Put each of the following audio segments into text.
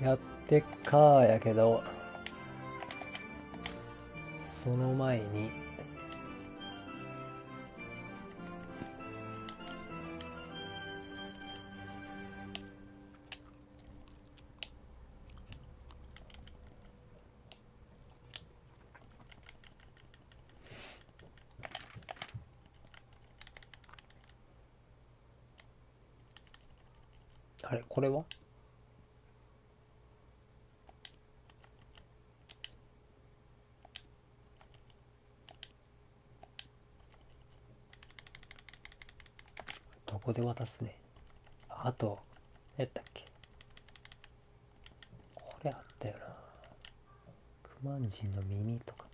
やってっかやけど、その前にあれこれはどこで渡すね。あと何やったっけ、これあったよな、クマンジンの耳とか。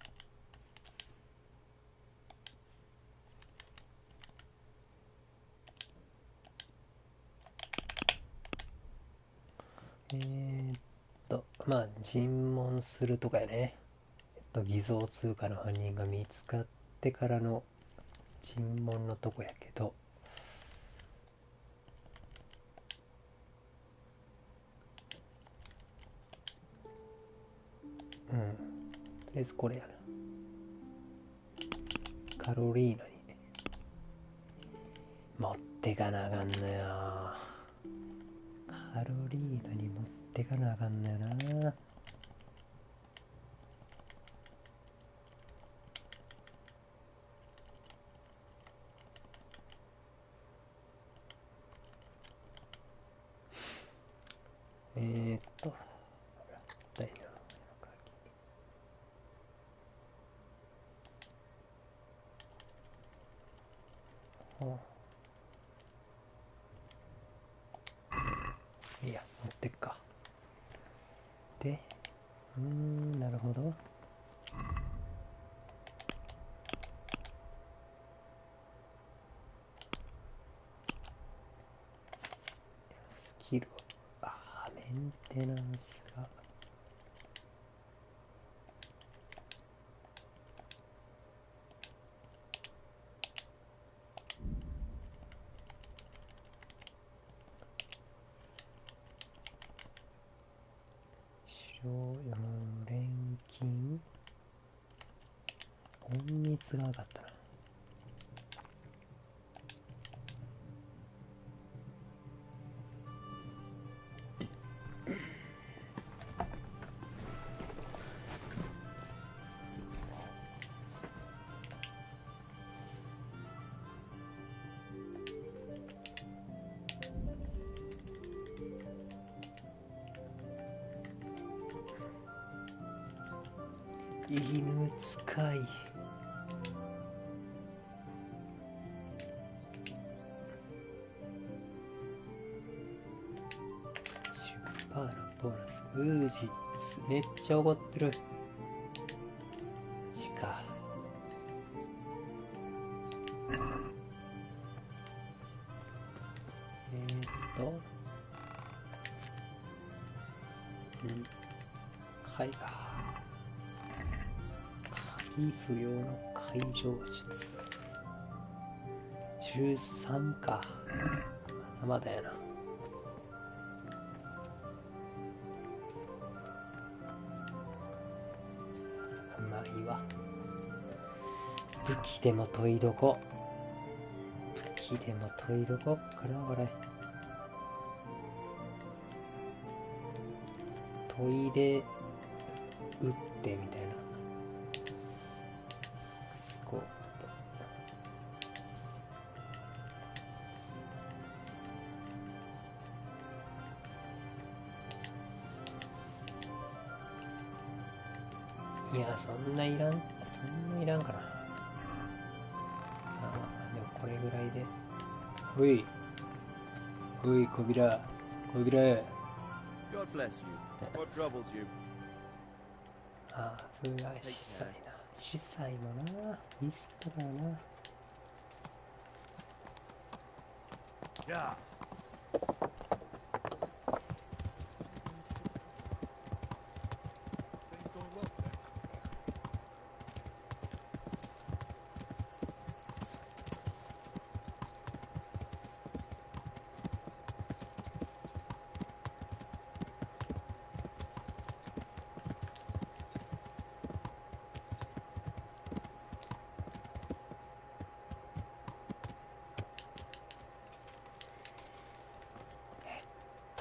まあ尋問するとかやね。偽造通貨の犯人が見つかってからの尋問のとこやけど、とりあえずこれやな。カロリーナに持ってかなあかんのよ。カロリーナに持ってかなあかんのよな。だいな。いや、持ってっか。で、なるほど。スキルを、メンテナンスが。錬金隠密が上がったな。犬使い。10%のボーナス。ウージッツ。めっちゃ怒ってる。しか。絵画。鍵不要の解錠術。13か。まだやな。まあいいわ。武器でも研いどこ。武器でも研いどこかな、これ。研いで撃ってみたいな。スコープ。いや、そんないらんかな。でもこれぐらいで。おい小平。God bless you. What troubles you? 司祭な。司祭もな。ウィスプだな。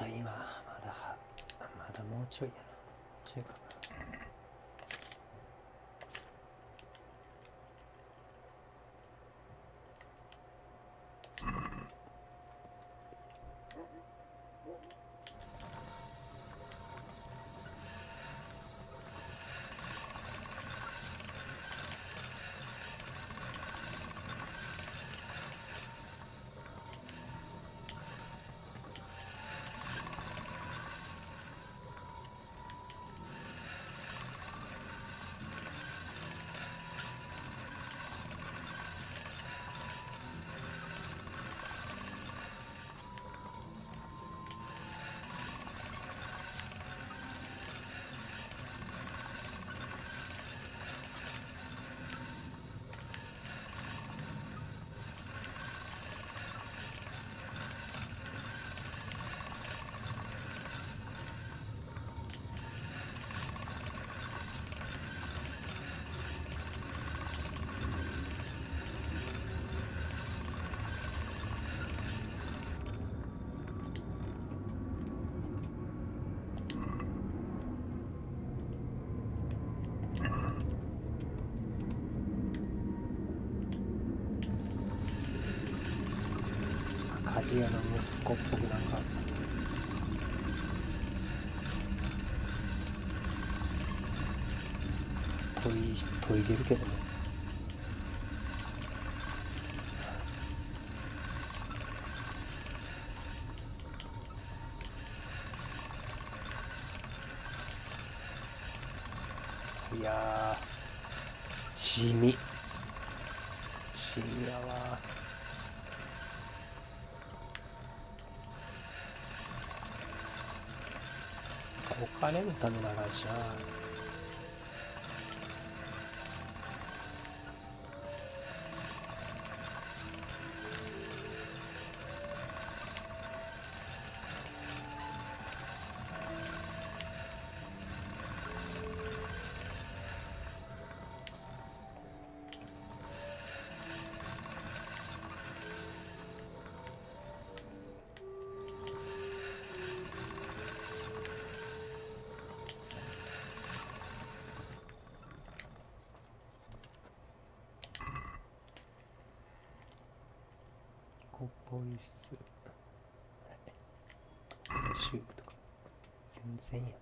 と今まだもうちょいやな。ちょいかな。鍛冶屋の息子っぽくなんか研いでるけどね。いやー地味やわ。お金のためならじゃあボイスシュープとか全然や。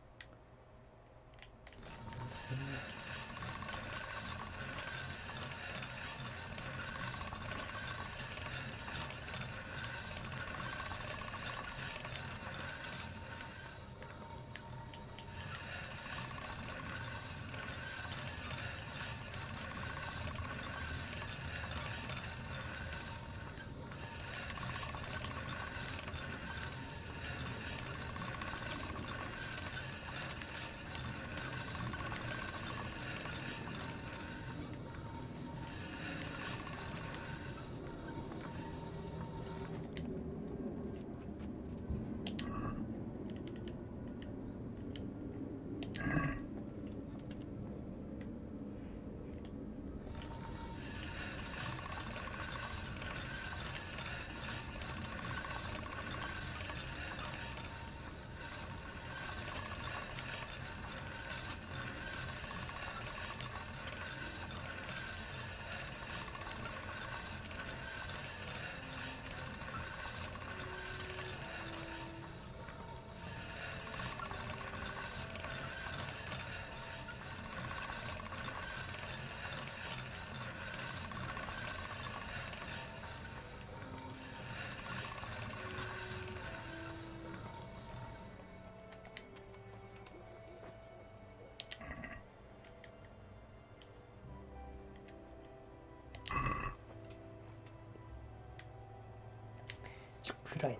暗いな。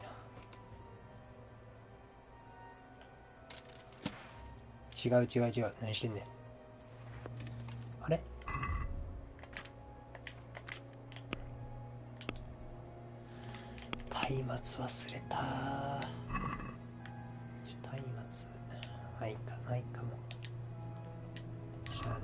違う。何してんねん。あれ松明忘れた。松明ないかもしゃあない。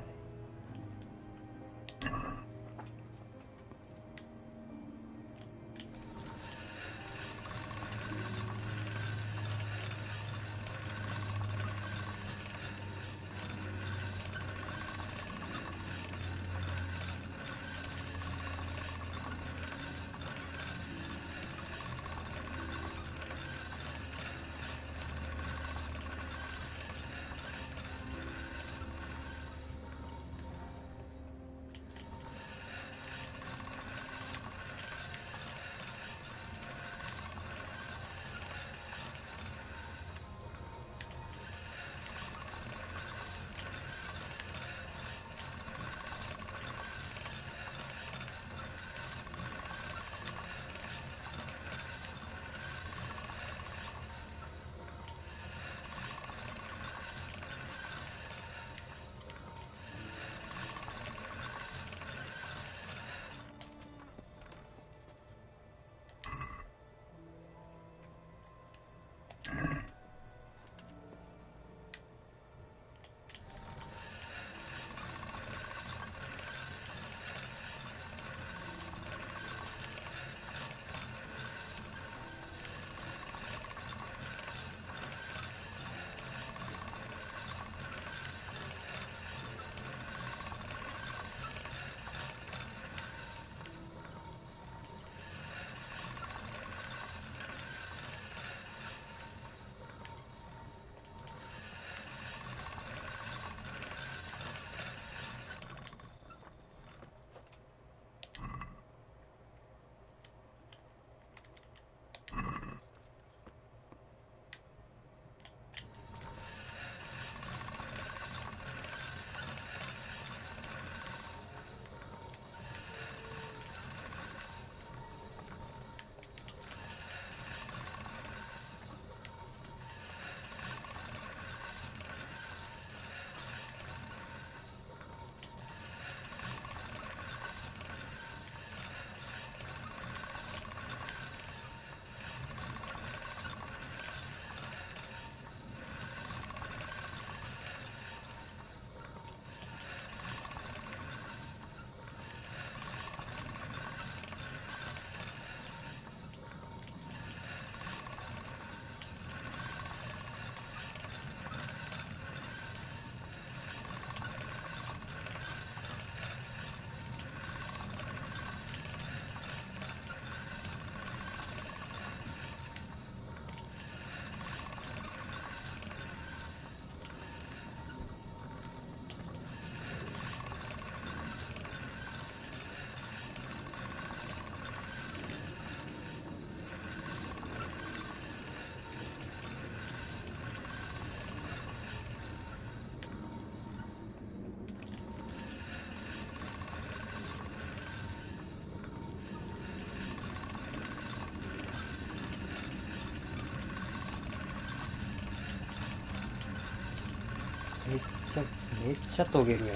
めっちゃめっちゃ研げるや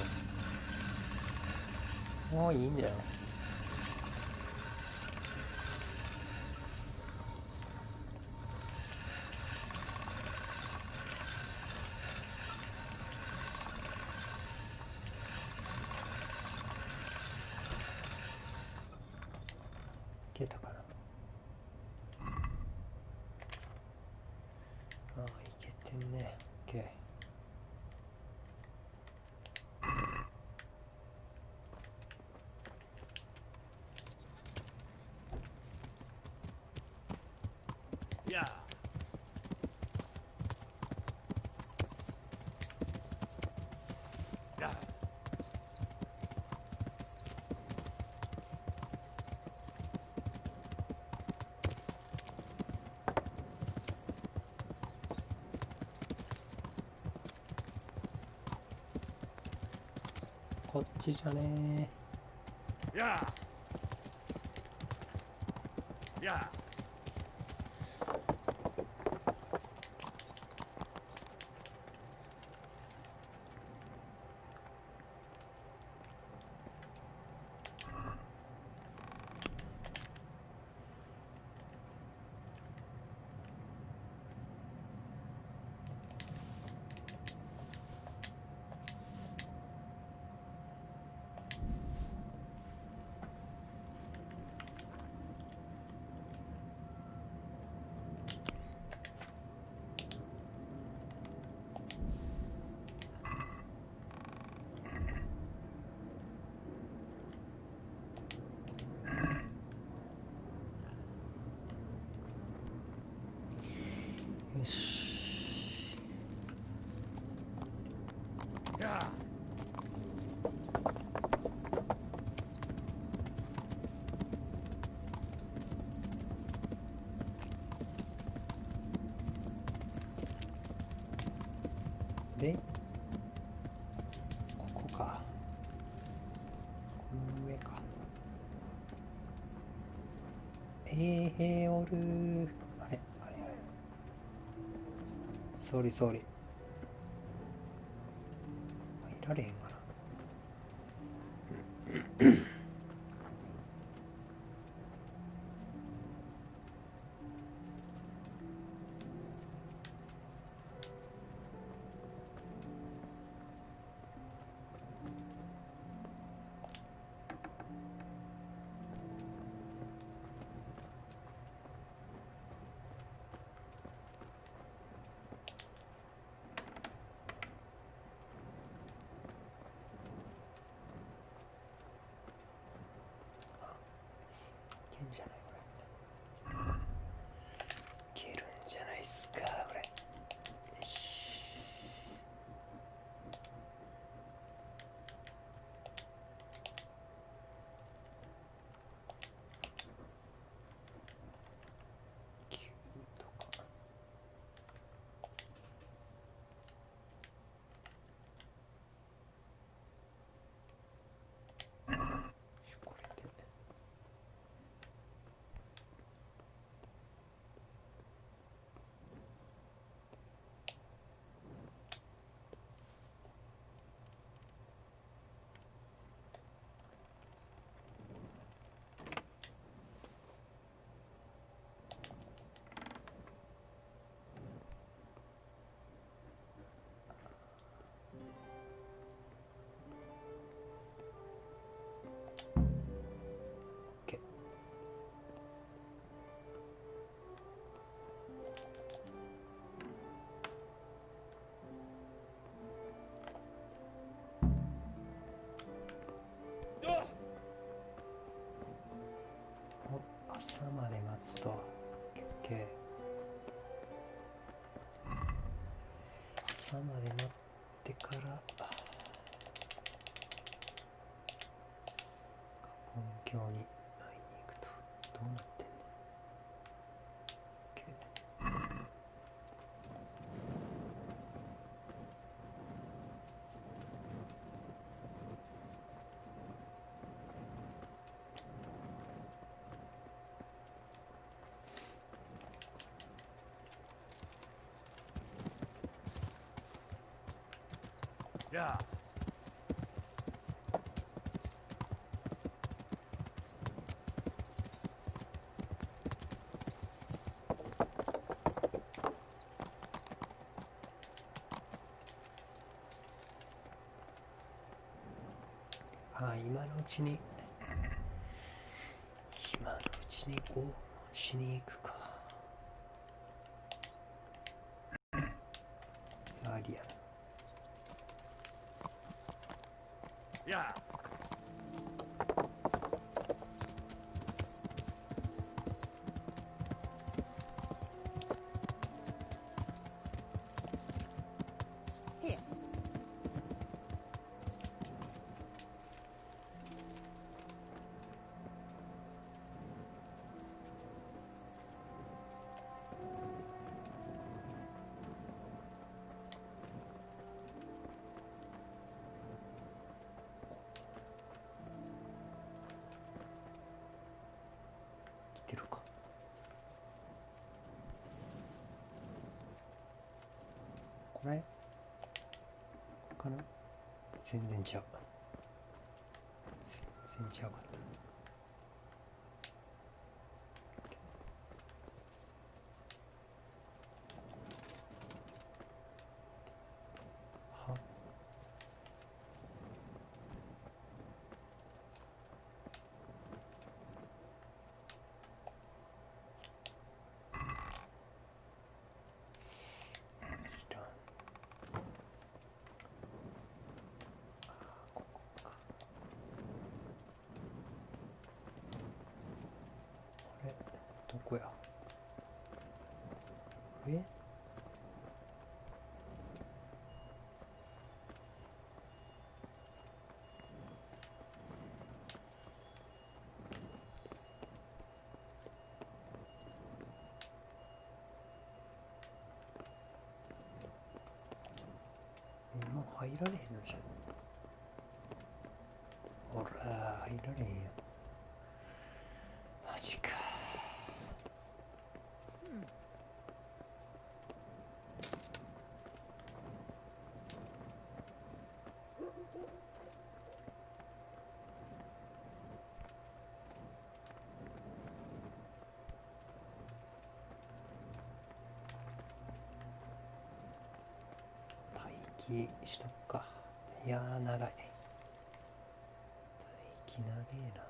ん。もういいんじゃない？いけたかな。ああ、いけてんね。オッケー。こっちじゃねえ。よし。で、ここか。この上か。おるー。あれあれ、ソーリーソーリー。いられへんかな。いけんじゃないこれ。いけるんじゃないっすかこれ。よし。9とか。これで。OK。朝まで待つと。OK。朝まで待ってから本境に会いに行くと。どうなってんの？ OK。Yeah. ああ、今のうちにこうしに行くか。ありやな。Yeah. 来てるか。これかな。全然違う。全然違うかった。は知らん。ここか。あれどこや。え、今入られへんのじゃん。ほら入られへんやん。マジか。待機しとくか。いやー長い。待機長えな。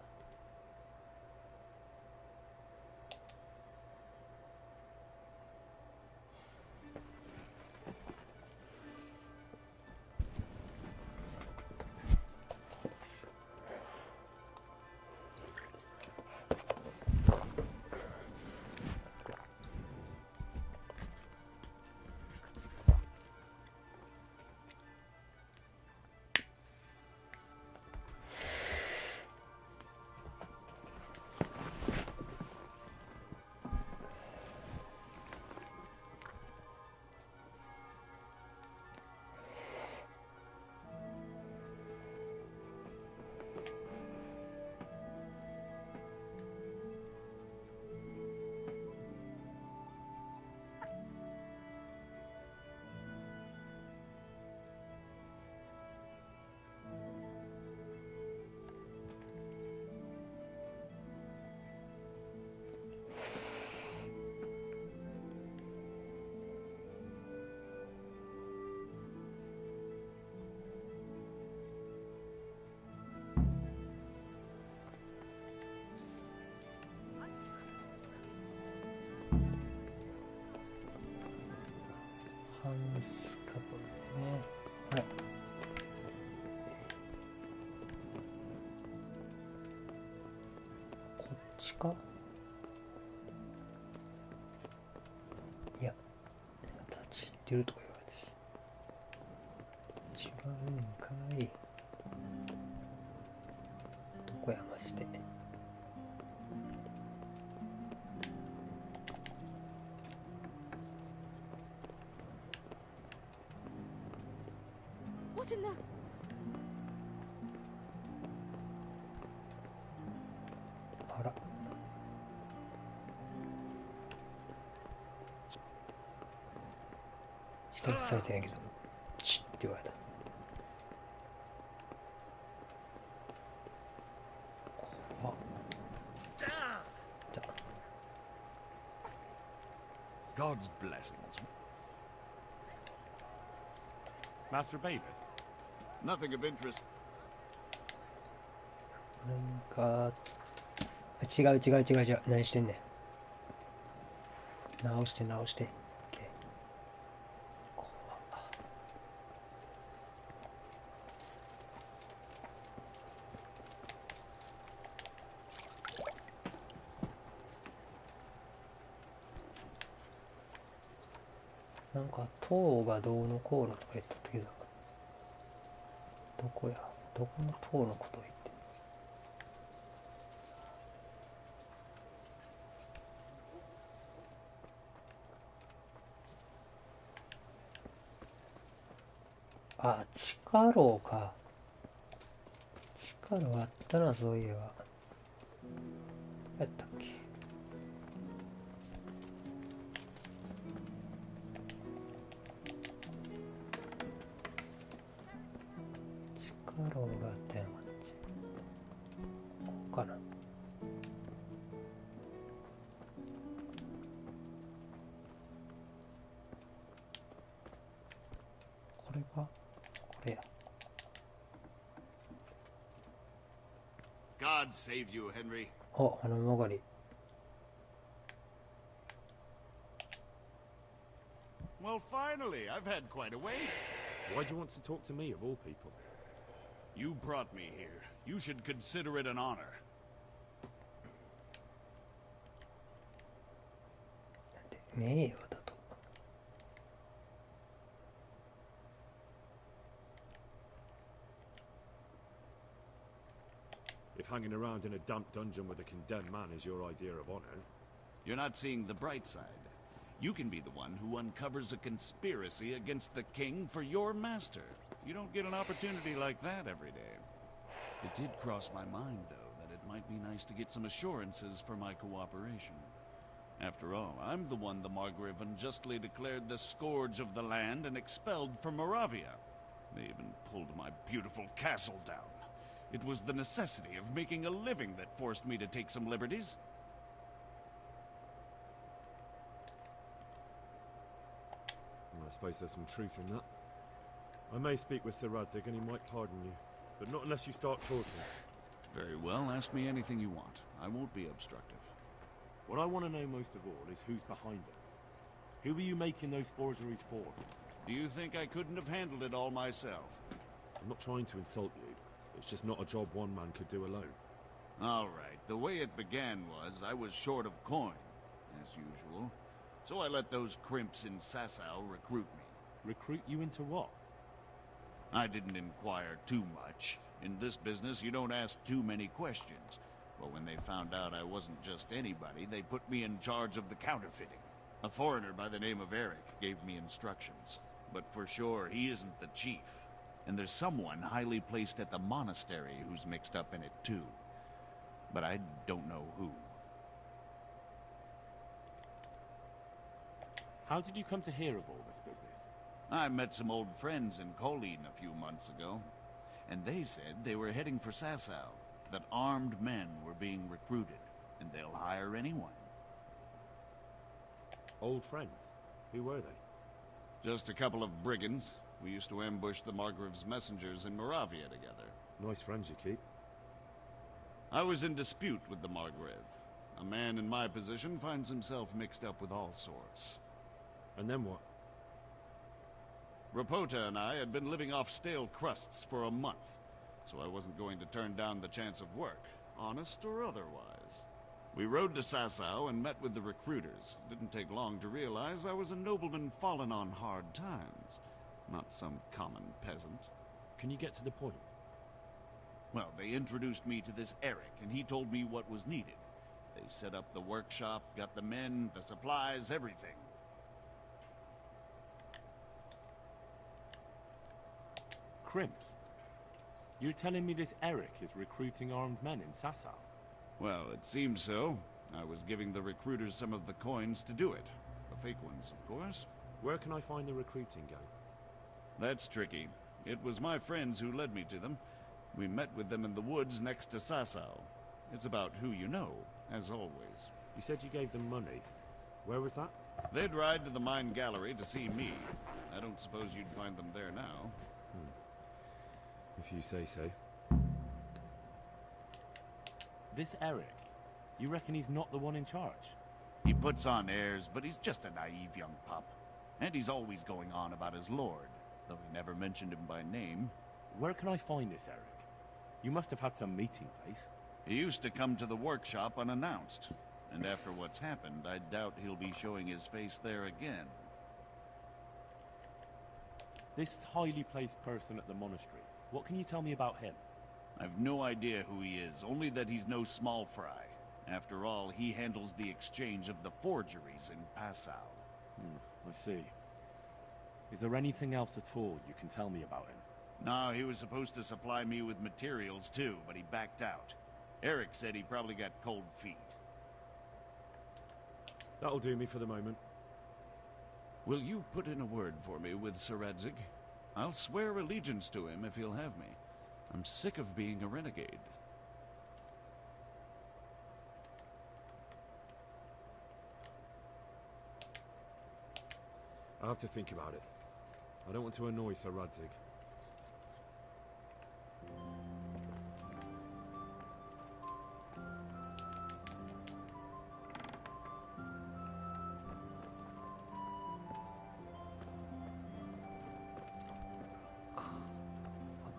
ハンスカボルね。あれこっちか。いや立ち入ってるとか言われてし。違うんかい。どこやまして。What in the... あら。下に伝えてんやけど、チッって言われた。God's blessings. Master Bailiff? Nothing of interest. なんか違う違う違う違う、何してんねん。直して直して。 OK。 こうなんか塔がどうのこうのとか言ったけど、どこや、どこの塔のことを言って。あ、地下牢か。地下牢あったな、そういえば。やったっけ。地下牢があったやん、こっち。ここかな。これがこれや。 God save you, Henry. お、花もがり。 Well, finally, I've had quite a wait. Why do you want to talk to me, of all people? You brought me here. You should consider it an honor. なんで名誉だと。 If hanging around in a damp dungeon with a condemned man is your idea of honor... You're not seeing the bright side. You can be the one who uncovers a conspiracy against the king for your master. You don't get an opportunity like that every day. It did cross my mind, though, that it might be nice to get some assurances for my cooperation. After all, I'm the one the Margrave unjustly declared the scourge of the land and expelled from Moravia. They even pulled my beautiful castle down. It was the necessity of making a living that forced me to take some liberties. Well, I suppose there's some truth in that. I may speak with Sir Radzig and he might pardon you, but not unless you start talking. Very well, ask me anything you want. I won't be obstructive. What I want to know most of all is who's behind it. Who are you making those forgeries for? Do you think I couldn't have handled it all myself? I'm not trying to insult you. It's just not a job one man could do alone. All right, the way it began was I was short of coin, as usual. So I let those crimps in Sasau recruit me. Recruit you into what? I didn't inquire too much. In this business, you don't ask too many questions. But when they found out I wasn't just anybody, they put me in charge of the counterfeiting. A foreigner by the name of Eric gave me instructions. But for sure, he isn't the chief. And there's someone highly placed at the monastery who's mixed up in it too. But I don't know who. How did you come to hear of all this business? I met some old friends in Colleen a few months ago, and they said they were heading for Sasau, that armed men were being recruited, and they'll hire anyone. Old friends? Who were they? Just a couple of brigands. We used to ambush the Margrave's messengers in Moravia together. Nice friends you keep. I was in dispute with the Margrave. A man in my position finds himself mixed up with all sorts. And then what? Rapota and I had been living off stale crusts for a month, so I wasn't going to turn down the chance of work, honest or otherwise. We rode to Sasau and met with the recruiters. Didn't take long to realize I was a nobleman fallen on hard times, not some common peasant. Can you get to the point? Well, they introduced me to this Eric, and he told me what was needed. They set up the workshop, got the men, the supplies, everything. Crimps? You're telling me this Eric is recruiting armed men in Sasau? Well, it seems so. I was giving the recruiters some of the coins to do it. The fake ones, of course. Where can I find the recruiting gang? That's tricky. It was my friends who led me to them. We met with them in the woods next to Sasau. It's about who you know, as always. You said you gave them money. Where was that? They'd ride to the mine gallery to see me. I don't suppose you'd find them there now. If you say so. This Eric, you reckon he's not the one in charge? He puts on airs, but he's just a naive young pup. And he's always going on about his lord, though he never mentioned him by name. Where can I find this Eric? You must have had some meeting place. He used to come to the workshop unannounced. And after what's happened, I doubt he'll be showing his face there again. This highly placed person at the monastery, what can you tell me about him? I've no idea who he is, only that he's no small fry. After all, he handles the exchange of the forgeries in Passau. I see. Is there anything else at all you can tell me about him? No, he was supposed to supply me with materials too, but he backed out. Eric said he probably got cold feet. That'll do me for the moment. Will you put in a word for me with Sir Radzig? I'll swear allegiance to him if he'll have me. I'm sick of being a renegade. I'll have to think about it. I don't want to annoy Sir Radzig.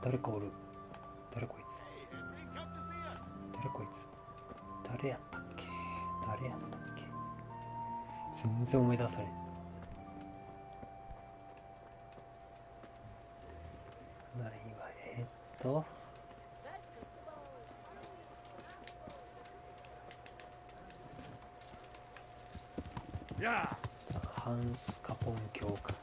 誰かおる。誰こいつ。誰こいつ。誰やったっけ。誰やったっけ。全然思い出されん。ないわ。ハンス・カポン教か。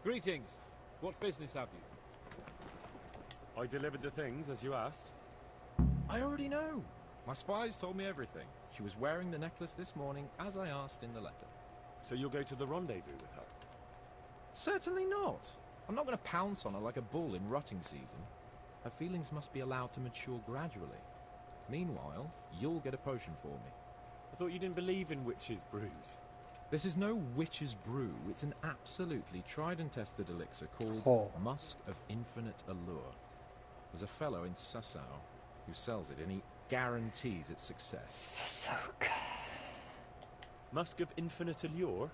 Greetings. What business have you? I delivered the things as you asked. I already know. My spies told me everything. She was wearing the necklace this morning, as I asked in the letter. So you'll go to the rendezvous with her? Certainly not. I'm not going to pounce on her like a bull in rutting season. Her feelings must be allowed to mature gradually. Meanwhile, you'll get a potion for me. I thought you didn't believe in witches' brews. This is no witch's brew. It's an absolutely tried and tested elixir called Musk of Infinite Allure. There's a fellow in Sassau who sells it, and he guarantees its success. Musk of Infinite Allure?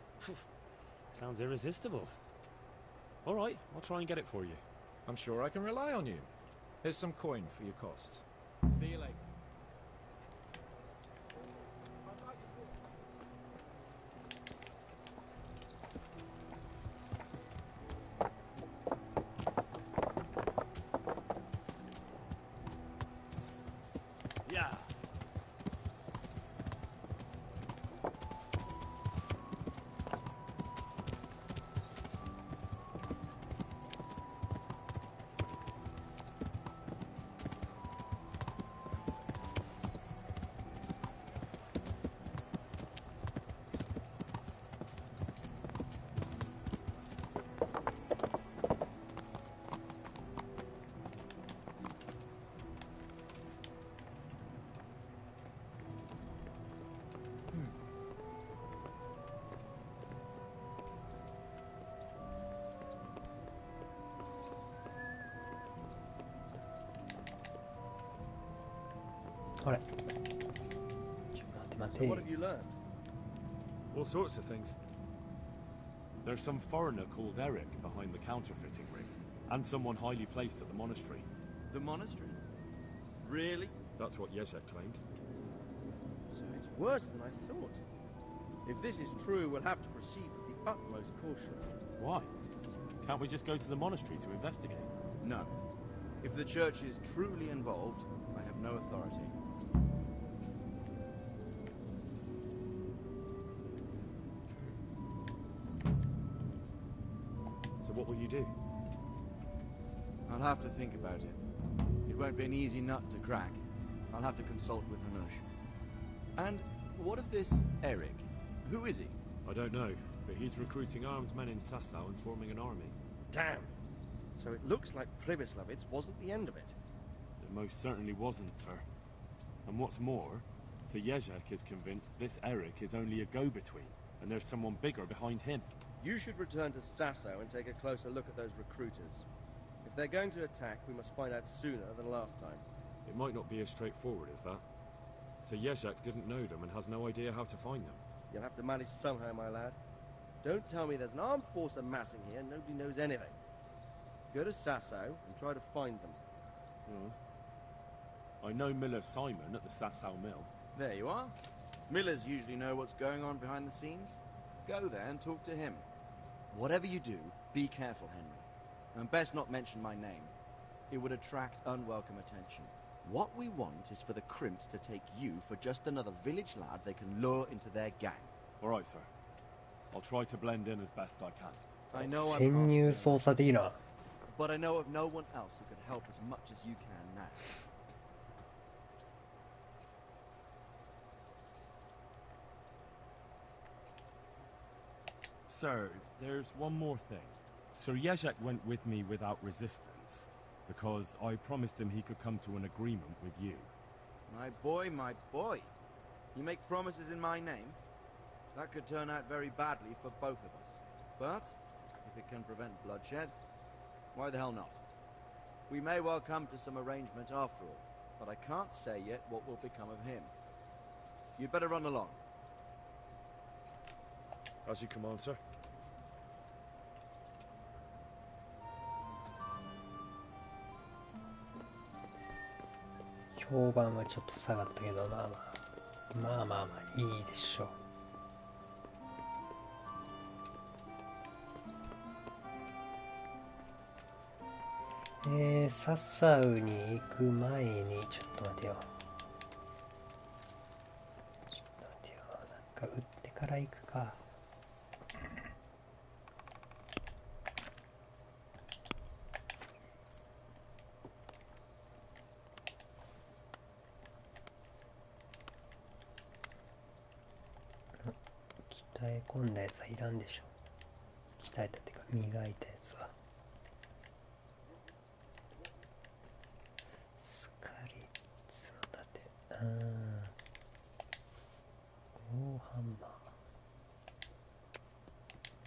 Sounds irresistible. All right, I'll try and get it for you. I'm sure I can rely on you. Here's some coin for your costs. See you later. Alright. So what have you learned? All sorts of things. There's some foreigner called Eric behind the counterfeiting ring, and someone highly placed at the monastery. The monastery? Really? That's what Yezhek claimed. So it's worse than I thought. If this is true, we'll have to proceed with the utmost caution. Why? Can't we just go to the monastery to investigate? No. If the church is truly involved, I have no authority. So What will you do? I'll have to think about it. It won't be an easy nut to crack. I'll have to consult with Hanush. And what of this Eric? Who is he? I don't know, but he's recruiting armed men in Sasau and forming an army. Damn! So it looks like Pribyslavitz wasn't the end of it. It most certainly wasn't, sir. And what's more, Sir Jezek is convinced this Eric is only a go-between, and there's someone bigger behind him. You should return to Sasau and take a closer look at those recruiters. If they're going to attack, we must find out sooner than last time. It might not be as straightforward as that. Sir Jezek didn't know them and has no idea how to find them. You'll have to manage somehow, my lad. Don't tell me there's an armed force amassing here and nobody knows anything. Go to Sasau and try to find them. I know Miller Simon at the Sasau mill. There you are. Millers usually know what's going on behind the scenes. Go there and talk to him. Whatever you do, be careful, Henry. And best not mention my name. It would attract unwelcome attention. What we want is for the crimps to take you for just another village lad they can lure into their gang. All right, sir. I'll try to blend in as best I can. I know 潜 I'm 入 asking, 捜査的な。 but I know of no one else who can help as much as you can now. Sir, there's one more thing. Sir Jezek went with me without resistance, because I promised him he could come to an agreement with you. My boy, my boy. You make promises in my name? That could turn out very badly for both of us. But, if it can prevent bloodshed, why the hell not? We may well come to some arrangement after all, but I can't say yet what will become of him. You'd better run along. As you command, sir. 評判はちょっと下がったけど、まあいいでしょう。ササウに行く前にちょっと待てよ。なんか撃ってから行くか。鍛え込んだやつはいらんでしょ。鍛えたってか磨いたやつは。スカリツの盾。ゴーハンマ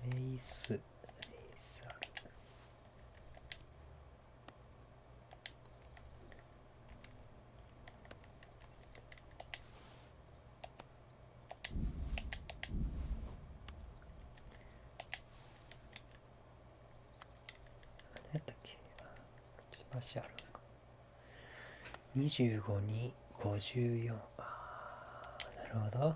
ー。メイス。メイスある。何やったっけ？あるんか。25に54。なるほど。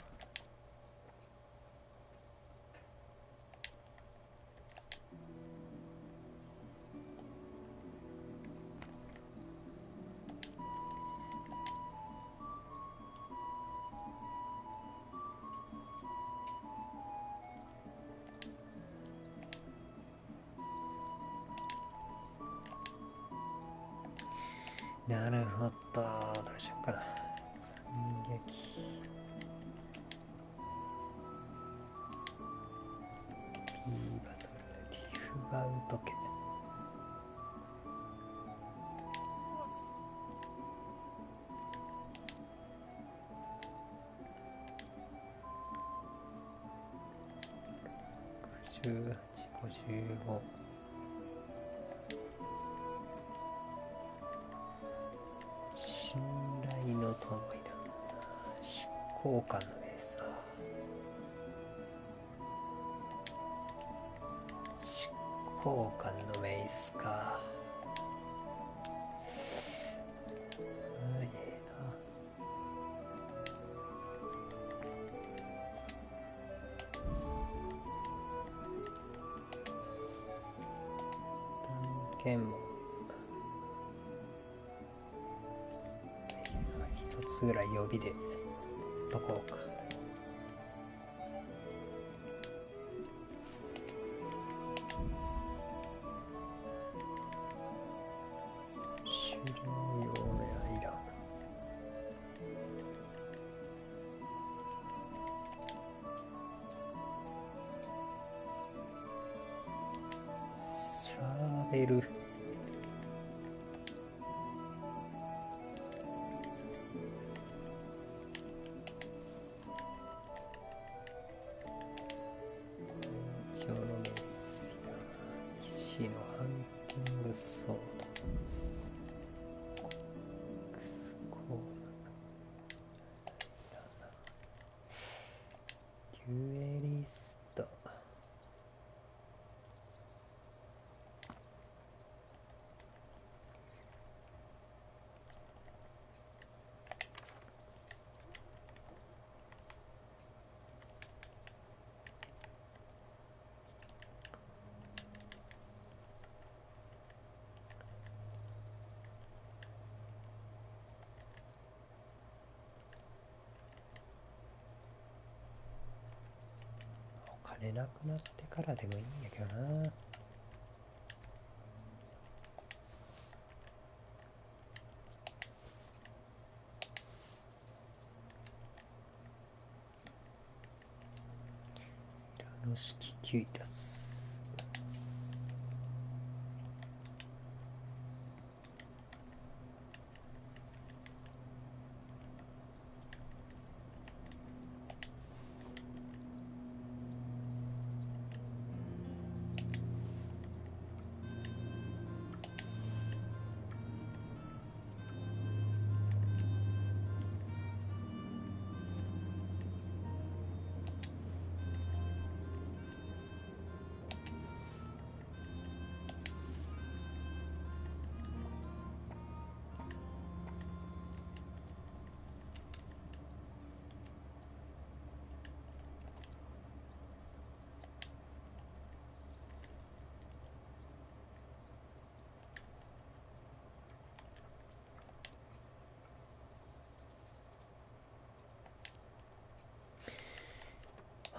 なるほど。どうしようかな。反撃。ピーバトル、リフバウトケ。68、55。信頼の友いらんな。執行官のメーサー。執行官のメイスか。探検も一つぐらい予備でとこうか。用やいらん。サーベル。一応のメンツや騎士のハンティングソード。デュエリスト。お金なくなってからでもいいんやけどな。イラノ式キュイラス。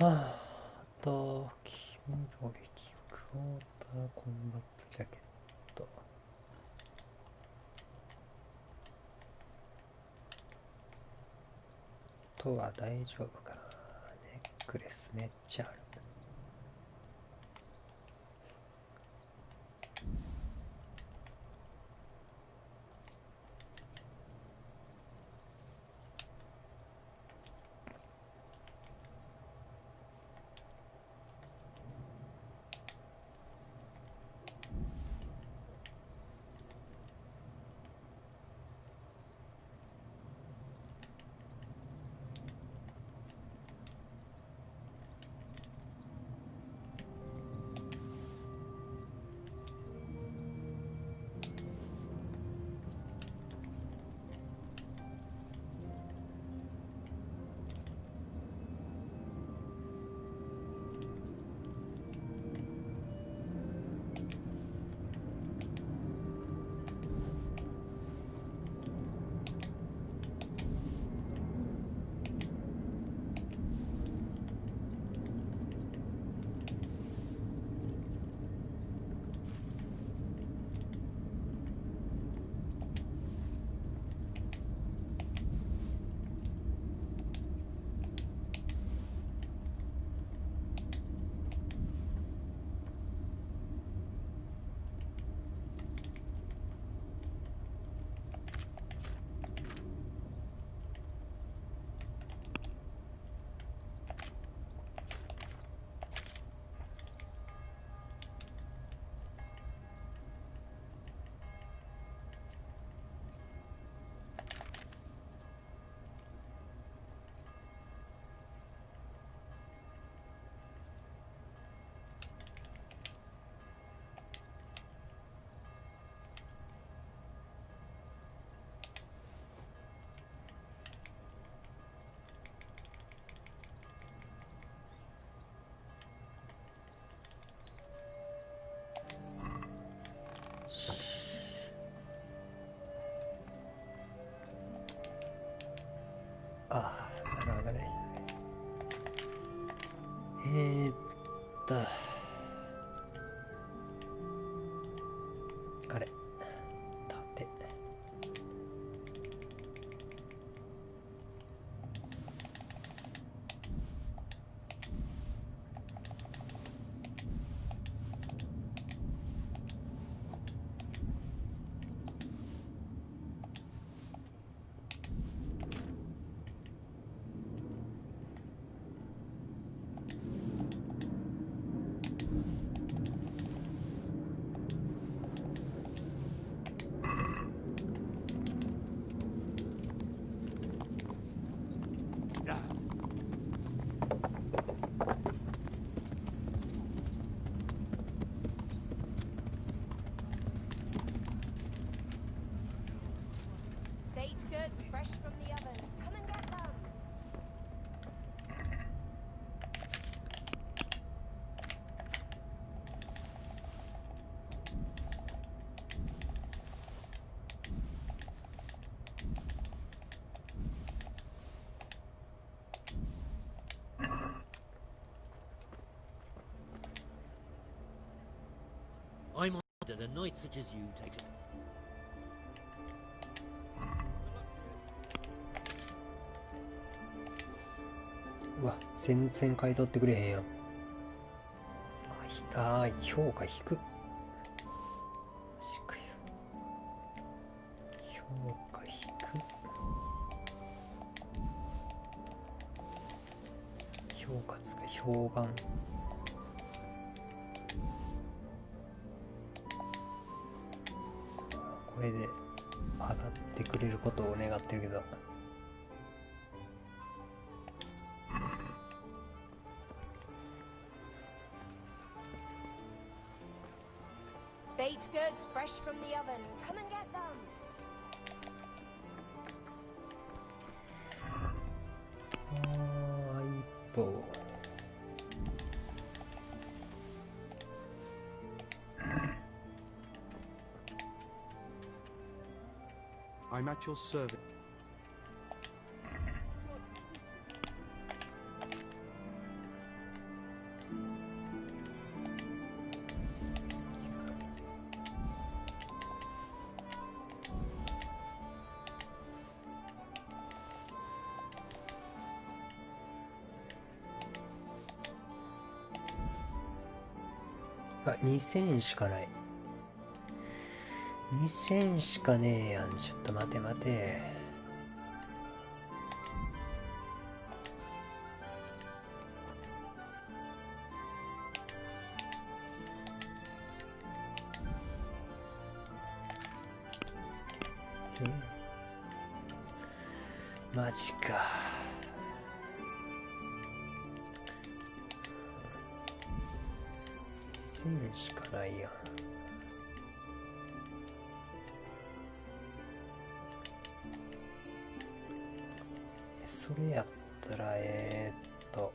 あと、キム攻撃、クォーターコンバットジャケット。とは大丈夫かな。ネックレスめっちゃある。ああ、なるほどね。とあれ縦 That a knight such as you takes it. うわ、全然買い取ってくれへんやん。ああ、評価低く。マジかよ。評価低く。評価つか評判。これで上がってくれることを願ってるけど。Baked goods fresh from the oven. Come and get them. 一歩。I'm at your service.あ、2000しかない。2000しかねえやん。ちょっと待て待て。マジか。2000しかないやん。それやったらど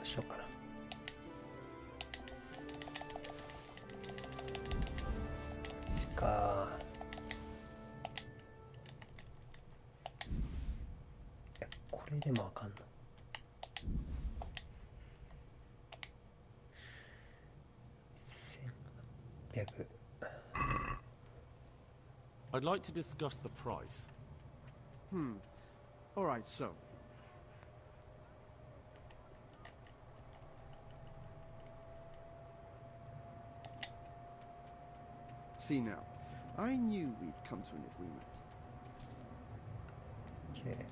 うしようかな。これでもあかんの。1800。 I'd like to discuss the price. All right, so. See now, I knew we'd come to an agreement. Okay.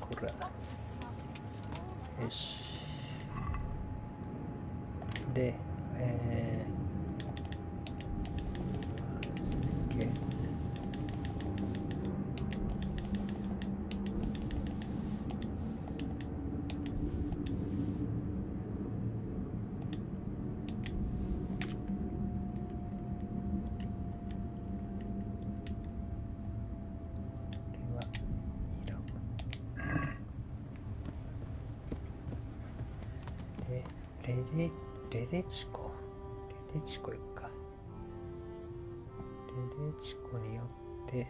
これよしで、すげえレデチコ行くか。レデチコによって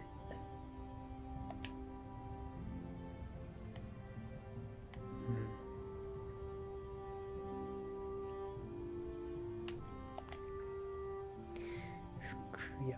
服屋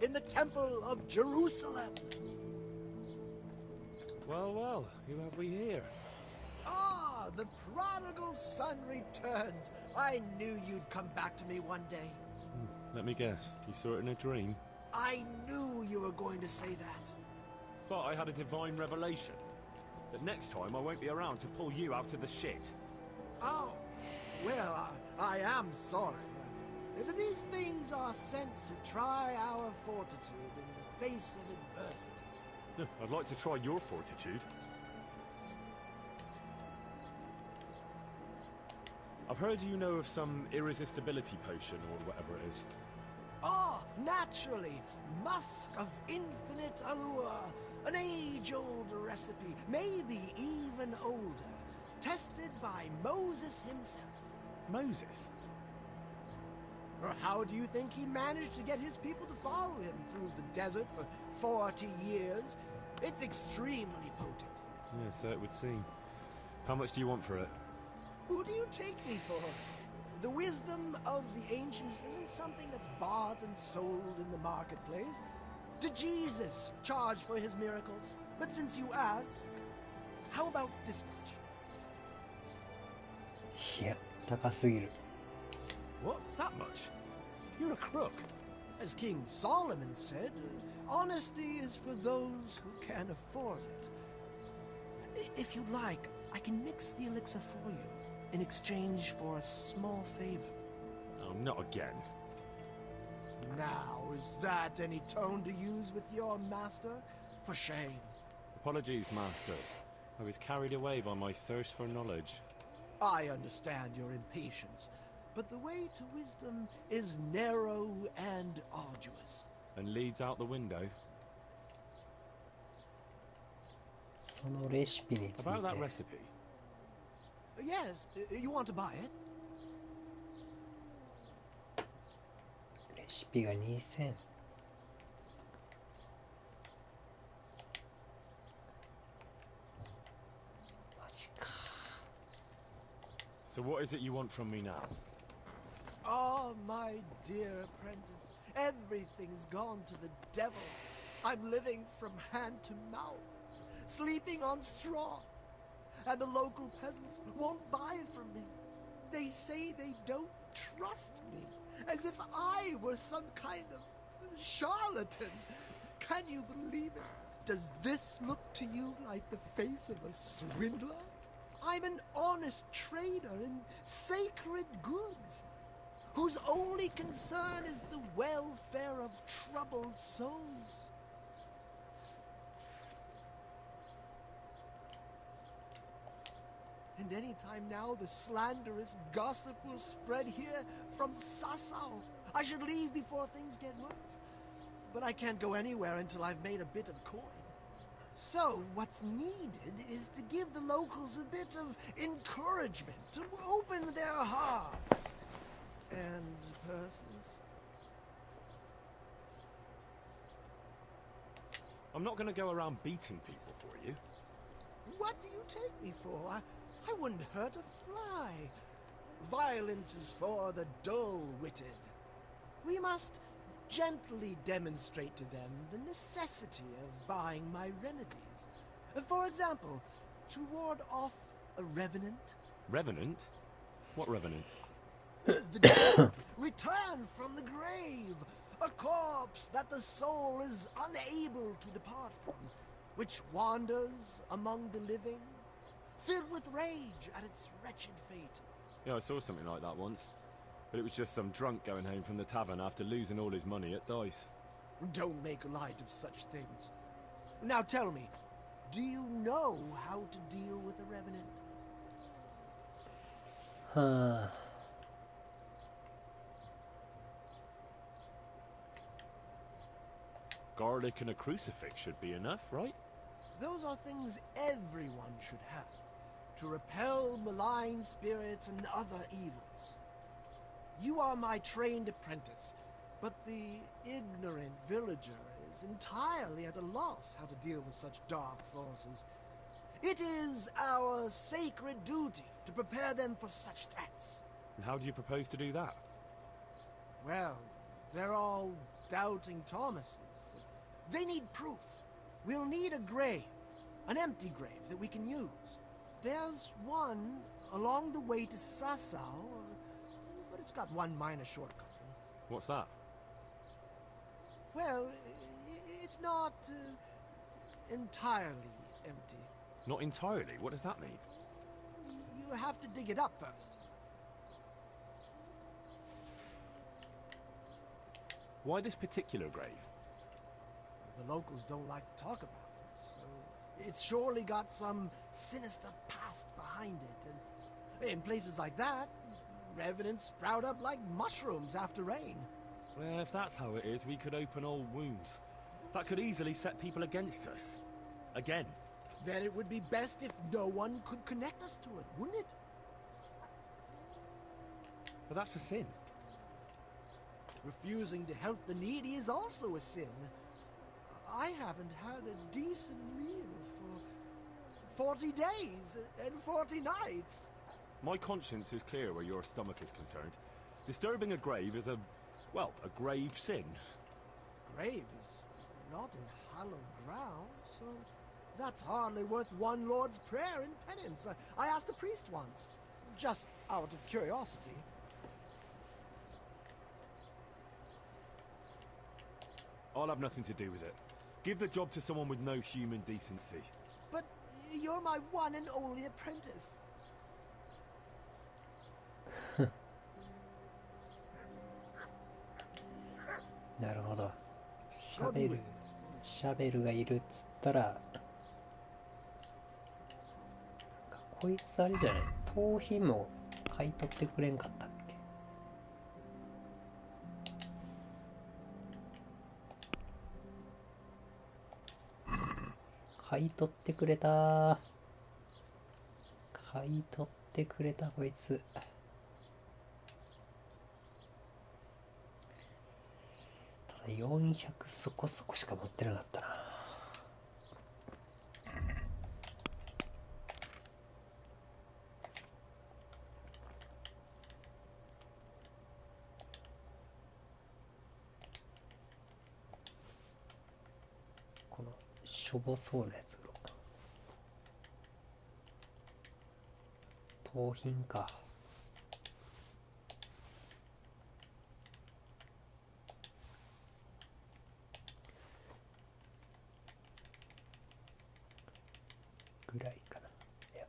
in the Temple of Jerusalem. Well, well, who have we here? Ah, the prodigal son returns. I knew you'd come back to me one day. Let me guess, you saw it in a dream? I knew you were going to say that. But I had a divine revelation. That next time I won't be around to pull you out of the shit. Oh, well, I am sorry. But these things are sent to try our fortitude in the face of adversity. I'd like to try your fortitude. I've heard you know of some irresistibility potion or whatever it is. Ah, naturally. Musk of infinite allure. An age-old recipe, maybe even older. Tested by Moses himself. Moses? How do you think he managed to get his people to follow him through the desert for 40 years? It's extremely potent. Yeah, so it would seem. How much do you want for it? Who do you take me for? The wisdom of the ancients isn't something that's bought and sold in the marketplace. Did Jesus charge for his miracles? But since you ask, how about this much? いや、高すぎる。 What? That much? You're a crook. As King Solomon said, honesty is for those who can afford it. If you'd like, I can mix the elixir for you in exchange for a small favor. Oh, not again. Now, is that any tone to use with your master? For shame. Apologies, Master. I was carried away by my thirst for knowledge. I understand your impatience, but the way to wisdom is narrow and arduous. And leads out the window. そのレシピについて。 About that recipe. Yes, you want to buy it? レシピが2000。マジか。 So what is it you want from me now? Oh, my dear apprentice, everything's gone to the devil. I'm living from hand to mouth, sleeping on straw, and the local peasants won't buy from me. They say they don't trust me, as if I were some kind of charlatan. Can you believe it? Does this look to you like the face of a swindler? I'm an honest trader in sacred goods, whose only concern is the welfare of troubled souls. And any time now the slanderous gossip will spread here from Sasau. I should leave before things get worse. But I can't go anywhere until I've made a bit of coin. So what's needed is to give the locals a bit of encouragement, to open their hearts and purses. I'm not going to go around beating people for you. What do you take me for? I wouldn't hurt a fly. Violence is for the dull-witted. We must gently demonstrate to them the necessity of buying my remedies. For example, to ward off a revenant. Revenant? What revenant? The dead return from the grave. A corpse that the soul is unable to depart from, which wanders among the living, filled with rage at its wretched fate. Yeah, I saw something like that once. But it was just some drunk going home from the tavern after losing all his money at dice. Don't make light of such things. Now tell me, do you know how to deal with a revenant? はあ。 Garlic and a crucifix should be enough, right? Those are things everyone should have, to repel malign spirits and other evils. You are my trained apprentice, but the ignorant villager is entirely at a loss how to deal with such dark forces. It is our sacred duty to prepare them for such threats. And how do you propose to do that? Well, they're all doubting Thomases. They need proof. We'll need a grave, an empty grave that we can use. There's one along the way to Sasau, but it's got one minor shortcoming. What's that? Well, it's not entirely empty. Not entirely? What does that mean? You have to dig it up first. Why this particular grave? The locals don't like to talk about it, so it's surely got some sinister past behind it. And in places like that, revenants sprout up like mushrooms after rain. Well, if that's how it is, we could open old wounds. That could easily set people against us. Again. Then it would be best if no one could connect us to it, wouldn't it? But that's a sin. Refusing to help the needy is also a sin. I haven't had a decent meal for 40 days and 40 nights. My conscience is clear where your stomach is concerned. Disturbing a grave is a grave sin. Grave is not in hallowed ground, so that's hardly worth one Lord's Prayer in penance. I asked a priest once, just out of curiosity. I'll have nothing to do with it. Give the job to someone with no human decency. But you're my one and only apprentice. なるほど。シャベルがいるっつったら、こいつあれじゃない、盗品も買い取ってくれんかったっけ。買い取ってくれた。買い取ってくれたこいつ。ただ400そこそこしか持ってなかったな。このしょぼそうなやつの盗品か。ぐらいかな。いや、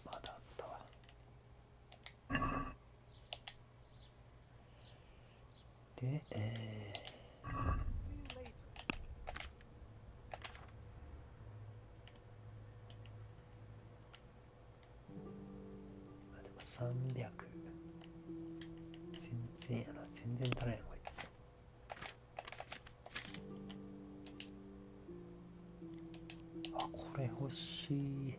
まだあったわ。で、でも300。全然やな。全然足らんやこいつ。あ、これ欲しい。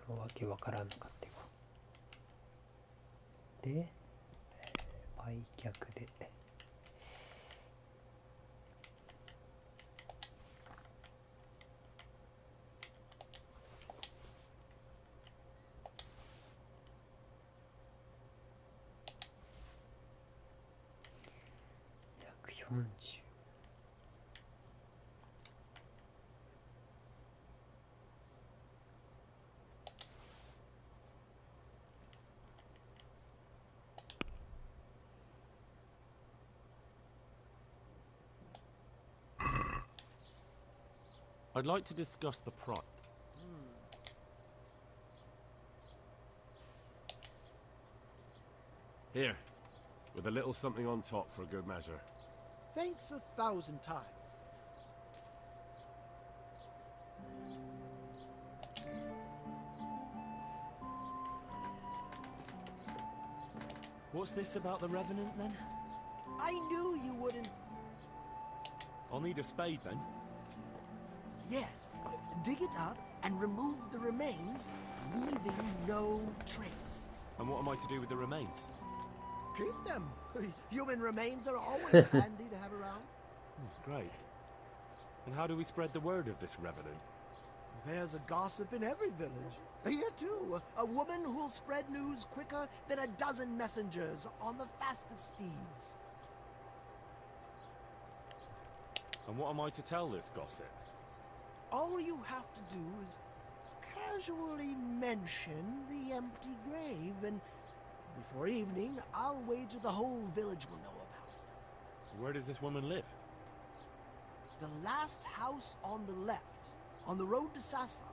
このわけわからんのかっていうか。で、売却で。140。I'd like to discuss the price. Here, with a little something on top for a good measure. Thanks 1,000 times. What's this about the Revenant, then? I knew you wouldn't. I'll need a spade, then. Yes, dig it up and remove the remains, leaving no trace. And what am I to do with the remains? Keep them. Human remains are always handy to have around. Great. And how do we spread the word of this Revenant? There's a gossip in every village. Here too, a woman who'll spread news quicker than a dozen messengers on the fastest steeds. And what am I to tell this gossip? All you have to do is casually mention the empty grave, and before evening, I'll wager the whole village will know about it. Where does this woman live? The last house on the left, on the road to Sasa.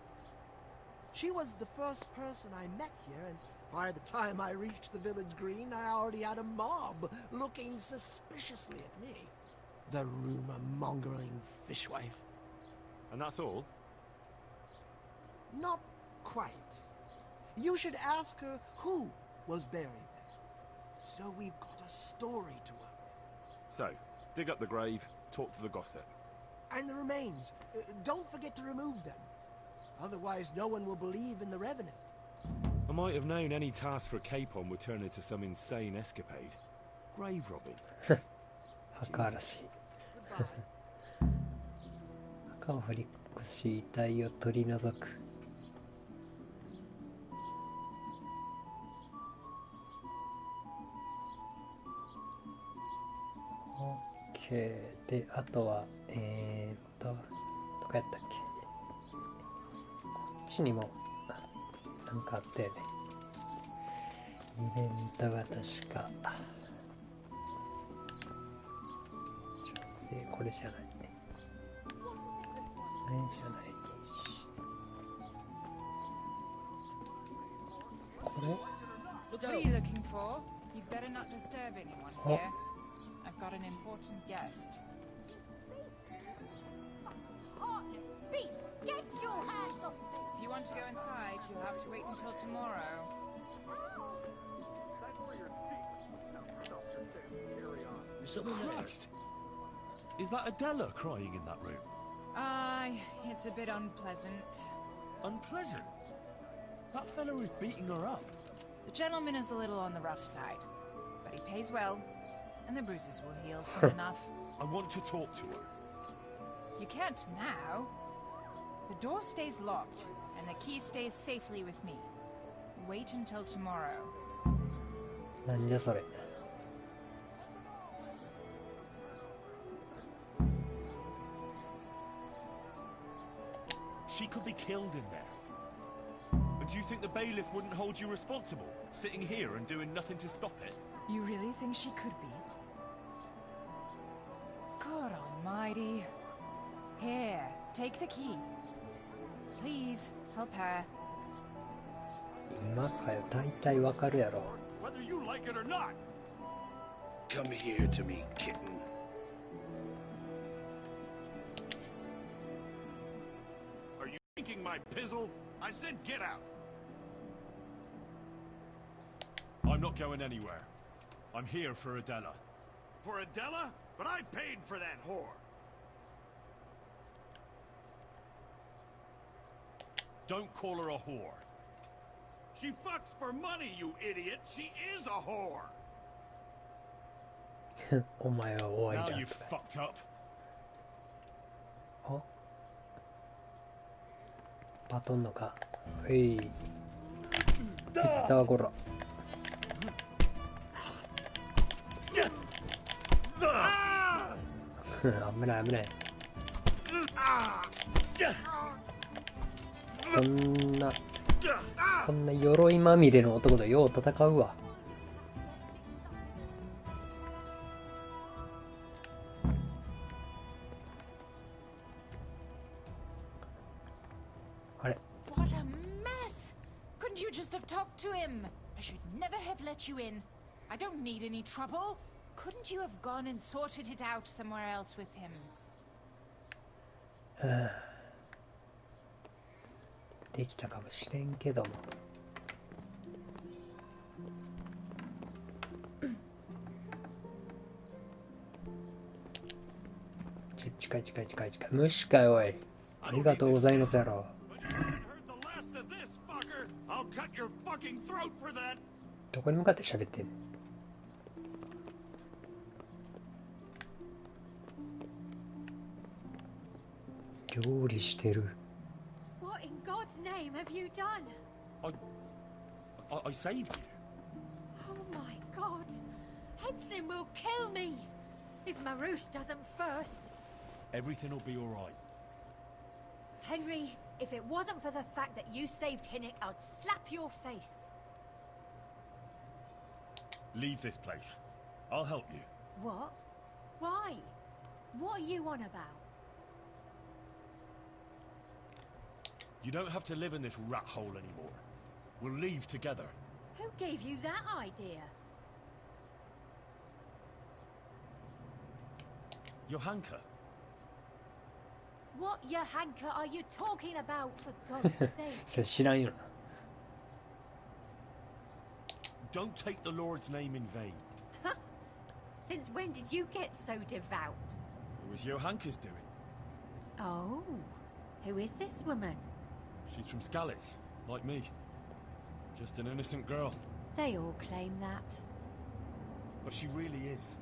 She was the first person I met here, and by the time I reached the village green, I already had a mob looking suspiciously at me. The rumor-mongering fishwife. And that's all? Not quite. You should ask her who was buried there. So we've got a story to work with. So, dig up the grave, talk to the gossip. And the remains. Don't forget to remove them. Otherwise, no one will believe in the Revenant. I might have known any task for Capon would turn into some insane escapade. Grave robbing. 墓嵐墓を掘り起こし遺体を取り除く。OK で、あとはどこやったっけ。こっちにもなんかあったよね。イベントが確かこれじゃないね。あれじゃないし。これ What are you looking for? You'd better not disturb anyone here. I've got an important guest. Heartless beast! Get your hands off me! If you want to go inside, you'll have to wait until tomorrow. Christ! Is that Adela crying in that room? Aye, it's a bit unpleasant. Unpleasant? That fellow is beating her up. The gentleman is a little on the rough side, but he pays well, and the bruises will heal soon enough. I want to talk to her. You can't now. The door stays locked, and the key stays safely with me. Wait until tomorrow. なんじゃそれ。She could be killed in there. And do you think the bailiff wouldn't hold you responsible, sitting here and doing nothing to stop it? You really think she could be? God almighty. Here, take the key. Please, help her. 今かよ、大体わかるやろ。Whether you like it or not. Come here to me, kitten. Are you thinking my pizzle? I said get out. I'm not going anywhere. I'm here for Adela. For Adela? But I paid for that whore. Don't call her a whore. She fucks for money, you idiot. She is a whore. お前は終わ Now り you've だ。 fucked up. あ、バトンのか。えい。いったわこら。危ない危ない。こんな鎧まみれの男とよう戦うわ。あれ。 What a mess! Couldn't you just have talked to him? I should never have let you in. I don't need any trouble. Couldn't you have gone and sorted it out somewhere else with him? できたかもしれんけども。近い近い近い近い。虫かよおい。ありがとうございますやろ。どこに向かって喋ってんの。料理してる。What in God's name have you done? I saved you. Oh my God. Henslin will kill me. If Marouche doesn't first. Everything will be all right. Henry, if it wasn't for the fact that you saved Hinnick, I'd slap your face. Leave this place. I'll help you. What? Why? What are you on about? You don't have to live in this rat hole anymore. We'll leave together. Who gave you that idea? Johanka. What Johanka are you talking about, for God's sake? それ知らんよな。 Don't take the Lord's name in vain. Since when did you get so devout? It was Johanka's doing. Oh, who is this woman? She's from Skalitz, like me. Just an innocent girl. They all claim that. But she really is.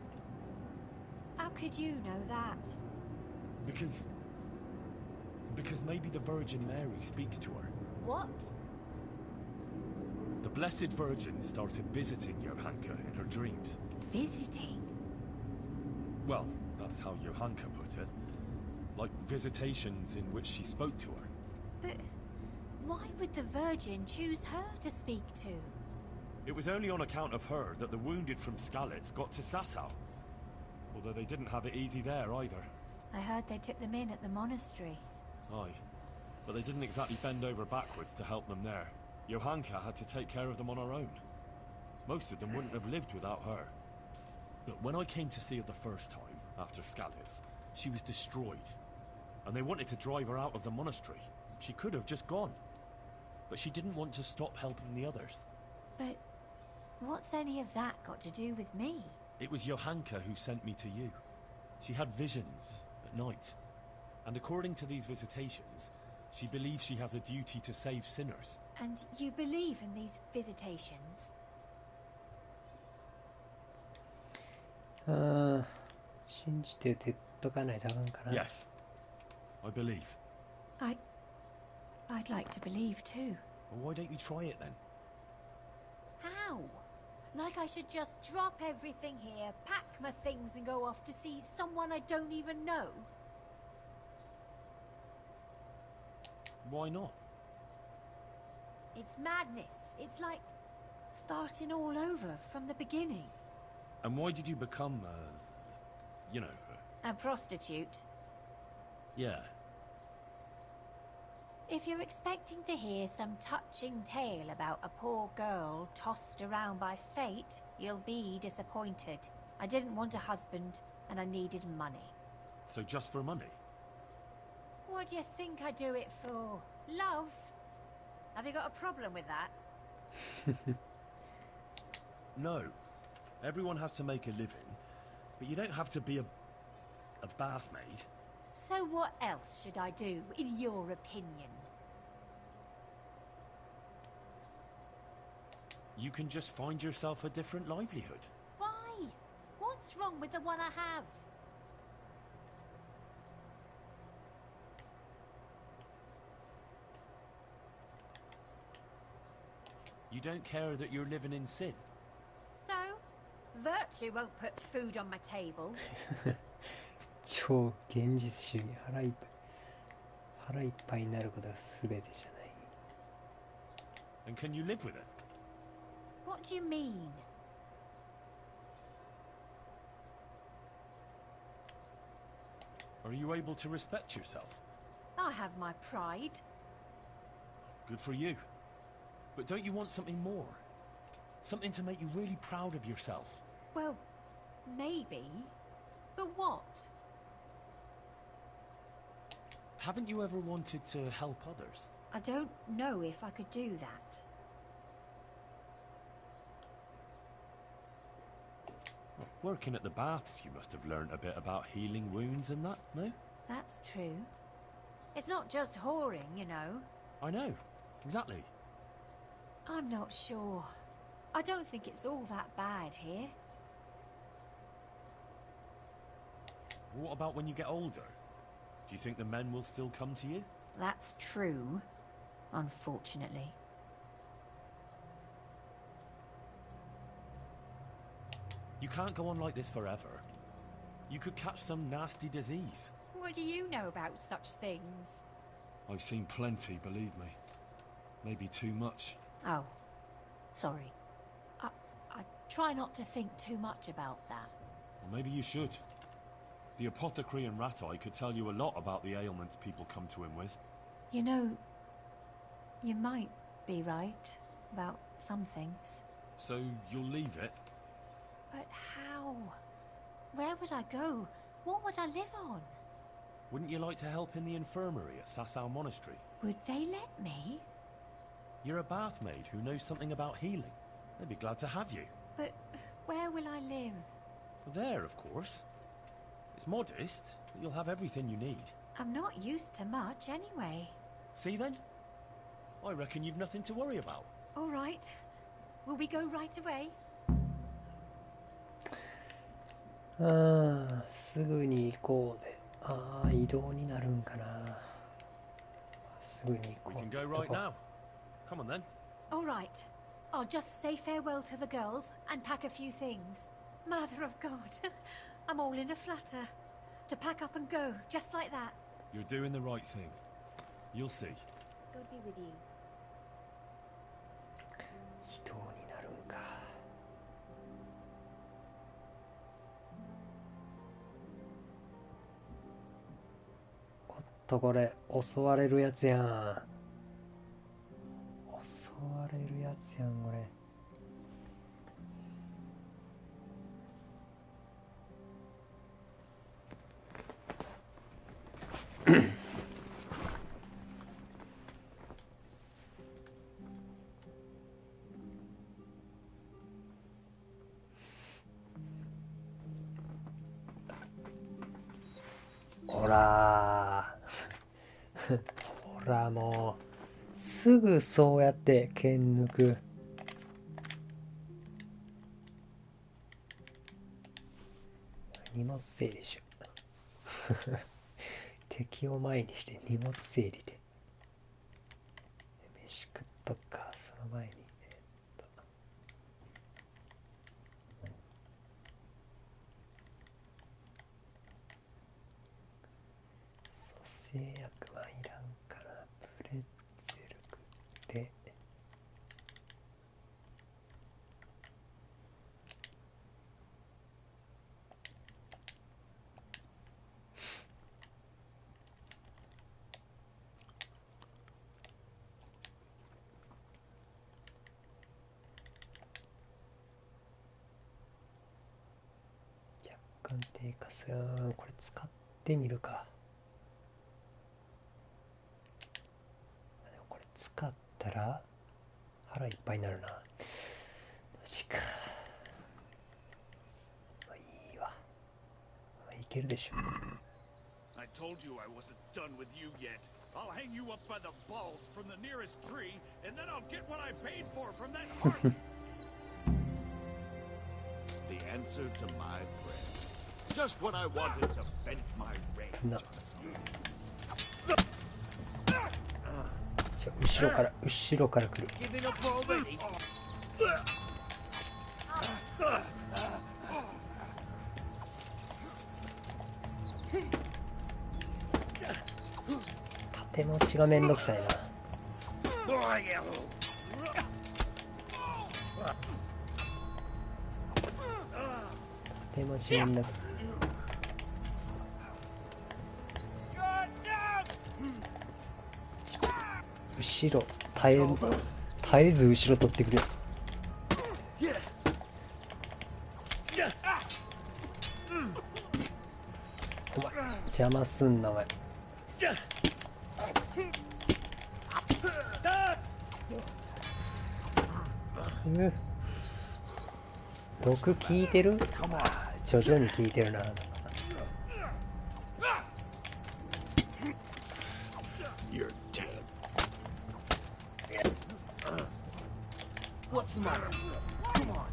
How could you know that? Because maybe the Virgin Mary speaks to her. What? The Blessed Virgin started visiting Johanka in her dreams. Visiting? Well, that's how Johanka put it. Like visitations in which she spoke to her. But why would the Virgin choose her to speak to? It was only on account of her that the wounded from Skalitz got to Sasau. Although they didn't have it easy there either. I heard they took them in at the monastery. Aye, but they didn't exactly bend over backwards to help them there. Johanka had to take care of them on her own. Most of them wouldn't have lived without her. But when I came to see her the first time, after Skalitz, she was destroyed. And they wanted to drive her out of the monastery. She could have just gone. But she didn't want to stop helping the others. But what's any of that got to do with me? It was Johanka who sent me to you. She had visions at night. And according to these visitations, she believes she has a duty to save sinners. And you believe in these visitations? 信じて言っとかないとあかんかな。 Yes, I believe. I'd like to believe too. Well, why don't you try it then? How? Like I should just drop everything here, pack my things and go off to see someone I don't even know? Why not? It's madness. It's like starting all over from the beginning. And why did you become, A prostitute. Yeah. If you're expecting to hear some touching tale about a poor girl tossed around by fate, you'll be disappointed. I didn't want a husband, and I needed money. So just for money? What do you think I do it for? Love? Have you got a problem with that? No. Everyone has to make a living, but you don't have to be a bath maid. So what else should I do, in your opinion? You can just find yourself a different livelihood. Why? What's wrong with the one I have? You don't care that you're living in sin. So? Virtue won't put food on my table. 超現実主義。腹いっぱいになることが全てじゃない。 And can you live with it? What do you mean? Are you able to respect yourself? I have my pride. Good for you. But don't you want something more? Something to make you really proud of yourself? Well, maybe. But what? Haven't you ever wanted to help others? I don't know if I could do that. Working at the baths, you must have learned a bit about healing wounds and that, no? That's true. It's not just whoring, you know. I know. Exactly. I'm not sure. I don't think it's all that bad here. What about when you get older? Do you think the men will still come to you? That's true. unfortunately. You can't go on like this forever. You could catch some nasty disease. What do you know about such things? I've seen plenty, believe me. Maybe too much. Oh, sorry. I try not to think too much about that. Well, maybe you should. The apothecary and Rat Eye could tell you a lot about the ailments people come to him with. You know, you might be right about some things. So you'll leave it? But how? Where would I go? What would I live on? Wouldn't you like to help in the infirmary at Sasau Monastery? Would they let me? You're a bath maid who knows something about healing. They'd be glad to have you. But where will I live? There, of course. It's modest, but you'll have everything you need. I'm not used to much anyway. See then? I reckon you've nothing to worry about. All right. Will we go right away? すぐに行こうで。移動になるんかな。すぐに行こう。 We can go right now. Come on then. All right. I'll just say farewell to the girls and pack a few things. Mother of God. I'm all in a flutter. To pack up and go, just like that. You're doing the right thing. You'll see. God be with you. 移動になるんか。おっと、これ襲われるやつやん。襲われるやつやん、これ。ほらほら、もうすぐそうやって剣抜く。荷物整理でしょ敵を前にして荷物整理で。飯食っとくか、その前に。製薬はいらんから、プレッツェル食って。若干低下する。これ使ってみるか。これ使ったら腹いっぱいになるな。マジか。まあいいわ。まあいけるでしょ。I told you I wasn't done with you yet. I'll hang you up by the balls from the nearest tree, and then I'll get what I paid for from that market. The answer to my prayer. Just when I wanted to vent my rage on someone. 後ろから来る。縦持ちがめんどくさいな。縦持ちめんどくさい。後ろ絶えず後ろ取ってくる。お前邪魔すんなお前。毒効いてる？徐々に効いてるな。What's the matter? Come on.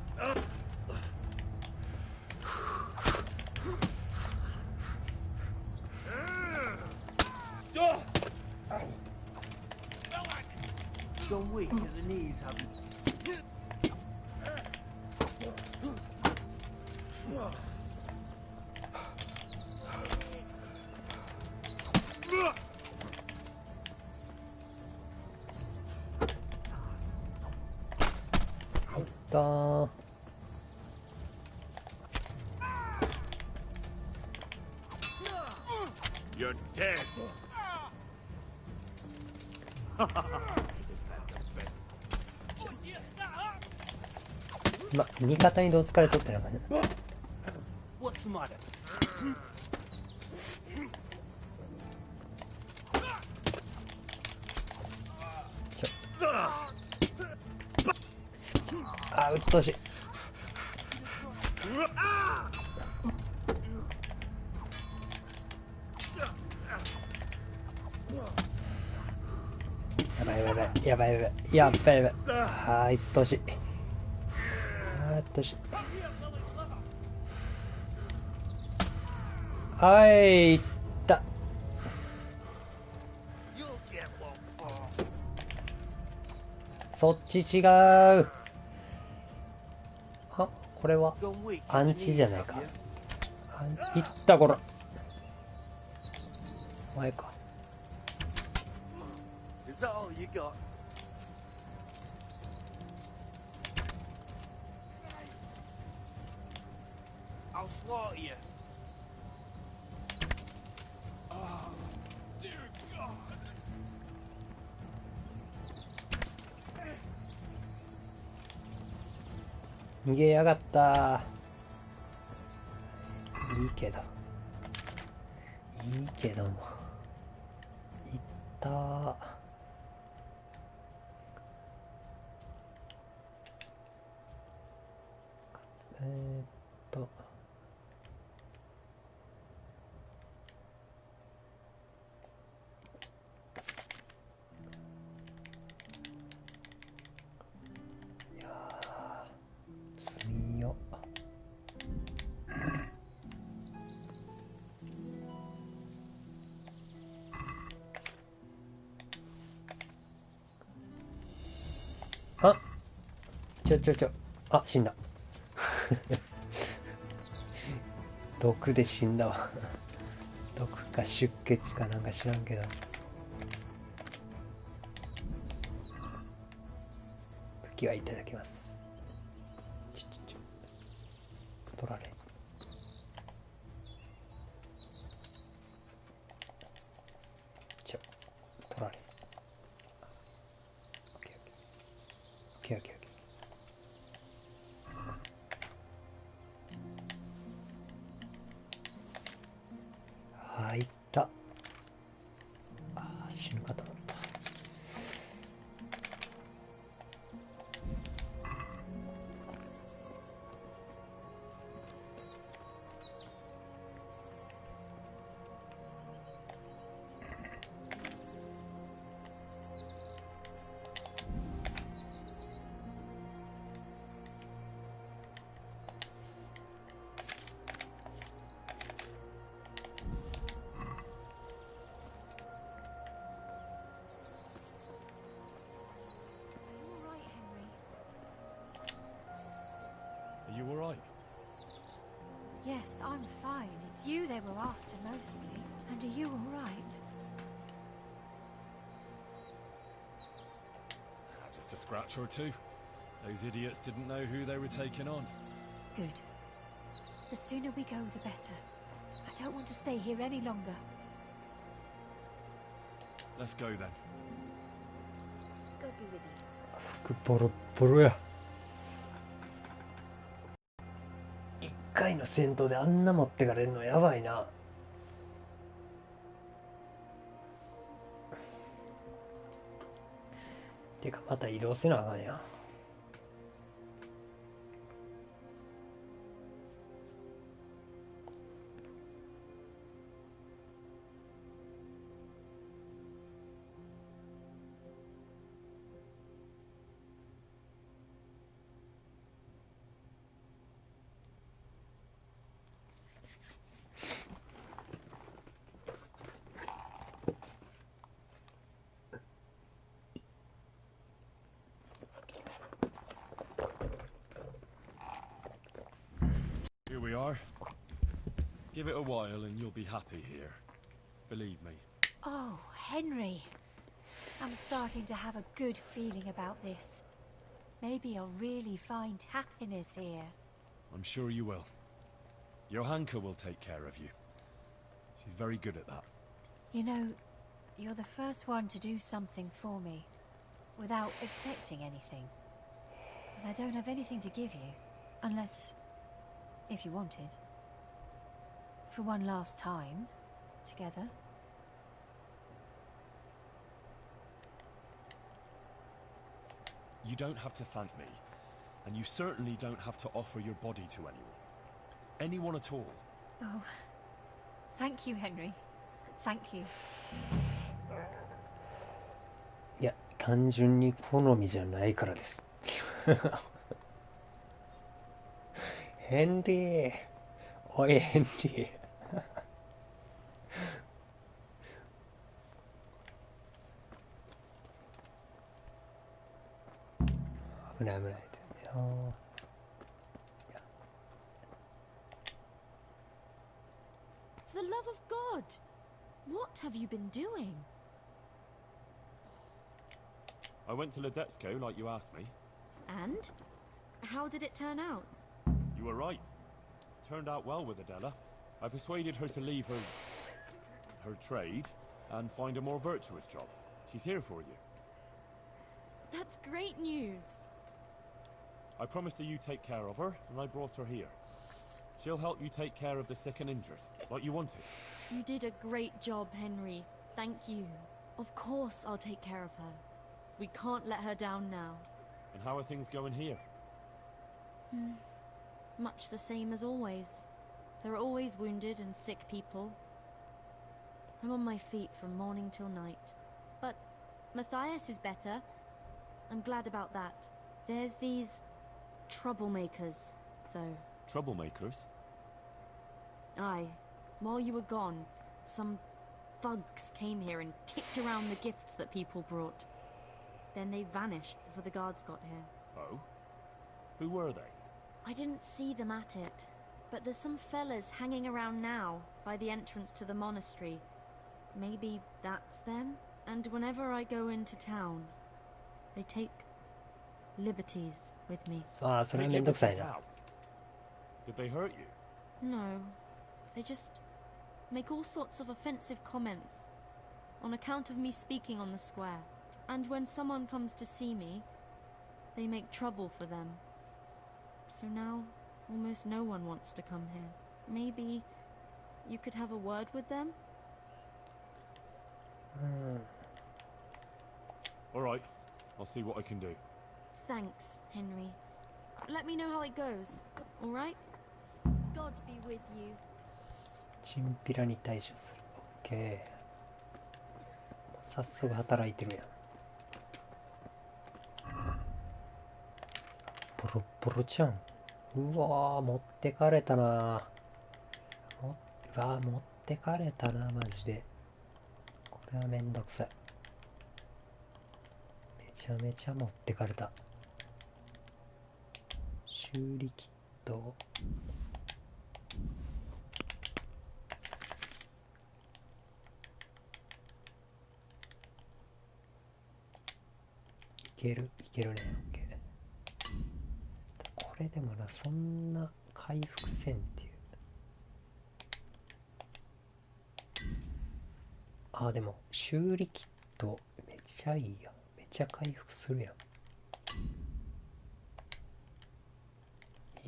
だー。You're dead. ま、味方にどう疲れとってな感じ。What's the matter? あ、うっとうしい。やばいやばいやばいやばいやばいやばいやばい。はい、うっとうしい。あー、うっとうしい。はい、いった。そっち違う。あ、これはアンチじゃないか。いったこら。お前か。Is that all you got? I'll slaughter you. Oh, dear God. 逃げやがった。いいけど。いいけども。いったー。えーっと。いやー、強っ。あ、あ、死んだ。毒で死んだわ。毒か出血かなんか知らんけど。武器はいただきます。取られ。取られ。オッケーオッケーオッケーオッケー。入った。あー、死ぬかと思った。Are you alright? Yes, I'm fine. It's you they were after mostly. And are you all right? Just a scratch or two. Those idiots didn't know who they were taking on. Good. The sooner we go, the better. I don't want to stay here any longer. Let's go then. Go be with you. 服ボロボロや。一回の戦闘であんな持ってかれるのやばいな。てかまた移動せなあかんやん。are. Give it a while and you'll be happy here. Believe me. Oh, Henry. I'm starting to have a good feeling about this. Maybe I'll really find happiness here. I'm sure you will. Johanka will take care of you. She's very good at that. You know, you're the first one to do something for me without expecting anything. And I don't have anything to give you, unless, if you wanted, for one last time, together. You don't have to thank me, and you certainly don't have to offer your body to anyone. Anyone at all. Oh, thank you, Henry. Thank you. いや、単純に好みじゃないからです。ヘンリー、おいヘンリー。危ない危ない。For the love of God, what have you been doing? I went to Ledetsko like you asked me. And? How did it turn out? You were right. Turned out well with Adela. I persuaded her to leave her trade and find a more virtuous job. She's here for you. That's great news. I promised her you take care of her, and I brought her here. She'll help you take care of the sick and injured, like you wanted. You did a great job, Henry. Thank you. Of course I'll take care of her. We can't let her down now. And how are things going here? Much the same as always. There are always wounded and sick people. I'm on my feet from morning till night. But Matthias is better. I'm glad about that. There's these troublemakers, though. Troublemakers? Aye. While you were gone, some thugs came here and kicked around the gifts that people brought. Then they vanished before the guards got here. Oh? Who were they? I didn't see them at it, but there's some fellas hanging around now by the entrance to the monastery. Maybe that's them? And whenever I go into town, they take liberties with me. さあ、それはめんどくさいな。 Did they hurt you? No. They just make all sorts of offensive comments on account of me speaking on the square. And when someone comes to see me, they make trouble for them. So now, almost no one wants to come here. Maybe you could have a word with them? All right. I'll see what I can do. Thanks, Henry. Let me know how it goes, all right? God be with you. チンピラに対処する。オッケー。早速働いてるやん。ボロボロちゃん。うわー、持ってかれたな。うわー、持ってかれたな、マジで。これはめんどくさい。めちゃめちゃ持ってかれた。修理キット。いけるね。OK。これでもな、そんな回復せんっていう。あ、でも修理キットめっちゃいいやん。めっちゃ回復するやん。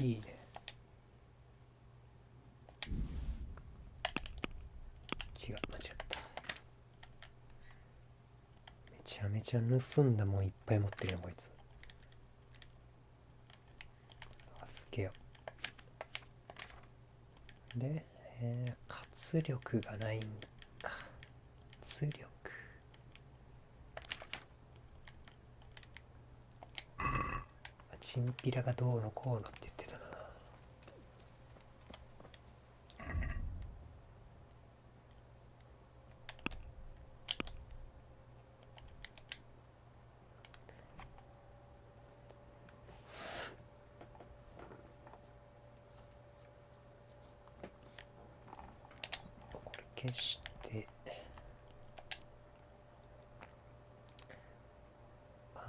いいね。違う、間違った。めちゃめちゃ盗んだもんいっぱい持ってるやん、こいつ。助けよ。で、活力がないんか。活力。チンピラがどうのこうのって言ってたな。消して、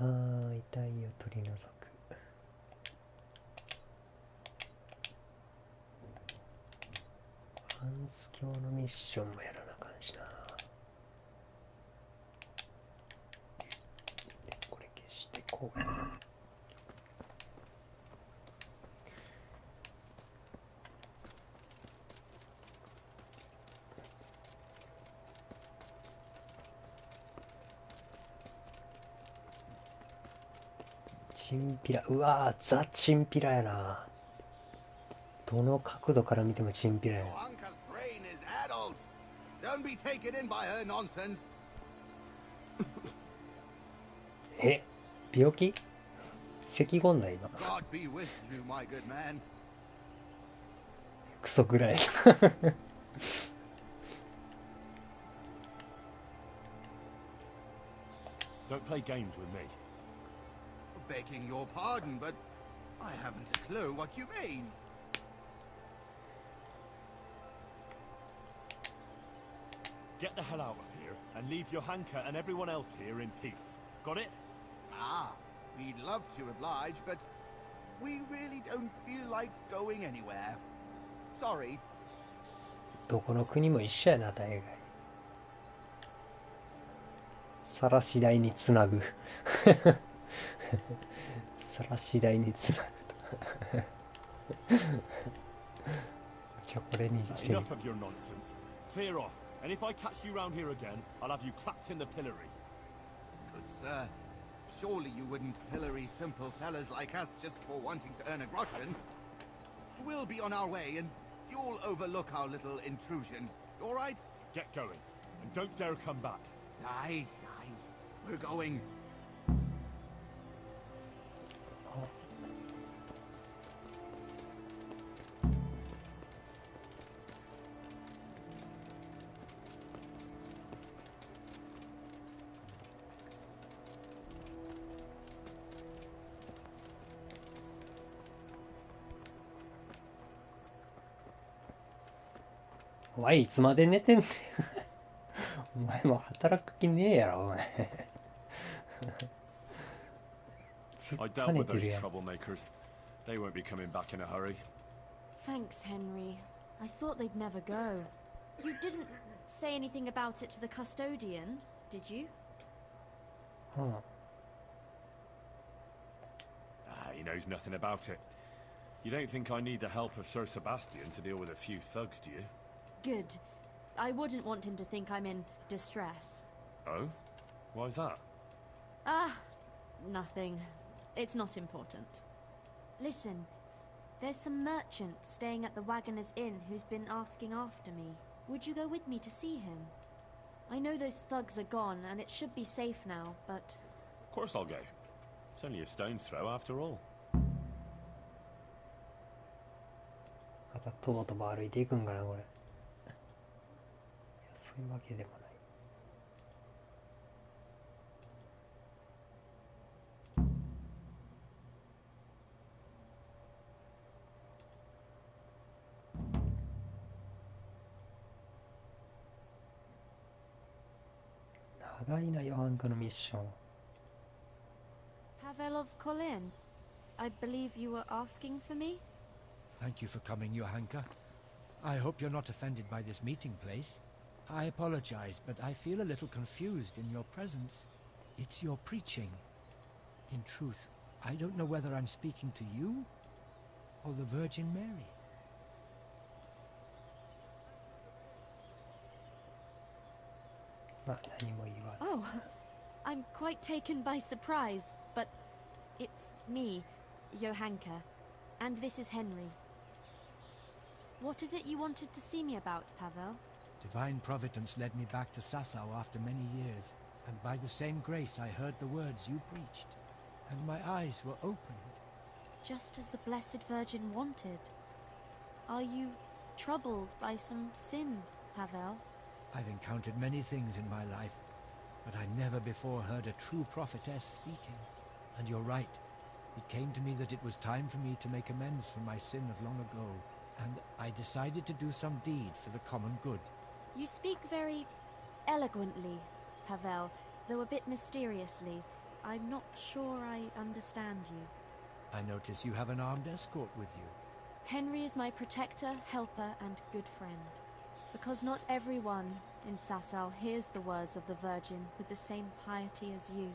遺体を取り除く。ハンス教のミッションもやらなあかんしな。これ消してこうやな。チンピラ、うわー、ザ・チンピラやな。どの角度から見てもチンピラやな。え、病気？咳込んだ今。クソぐらい。Don't play games with me. Begging your pardon, but I haven't a clue what you mean. Get the hell out of here and leave Johanka and everyone else here in peace. Got it? Ah, we'd love to oblige, but we really don't feel like going anywhere. Sorry. どこの国も一緒やな、大概。晒し台につなぐ。晒し台につなぐと。じゃあこれにして。 Enough of your nonsense. Clear off. And if I catch you round here again, I'll have you clapped in the pillory. Good sir. Surely you wouldn't pillory simple fellas like us just for wanting to earn a groschen. We'll be on our way, and you'll overlook our little intrusion. All right? Get going. And don't dare come back. Aye. We're going. お前いつまで寝てんねん。お前も働く気ねえやろ、お前。I dealt with those troublemakers. They won't be coming back in a hurry. Thanks, Henry. I thought they'd never go. You didn't say anything about it to the custodian, did you? He knows nothing about it. You don't think I need the help of Sir Sebastian to deal with a few thugs, do you? Good. I wouldn't want him to think I'm in distress. Oh? Why's that? Nothing. It's not important. Listen, there's some merchant staying at the Wagoner's Inn who's been asking after me. Would you go with me to see him? I know those thugs are gone, and it should be safe now, but... Of course I'll go. It's only a stone's throw after all. またとぼとぼ歩いていくんかな、これ。いや、そういうわけでもない。長いな、ヨハンカのミッション。Pavel of Kolin, I believe you were asking for me? Thank you for coming, Johanka. I hope you're not offended by this meeting place. I apologize, but I feel a little confused in your presence. It's your preaching. In truth, I don't know whether I'm speaking to you or the Virgin Mary. Oh, I'm quite taken by surprise, but it's me, Johanka, and this is Henry. What is it you wanted to see me about, Pavel? Divine Providence led me back to Sasau after many years, and by the same grace I heard the words you preached, and my eyes were opened. Just as the Blessed Virgin wanted. Are you troubled by some sin, Pavel? I've encountered many things in my life, but I never before heard a true prophetess speaking. And you're right. It came to me that it was time for me to make amends for my sin of long ago, and I decided to do some deed for the common good. You speak very eloquently, Havel, though a bit mysteriously. I'm not sure I understand you. I notice you have an armed escort with you. Henry is my protector, helper, and good friend. Because not everyone in Sasau hears the words of the Virgin with the same piety as you.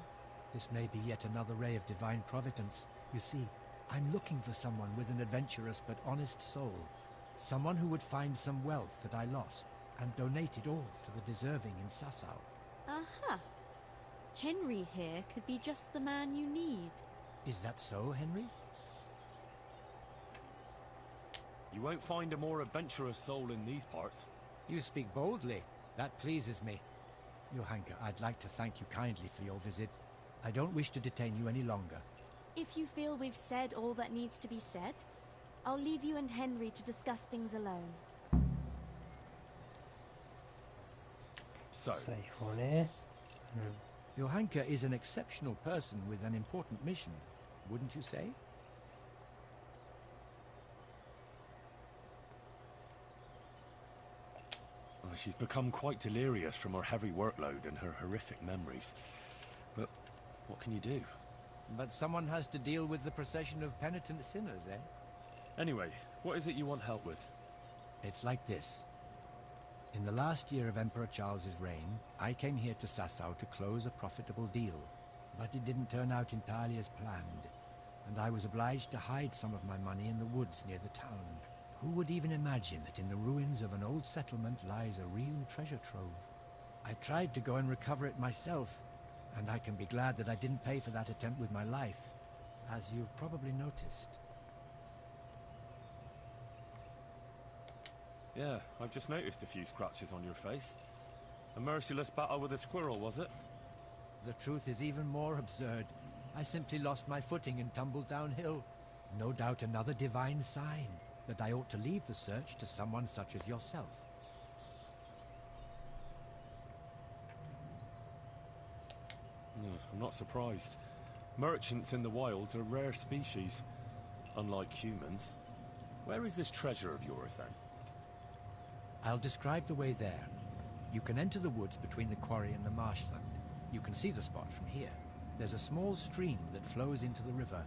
This may be yet another ray of divine providence. You see, I'm looking for someone with an adventurous but honest soul. Someone who would find some wealth that I lost and donate it all to the deserving in Sasau. Aha! Henry here could be just the man you need. Is that so, Henry? You won't find a more adventurous soul in these parts. You speak boldly. That pleases me. Johanka, I'd like to thank you kindly for your visit. I don't wish to detain you any longer. If you feel we've said all that needs to be said, I'll leave you and Henry to discuss things alone. So, Johanka is an exceptional person with an important mission, wouldn't you say? well, she's become quite delirious from her heavy workload and her horrific memories. But what can you do? But someone has to deal with the procession of penitent sinners, eh? Anyway, what is it you want help with? It's like this. In the last year of Emperor Charles's reign, I came here to Sasau to close a profitable deal. But it didn't turn out entirely as planned, and I was obliged to hide some of my money in the woods near the town. Who would even imagine that in the ruins of an old settlement lies a real treasure trove? I tried to go and recover it myself, and I can be glad that I didn't pay for that attempt with my life, as you've probably noticed. Yeah, I've just noticed a few scratches on your face. A merciless battle with a squirrel, was it? The truth is even more absurd. I simply lost my footing and tumbled downhill. No doubt another divine sign that I ought to leave the search to someone such as yourself. I'm not surprised. Merchants in the wilds are rare species, unlike humans. Where is this treasure of yours, then? I'll describe the way there. You can enter the woods between the quarry and the marshland. You can see the spot from here. There's a small stream that flows into the river.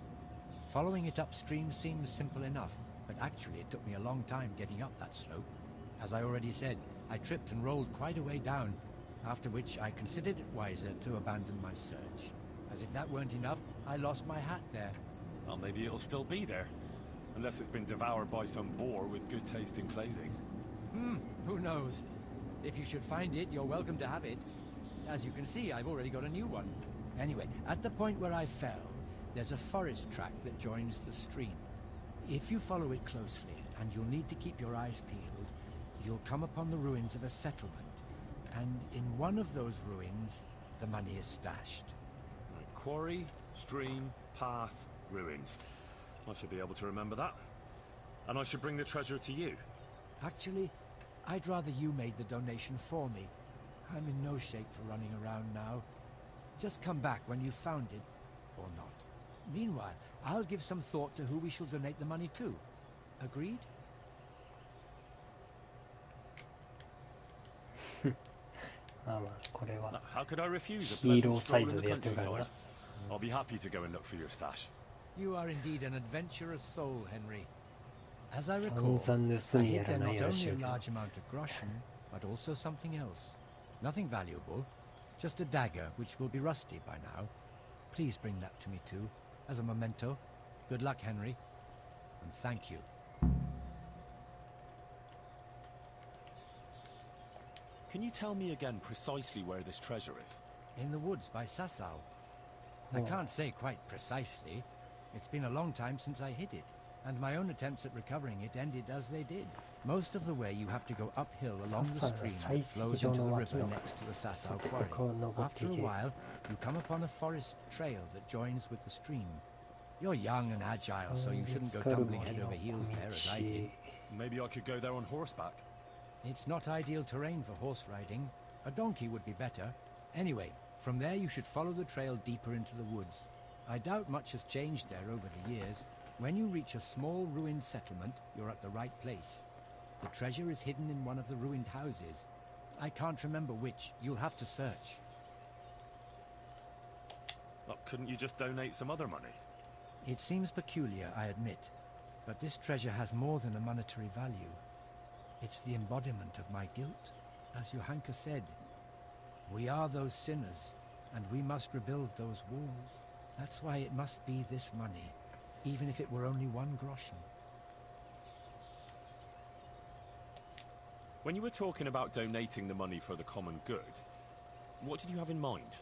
Following it upstream seems simple enough, but actually it took me a long time getting up that slope. As I already said, I tripped and rolled quite a way down, after which I considered it wiser to abandon my search. As if that weren't enough, I lost my hat there. Well, maybe it'll still be there. Unless it's been devoured by some boar with good tasting clothing. Who knows? If you should find it, you're welcome to have it. As you can see, I've already got a new one. Anyway, at the point where I fell, there's a forest track that joins the stream. If you follow it closely, and you'll need to keep your eyes peeled, you'll come upon the ruins of a settlement. And in one of those ruins, the money is stashed. Right, quarry, stream, path, ruins. I should be able to remember that. And I should bring the treasure to you. Actually, I'd rather you made the donation for me. I'm in no shape for running around now. Just come back when you've found it, or not. Meanwhile, I'll give some thought to who we shall donate the money to. Agreed? How could I refuse a pleasant stroll in the countryside? I'll be happy to go and look for your stash. You are indeed an adventurous soul, Henry. As I recall, I hid there not only a large amount of groschen, but also something else. Nothing valuable, just a dagger which will be rusty by now. Please bring that to me too, as a memento. Good luck, Henry, and thank you. Can you tell me again precisely where this treasure is? In the woods by Sasau. I can't say quite precisely. It's been a long time since I hid it, and my own attempts at recovering it ended as they did. Most of the way you have to go uphill along the stream that flows into the river next to the Sasau quarry. After a while, you come upon a forest trail that joins with the stream. You're young and agile, so you shouldn't go tumbling head over heels there as I did. Maybe I could go there on horseback. It's not ideal terrain for horse riding. A donkey would be better. Anyway, from there you should follow the trail deeper into the woods. I doubt much has changed there over the years. When you reach a small ruined settlement, you're at the right place. The treasure is hidden in one of the ruined houses. I can't remember which. You'll have to search. Well, couldn't you just donate some other money? It seems peculiar, I admit, but this treasure has more than a monetary value. It's the embodiment of my guilt. As Johanka said, we are those sinners, and we must rebuild those walls. That's why it must be this money, even if it were only 1 groschen. When you were talking about donating the money for the common good, what did you have in mind?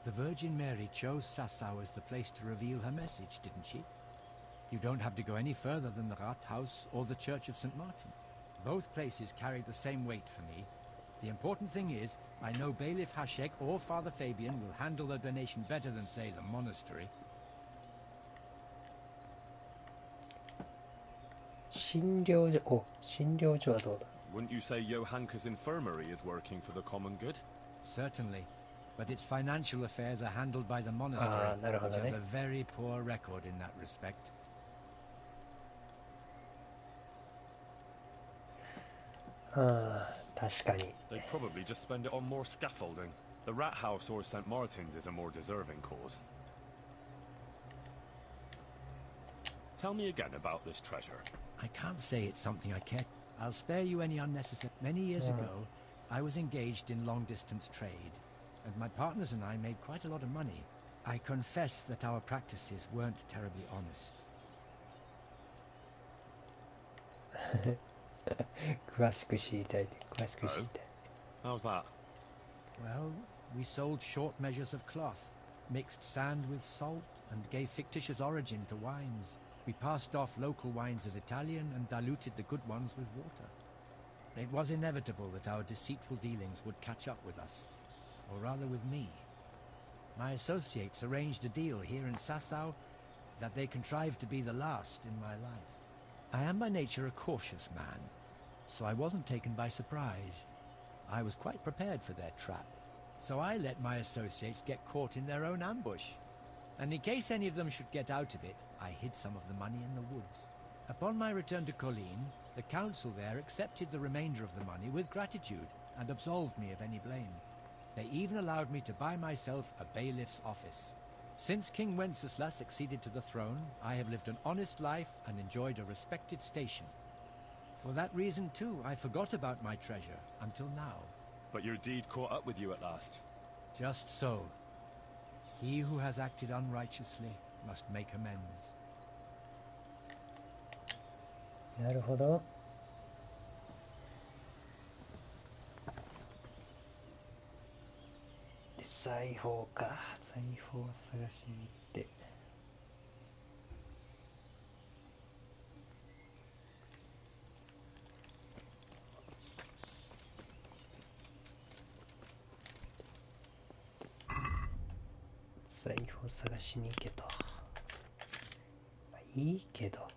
The Virgin Mary chose Sassau as the place to reveal her message, didn't she? You don't have to go any further than the Rathaus or the Church of St. Martin. Both places carry the same weight for me. The important thing is, I know Bailiff Hashek or Father Fabian will handle the donation better than, say, the monastery. 診療所、お、診療所はどうだ? Wouldn't you say Johanka's infirmary is working for the common good? Certainly, but its financial affairs are handled by the monastery, which has a very poor record in that respect. 確かに。They'd probably just spend it on more scaffolding. The Rat House or St. Martin's is a more deserving cause. Tell me again about this treasure. I can't say it's something I care. I'll spare you any unnecessary... Many years ago, I was engaged in long-distance trade, and my partners and I made quite a lot of money. I confess that our practices weren't terribly honest. 詳しく知りたい。詳しく知りたい。How's that? Well, we sold short measures of cloth, mixed sand with salt, and gave fictitious origin to wines. We passed off local wines as Italian and diluted the good ones with water. It was inevitable that our deceitful dealings would catch up with us, or rather with me. My associates arranged a deal here in Sassau that they contrived to be the last in my life. I am by nature a cautious man, so I wasn't taken by surprise. I was quite prepared for their trap, so I let my associates get caught in their own ambush. And in case any of them should get out of it, I hid some of the money in the woods. Upon my return to Colleen, the council there accepted the remainder of the money with gratitude and absolved me of any blame. They even allowed me to buy myself a bailiff's office. Since King Wenceslas succeeded to the throne, I have lived an honest life and enjoyed a respected station. For that reason, too, I forgot about my treasure until now. But your deed caught up with you at last. Just so. He who has acted unrighteously must make amends. なるほど。で、財宝か。財宝を探しに行って。財宝を探しに行けと。いいけど。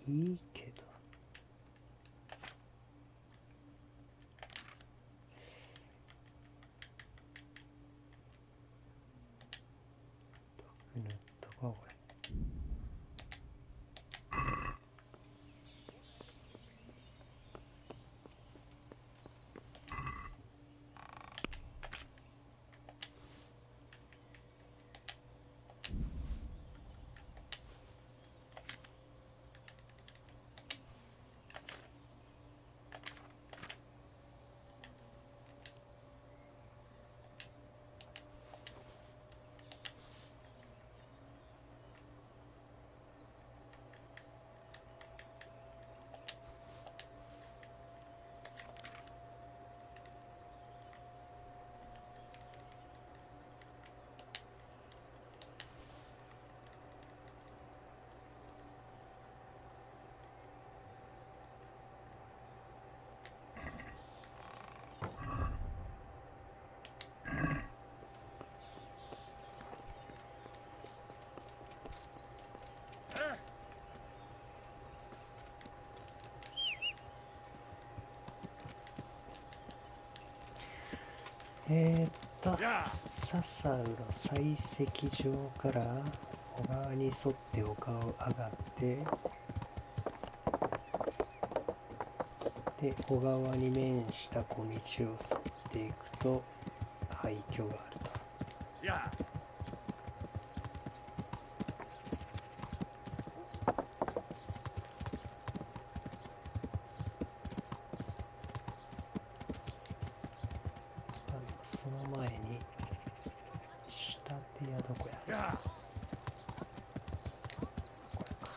いいけど。毒塗っとこうこれ。ササウの採石場から小川に沿って丘を上がって、でで小川に面した小道を沿っていくと廃墟があると。その前に仕立て屋どこや。これか。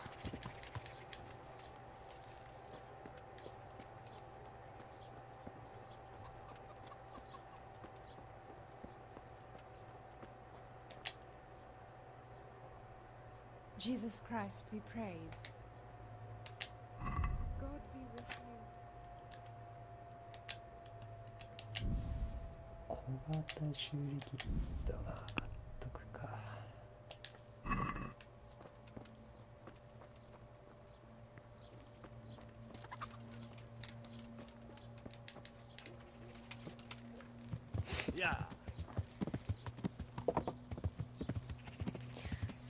Jesus Christ be praised. God be with you. 小型修理キットは買っとくか。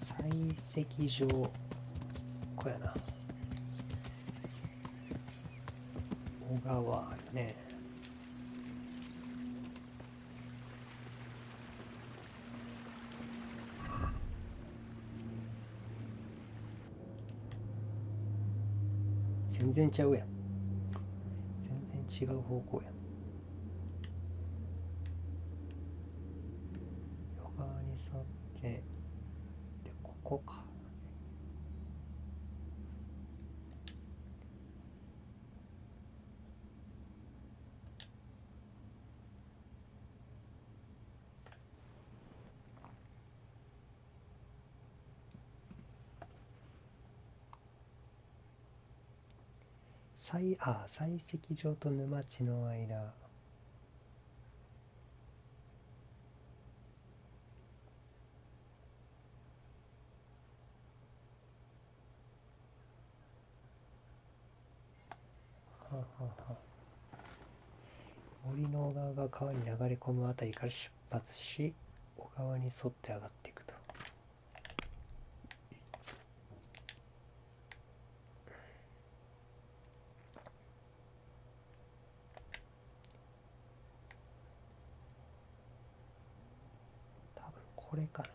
採石場、こやな。小川あるね。全然ちゃうやん。全然違う方向やん。横側に沿ってでここか。採石場と沼地の間。ははは。森の小川が川に流れ込むあたりから出発し、小川に沿って上がっていくと。多分これかな。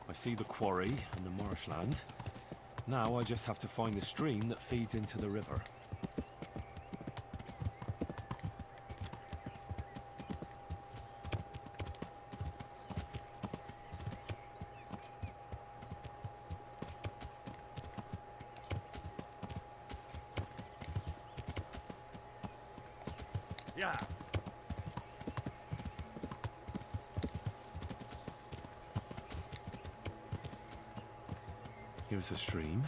I see the quarry and the marshland. Now I just have to find the stream that feeds into the river. Here's a stream.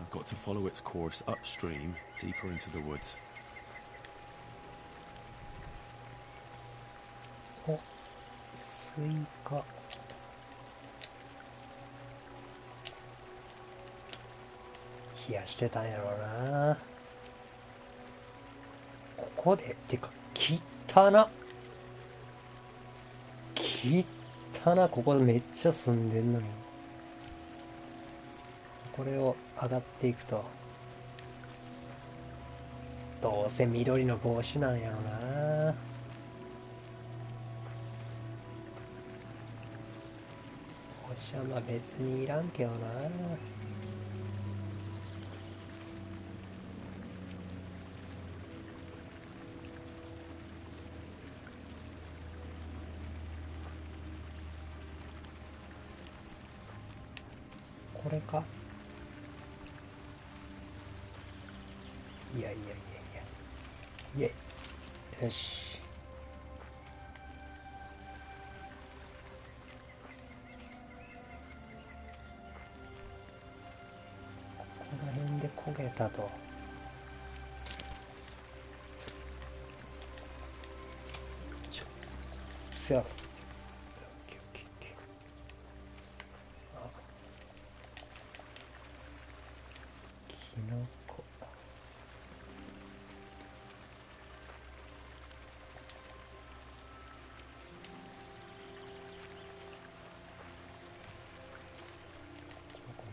I've got to follow its course upstream, deeper into the woods. お、スイカ。冷やしてたんやろうな。ここでってか汚な。汚な。ここめっちゃ住んでんのに。これを上がっていくとどうせ緑の帽子なんやろな。帽子はまあ別にいらんけどな。これか。いやいやいやいや。イエイ。よし。ここら辺で焦げたと。そやろ。キノコ。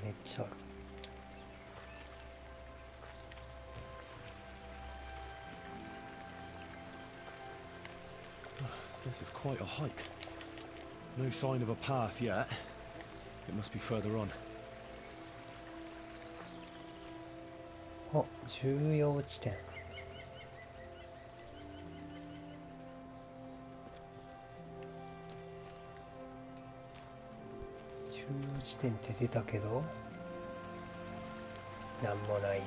めっちゃある。This is quite a hike. No sign of a path yet. It must be further on. あ、重要地点。重要地点って出たけど、なんもない。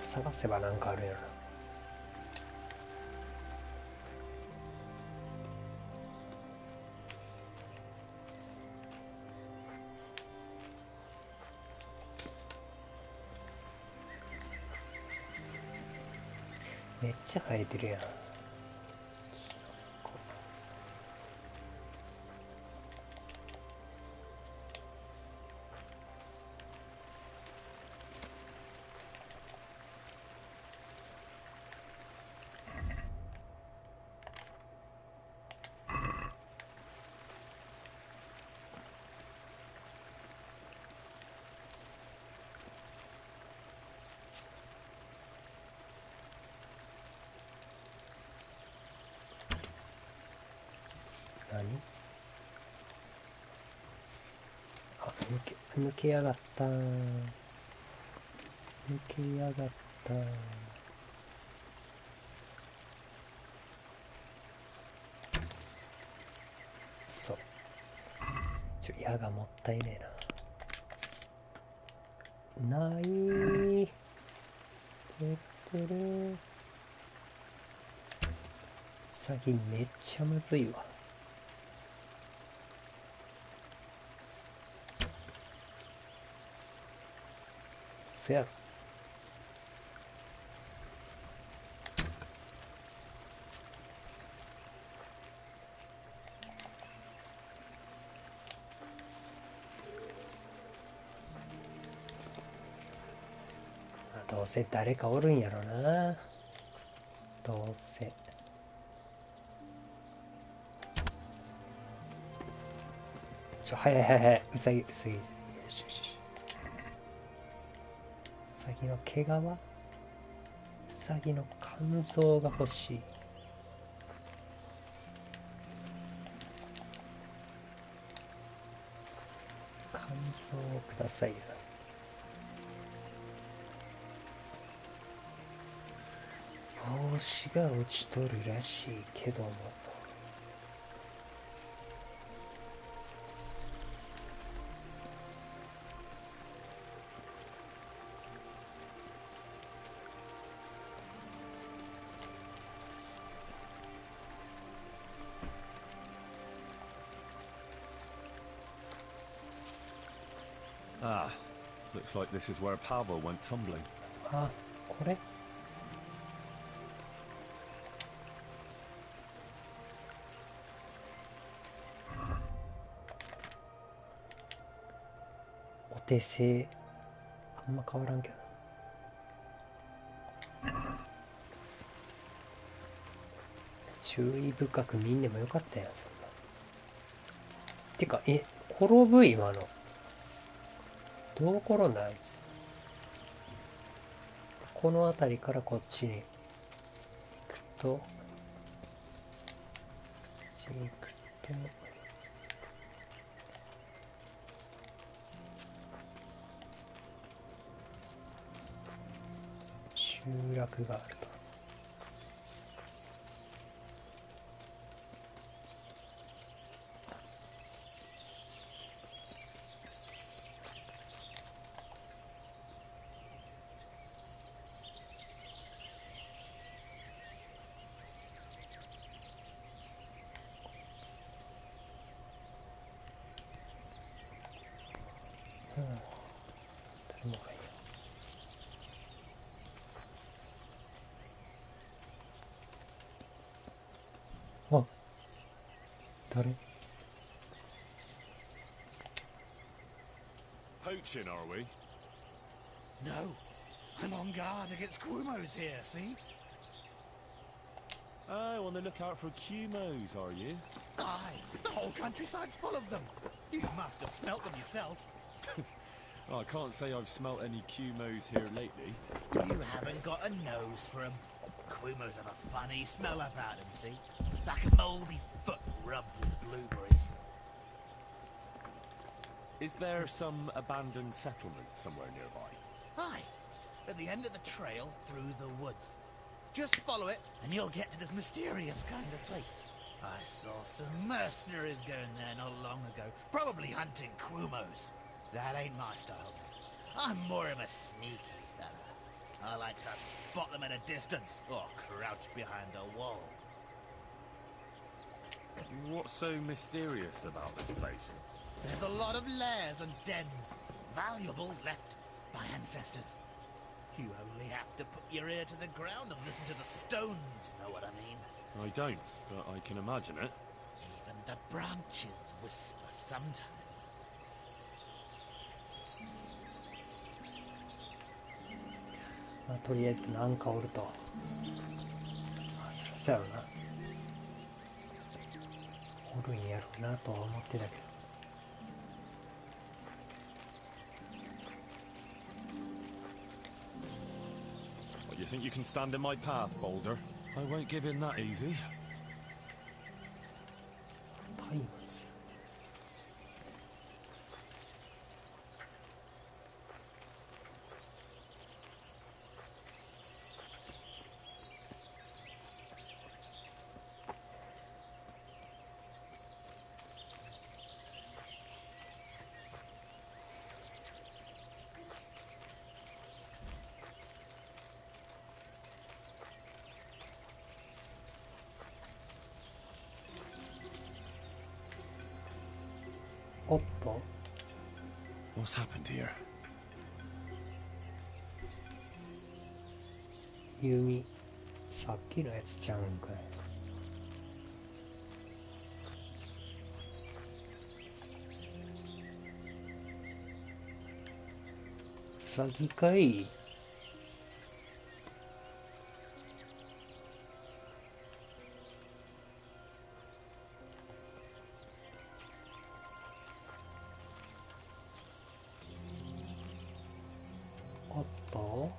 探せばなんかあるやろな。めっちゃ生えてるやん。何？あ、抜けやがったー。抜けやがったー。そう。矢がもったいねえな。ないー。てってるー。先めっちゃむずいわ。そやろ。どうせ誰かおるんやろな。どうせ。早い早い早い。うさぎ。よしよしよし。うさぎの毛皮？うさぎの肝臓が欲しい。肝臓をくださいよ。帽子が落ちとるらしいけども。Ah, looks like this is where Pavel went tumbling. あ、これ？お手製あんま変わらんけど。注意深く見んでもよかったやん、そんな。てか、転ぶ今の。どう転んだあいつ。この辺りからこっちに行くと、こっちに行くと、集落があると。誰もおらんや。あ、誰？ Poaching, are we? No. I'm on guard against Quumos here, see? Oh, on the lookout for Cumos, are you? Aye, the whole countryside's full of them. You must have smelt them yourself. Well, I can't say I've smelt any Cumos here lately. You haven't got a nose for them. Quumos have a funny smell about them, see? Like a mouldy foot rubbed with blueberries. Is there some abandoned settlement somewhere nearby? Aye, at the end of the trail through the woods. Just follow it, and you'll get to this mysterious kind of place. I saw some mercenaries going there not long ago, probably hunting Quumos. That ain't my style. I'm more of a sneaky fella. I like to spot them at a distance, or crouch behind a wall. What's so mysterious about this place? There's a lot of lairs and dens, valuables left by ancestors. You only have to put your ear to the ground and listen to the stones, know what I mean? I don't, but I can imagine it. Even the branches whisper sometimes. まあ、とりあえずなんかおると。あ、そうやろな。おるんやろうなとは思ってたけど。What, you think you can stand in my path, Boulder? I won't give in that easy. タイムズ。おっと What's happened here? 弓、さっきのやつちゃうんかい。詐欺かい。おっと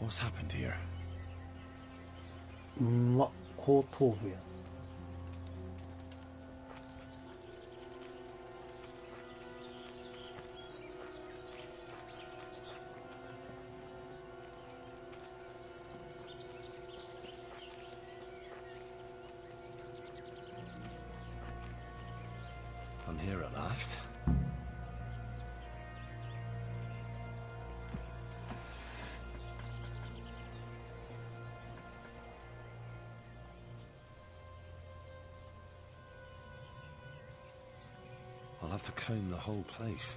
What's happened here? うんま、後頭部や。I'm here at last. I'll have to comb the whole place.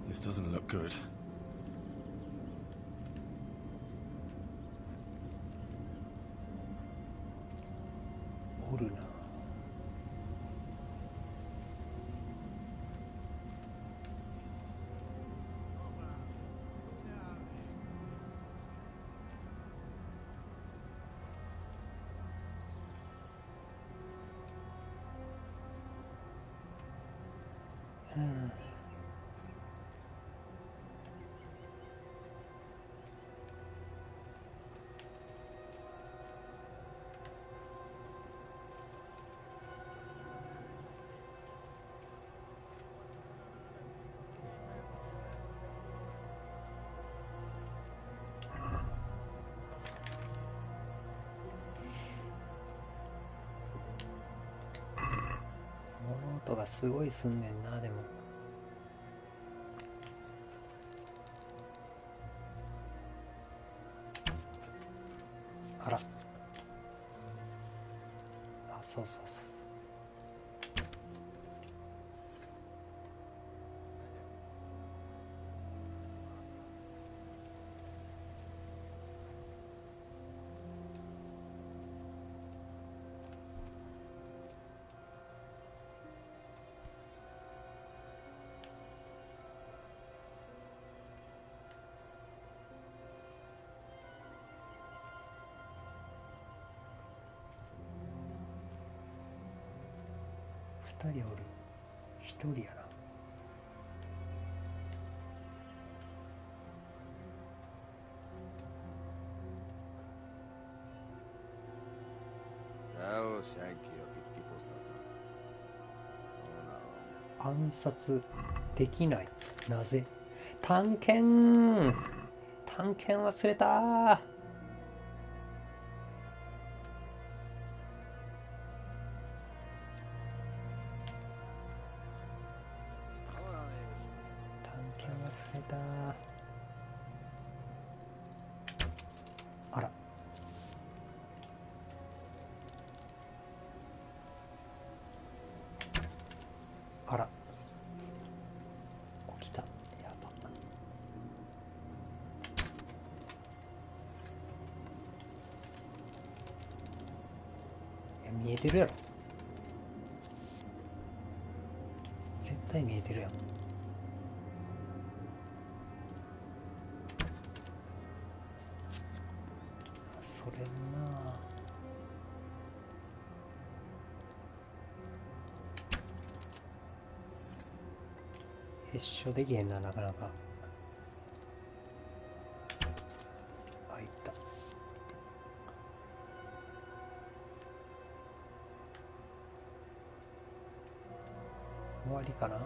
This doesn't look good. おるな。うん。物音がすごいすんねんな。でもあら、あ、そうそうそう。2人おる。1人やな。暗殺できない。なぜ？探検忘れたー。忘れたー。あら。あら。起きた。やば。見えてるやろ。絶対見えてるやん。それなあ。決勝できへんな、なかなか。あ、いった。終わりかな。めっ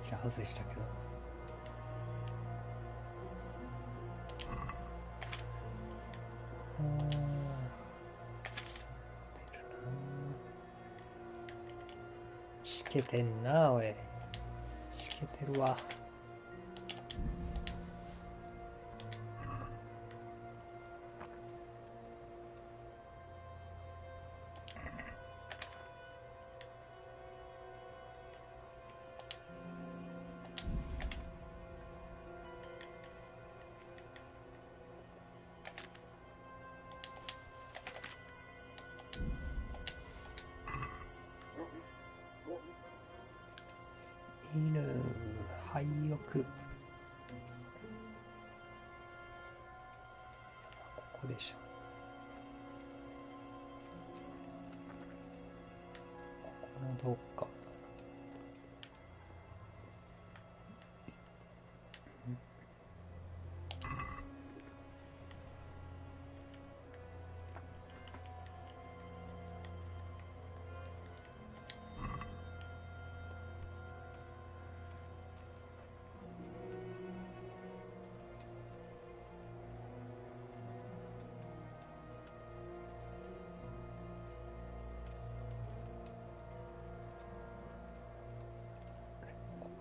ちゃ外したけど。しけてんなおい。しけてるわ。犬、廃屋。ここでしょ。ここのどっか。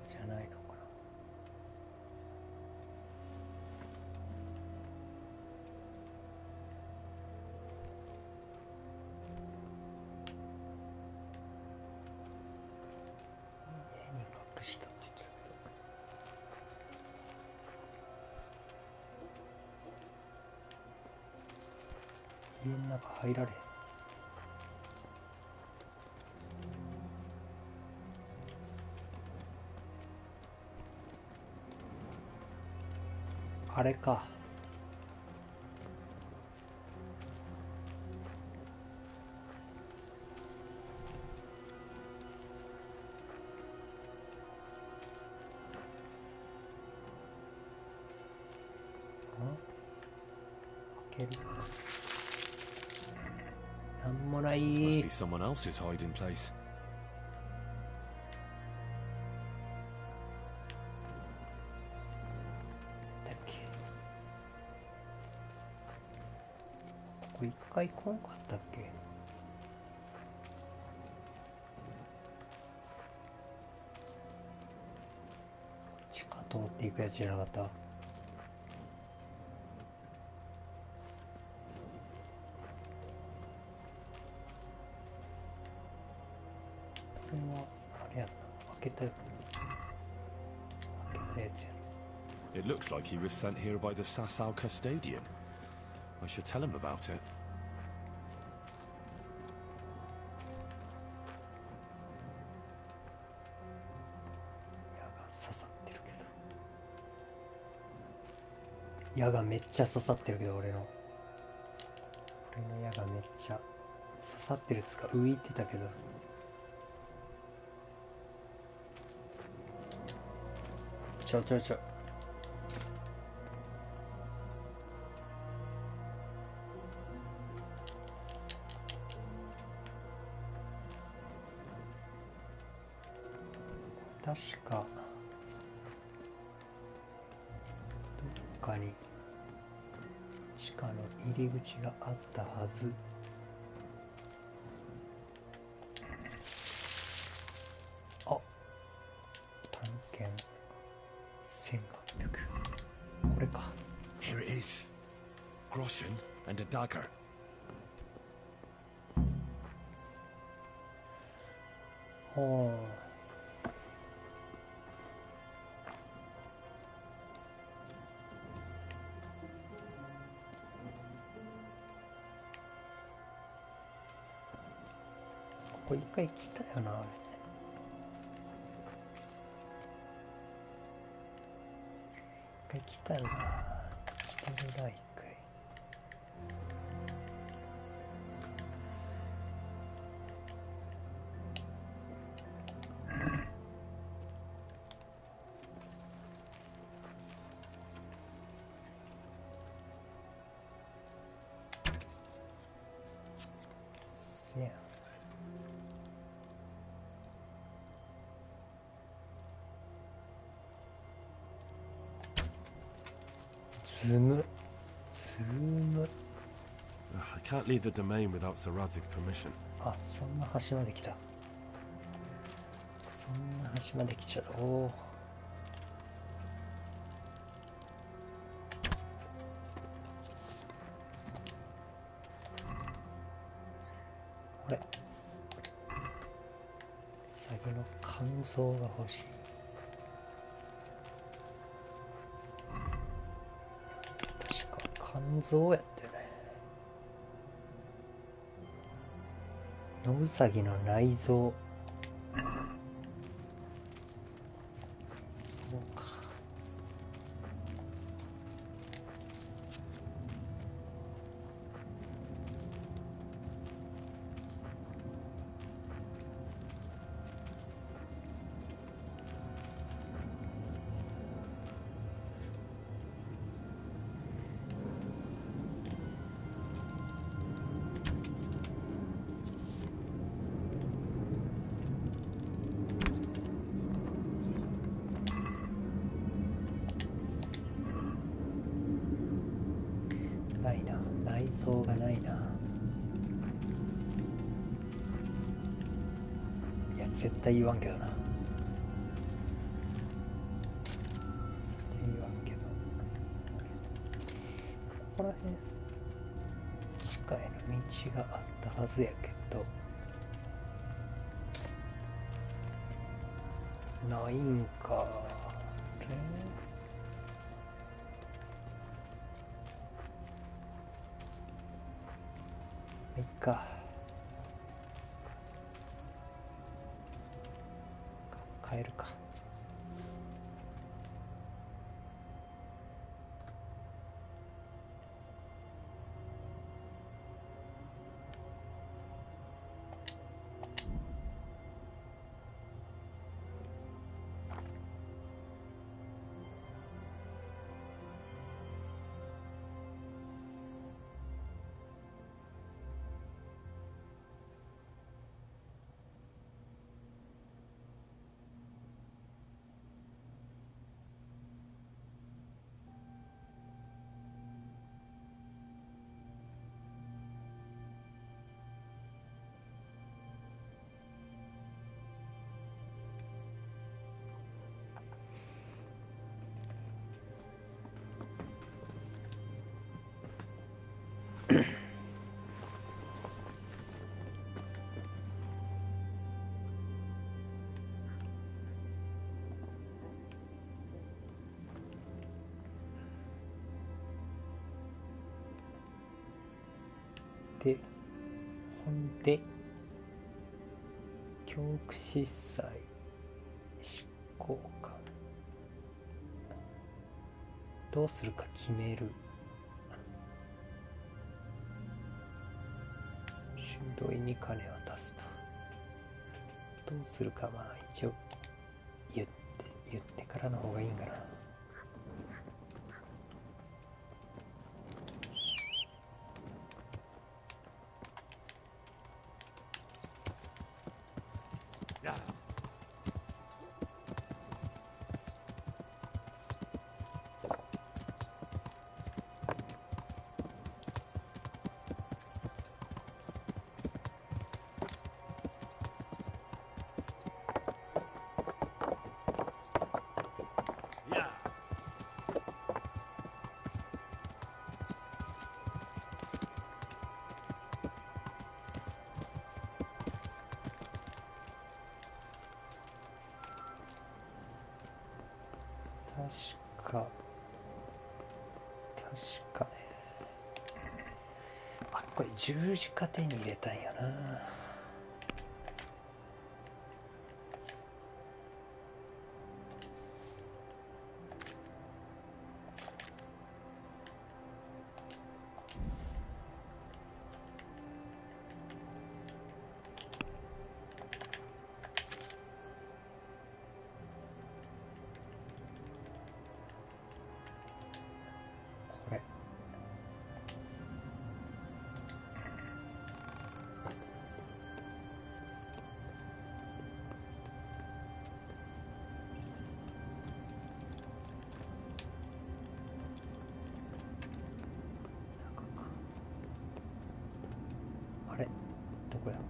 じゃないのかな。家に隠したって言ってるけど、家の中入られへん。あれか。ける。なんもな This must い。 be someone else's hiding place. だっけ。ここ一回来んかったっけ。こっちか通っていくやつじゃなかった。It looks like he was sent here by the Sasau custodian. I should tell him about it. 矢がめっちゃ刺さってるけど、俺の矢がめっちゃ刺さってるつか浮いてたけど。ちょ確かどっかに地下の入り口があったはず。あ、探検1800。これか。 Here it is. Groschen and a dagger. ほう。ここ一回来たよな、あれ。一回来たよな。来てるな、一回。せや。ズーム I can't leave the domain without Sir Radzig's permission. あ、そんな端まで来た。そんな端まで来ちゃった。おー。これサギの肝臓が欲しい。確か肝臓やったよね。野ウサギの内臓。そうか。ないな、内臓がないな。いや絶対言わんけどな。言わんけど、ここら辺地下への道があったはずやけどないんか。いっか。帰るか。で、ほんで教区司祭執行官どうするか決める。修道院に金を出すと。どうするかまあ一応言ってからの方がいいんかな。確かね。あ、これ十字架手に入れたんやな。あれどこや。こ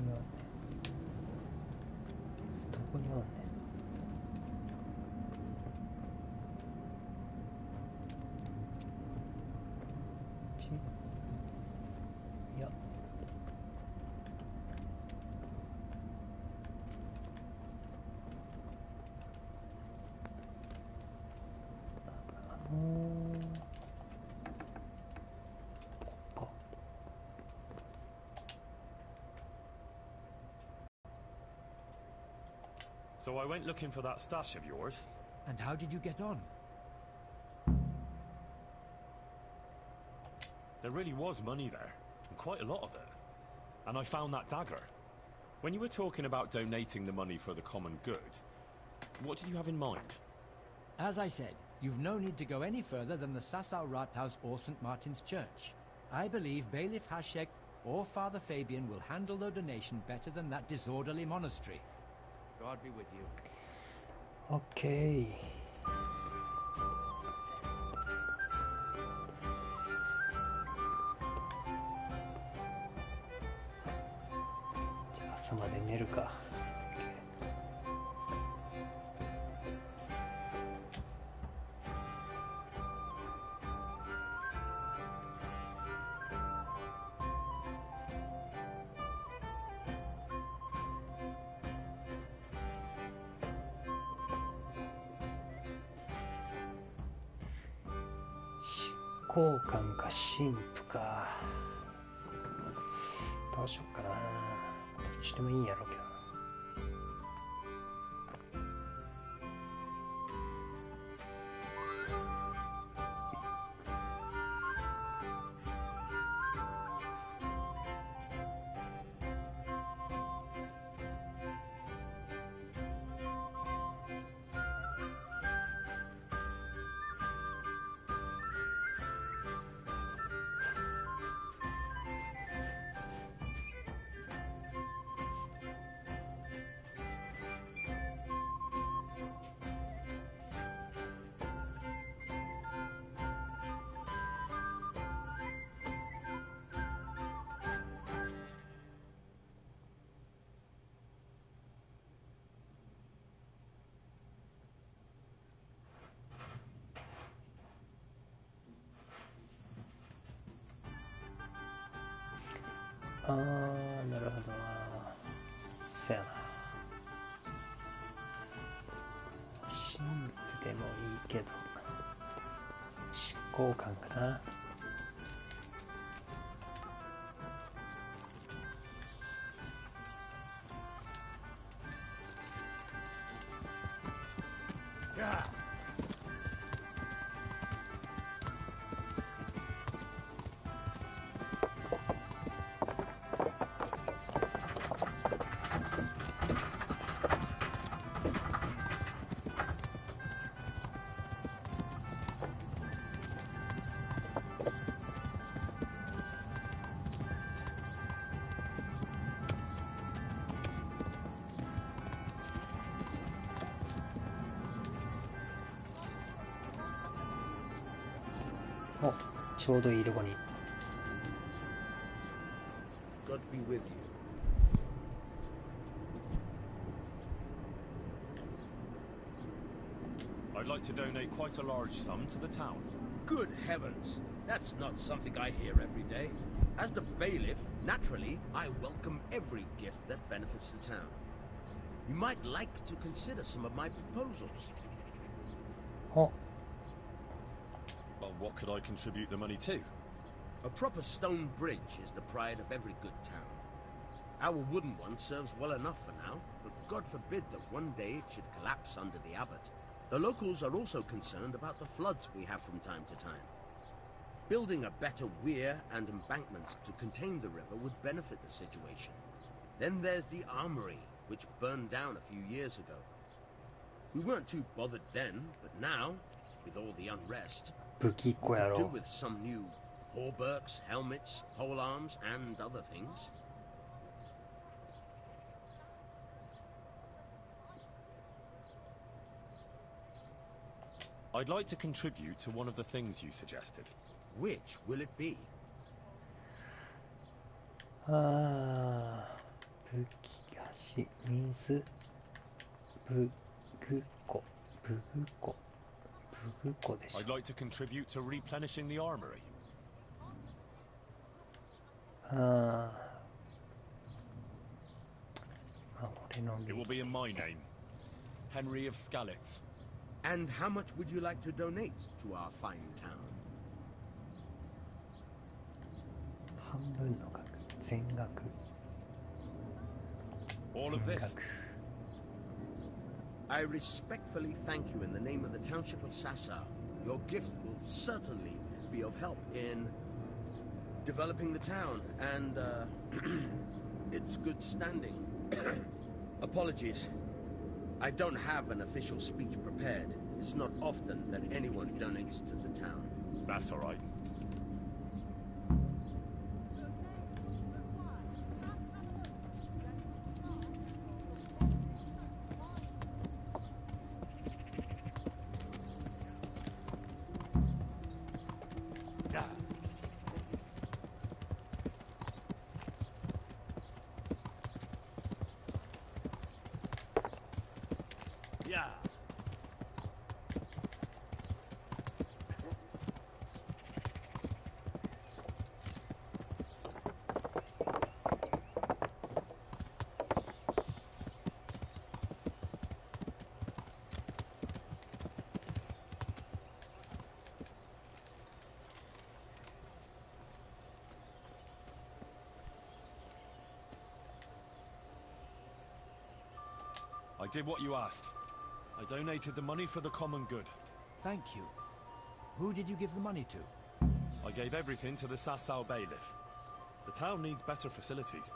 のどこにあんねん。いやSo I went looking for that stash of yours. And how did you get on? There really was money there, and quite a lot of it. And I found that dagger. When you were talking about donating the money for the common good, what did you have in mind? As I said, you've no need to go any further than the Sassau Rathaus or St. Martin's Church. I believe Bailiff Hashek or Father Fabian will handle the donation better than that disorderly monastery. God be with you. Okay. じゃあ朝まで寝るか。執行官か神父か。どうしよっかな。どっちでもいいんやろうけど。あー、なるほどな。そやな。神父でもいいけど、執交換かな。お、ちょうどいいとこに。God be with you. I'd like to donate quite a large sum to the town. Good heavens! That's not something I hear every day. As the bailiff, naturally, I welcome every gift that benefits the town. You might like to consider some of my proposals. Oh. Well, what could I contribute the money to? A proper stone bridge is the pride of every good town. Our wooden one serves well enough for now, but God forbid that one day it should collapse under the abbot. The locals are also concerned about the floods we have from time to time. Building a better weir and embankment to contain the river would benefit the situation. Then there's the armory, which burned down a few years ago. We weren't too bothered then, but now, with all the unrest, we could do with some new hauberks, helmets, polearms, and other things. I'd like to contribute to one of the things you suggested. Which will it be? 武器箸、水、ブグコ、ブグコ、ブグコでしょ。 I'd like to contribute to replenishing the armory. It will be in my name, Henry of Skalitz. And how much would you like to donate to our fine town? 半分の額、全額。 All of this. I respectfully thank you in the name of the township of Sassau. Your gift will certainly be of help in developing the town and its good standing. Apologies. I don't have an official speech prepared. It's not often that anyone donates to the town. That's all right. Yeah. I did what you asked. I donated the money for the common good. Thank you. Who did you give the money to? I gave everything to the Sassau bailiff. The town needs better facilities.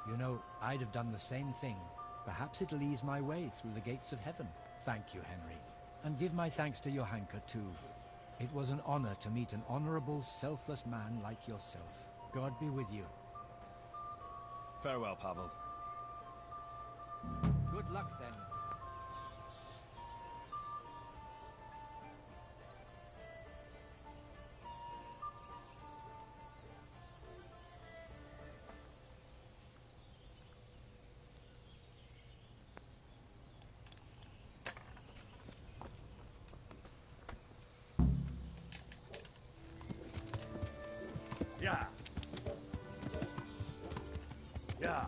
You know, I'd have done the same thing. Perhaps it'll ease my way through the gates of heaven. Thank you, Henry. And give my thanks to Johanka, too. It was an honor to meet an honorable, selfless man like yourself. God be with you. Farewell, Pavel. Good luck, then. Yeah. Yeah.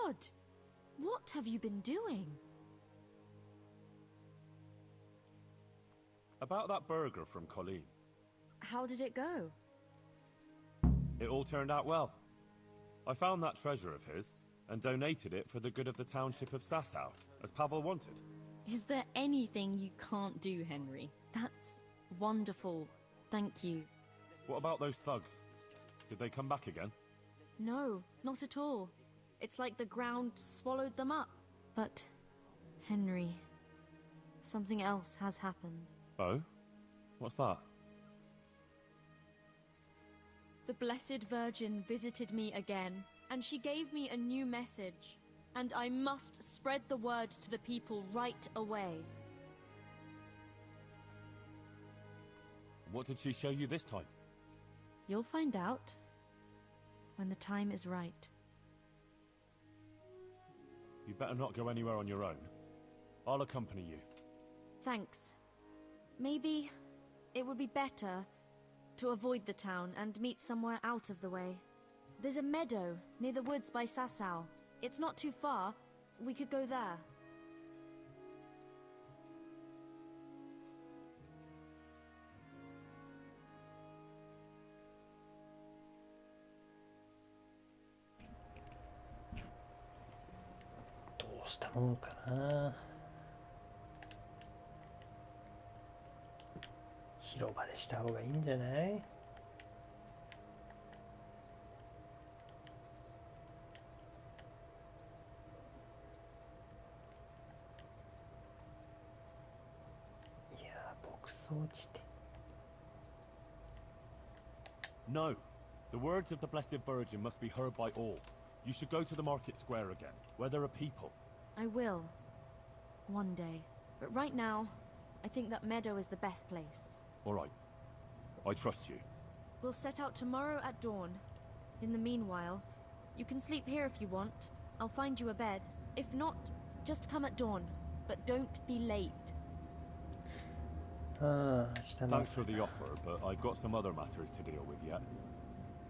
God! What have you been doing? About that burger from Colleen. How did it go? It all turned out well. I found that treasure of his and donated it for the good of the township of Sasau, as Pavel wanted. Is there anything you can't do, Henry? That's wonderful. Thank you. What about those thugs? Did they come back again? No, not at all. It's like the ground swallowed them up. But, Henry, something else has happened. Oh? What's that? The Blessed Virgin visited me again, and she gave me a new message. And I must spread the word to the people right away. What did she show you this time? You'll find out when the time is right. You better not go anywhere on your own. I'll accompany you. Thanks. Maybe it would be better to avoid the town and meet somewhere out of the way. There's a meadow near the woods by Sasau. It's not too far. We could go there.どうしたもんかな。広場でした方がいいんじゃない？いやー、牧草地点。No. The words of the Blessed Virgin must be heard by all. You should go to the market square again, where there are people. I will. One day. But right now, I think that meadow is the best place. All right. I trust you. We'll set out tomorrow at dawn. In the meanwhile, you can sleep here if you want. I'll find you a bed. If not, just come at dawn. But don't be late. Thanks for the offer, but I've got some other matters to deal with yet.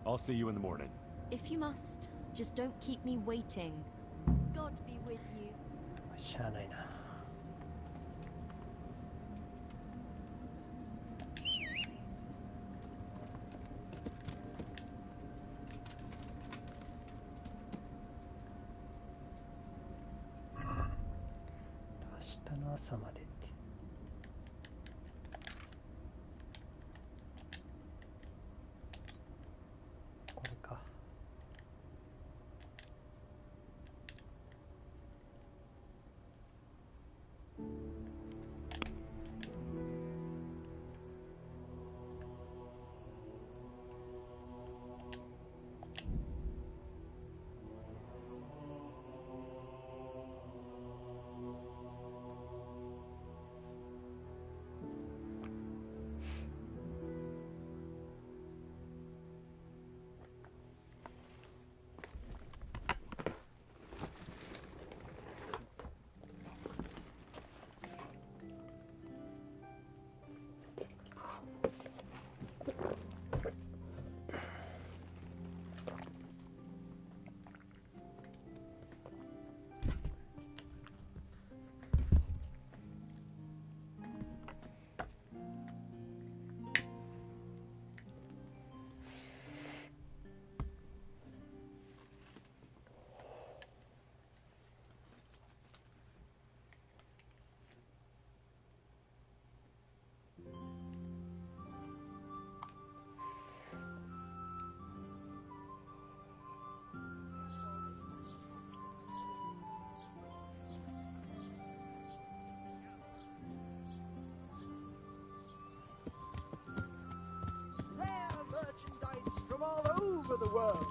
I'll see you in the morning. If you must, just don't keep me waiting. God be with you. しゃあないな。明日の朝までって。これか。Merchandise from all over the world.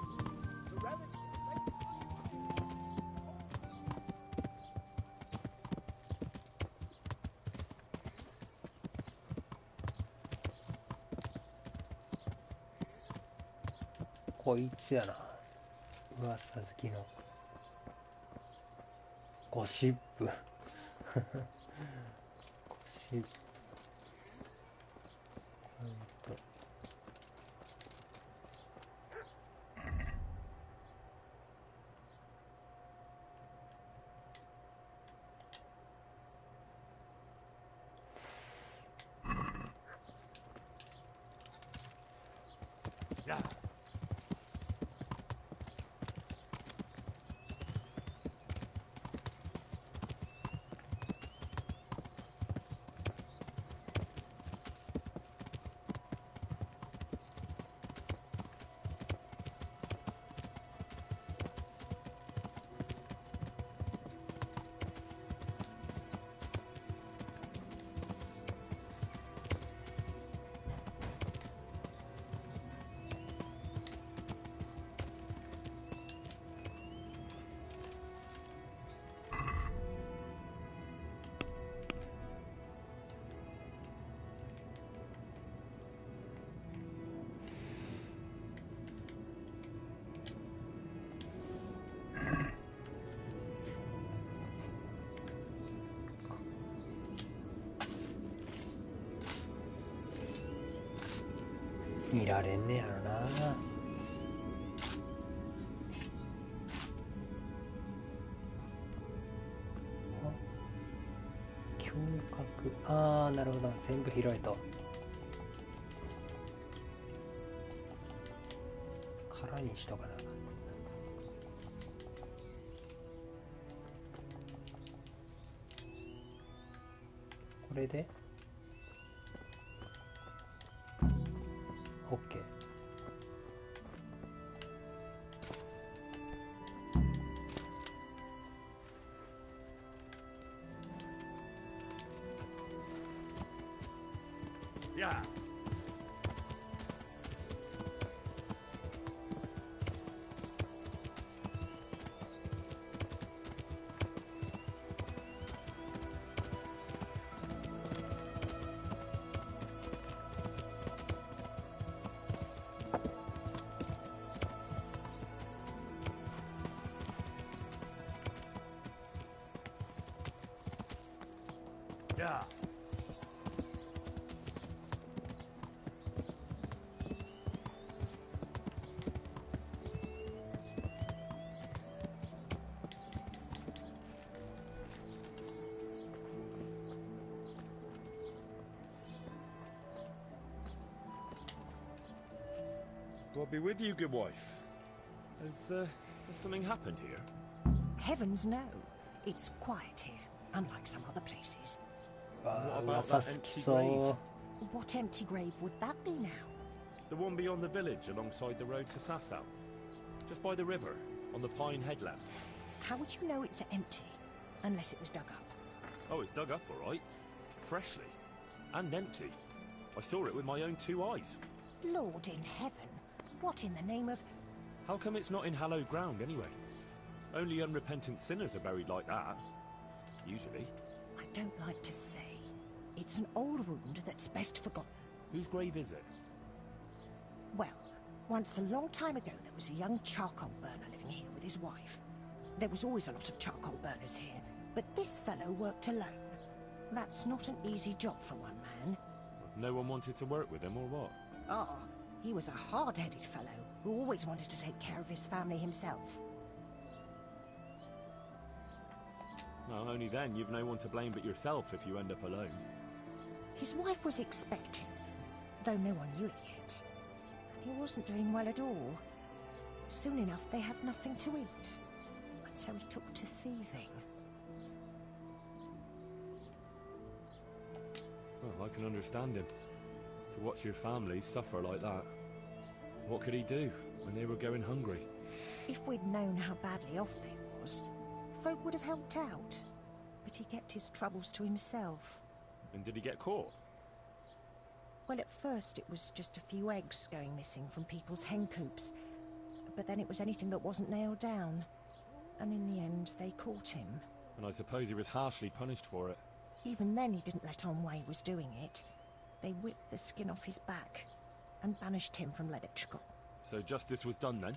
The revenue. こいつやな。噂好きのゴシップ。ゴシップ。Yeah. 見られんねやろな。胸郭、ああなるほど、全部広いと。空にしとかな。これで OK。 Yeah. Yeah. God be with you, good wife. Has something happened here? Heavens no. It's quiet here, unlike some other places. What about that empty grave? What empty grave would that be now? The one beyond the village, alongside the road to Sasau. Just by the river, on the Pine Headland. How would you know it's empty? Unless it was dug up. Oh, it's dug up, all right. Freshly. And empty. I saw it with my own 2 eyes. Lord in heaven, what in the name of... How come it's not in hallowed ground, anyway? Only unrepentant sinners are buried like that. Usually. I don't like to say. It's an old wound that's best forgotten. Whose grave is it? Well, once a long time ago there was a young charcoal burner living here with his wife. There was always a lot of charcoal burners here, but this fellow worked alone. That's not an easy job for one man. No one wanted to work with him, or what? Ah, he was a hard-headed fellow who always wanted to take care of his family himself. Well, only then you've no one to blame but yourself if you end up alone. His wife was expecting, though no one knew it yet. He wasn't doing well at all. Soon enough, they had nothing to eat. And so he took to thieving. Well, I can understand him. To watch your family suffer like that. What could he do when they were going hungry? If we'd known how badly off they was, folk would have helped out. But he kept his troubles to himself. And did he get caught? Well, at first it was just a few eggs going missing from people's hen coops. But then it was anything that wasn't nailed down. And in the end, they caught him. And I suppose he was harshly punished for it. Even then he didn't let on why he was doing it. They whipped the skin off his back and banished him from Ledetchko. So justice was done then?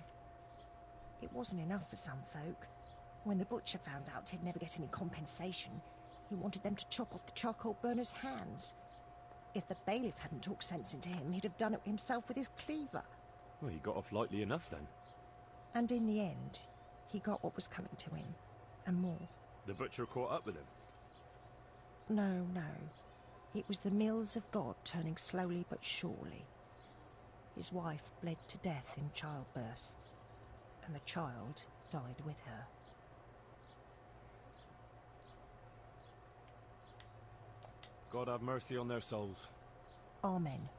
It wasn't enough for some folk. When the butcher found out he'd never get any compensation, he wanted them to chop off the charcoal burner's hands. If the bailiff hadn't talked sense into him, he'd have done it himself with his cleaver. Well, he got off lightly enough then. And in the end, he got what was coming to him, and more. The butcher caught up with him? No. It was the mills of God turning slowly but surely. His wife bled to death in childbirth, and the child died with her. God have mercy on their souls. Amen.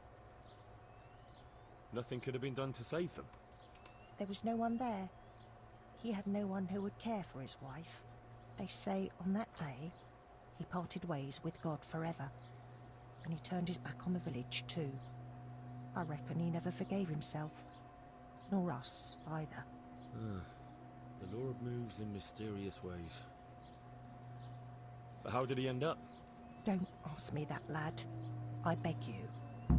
Nothing could have been done to save them. There was no one there. He had no one who would care for his wife. They say on that day, he parted ways with God forever. And he turned his back on the village too. I reckon he never forgave himself. Nor us, either. The Lord moves in mysterious ways. But how did he end up? Don't ask me that, lad. I beg you.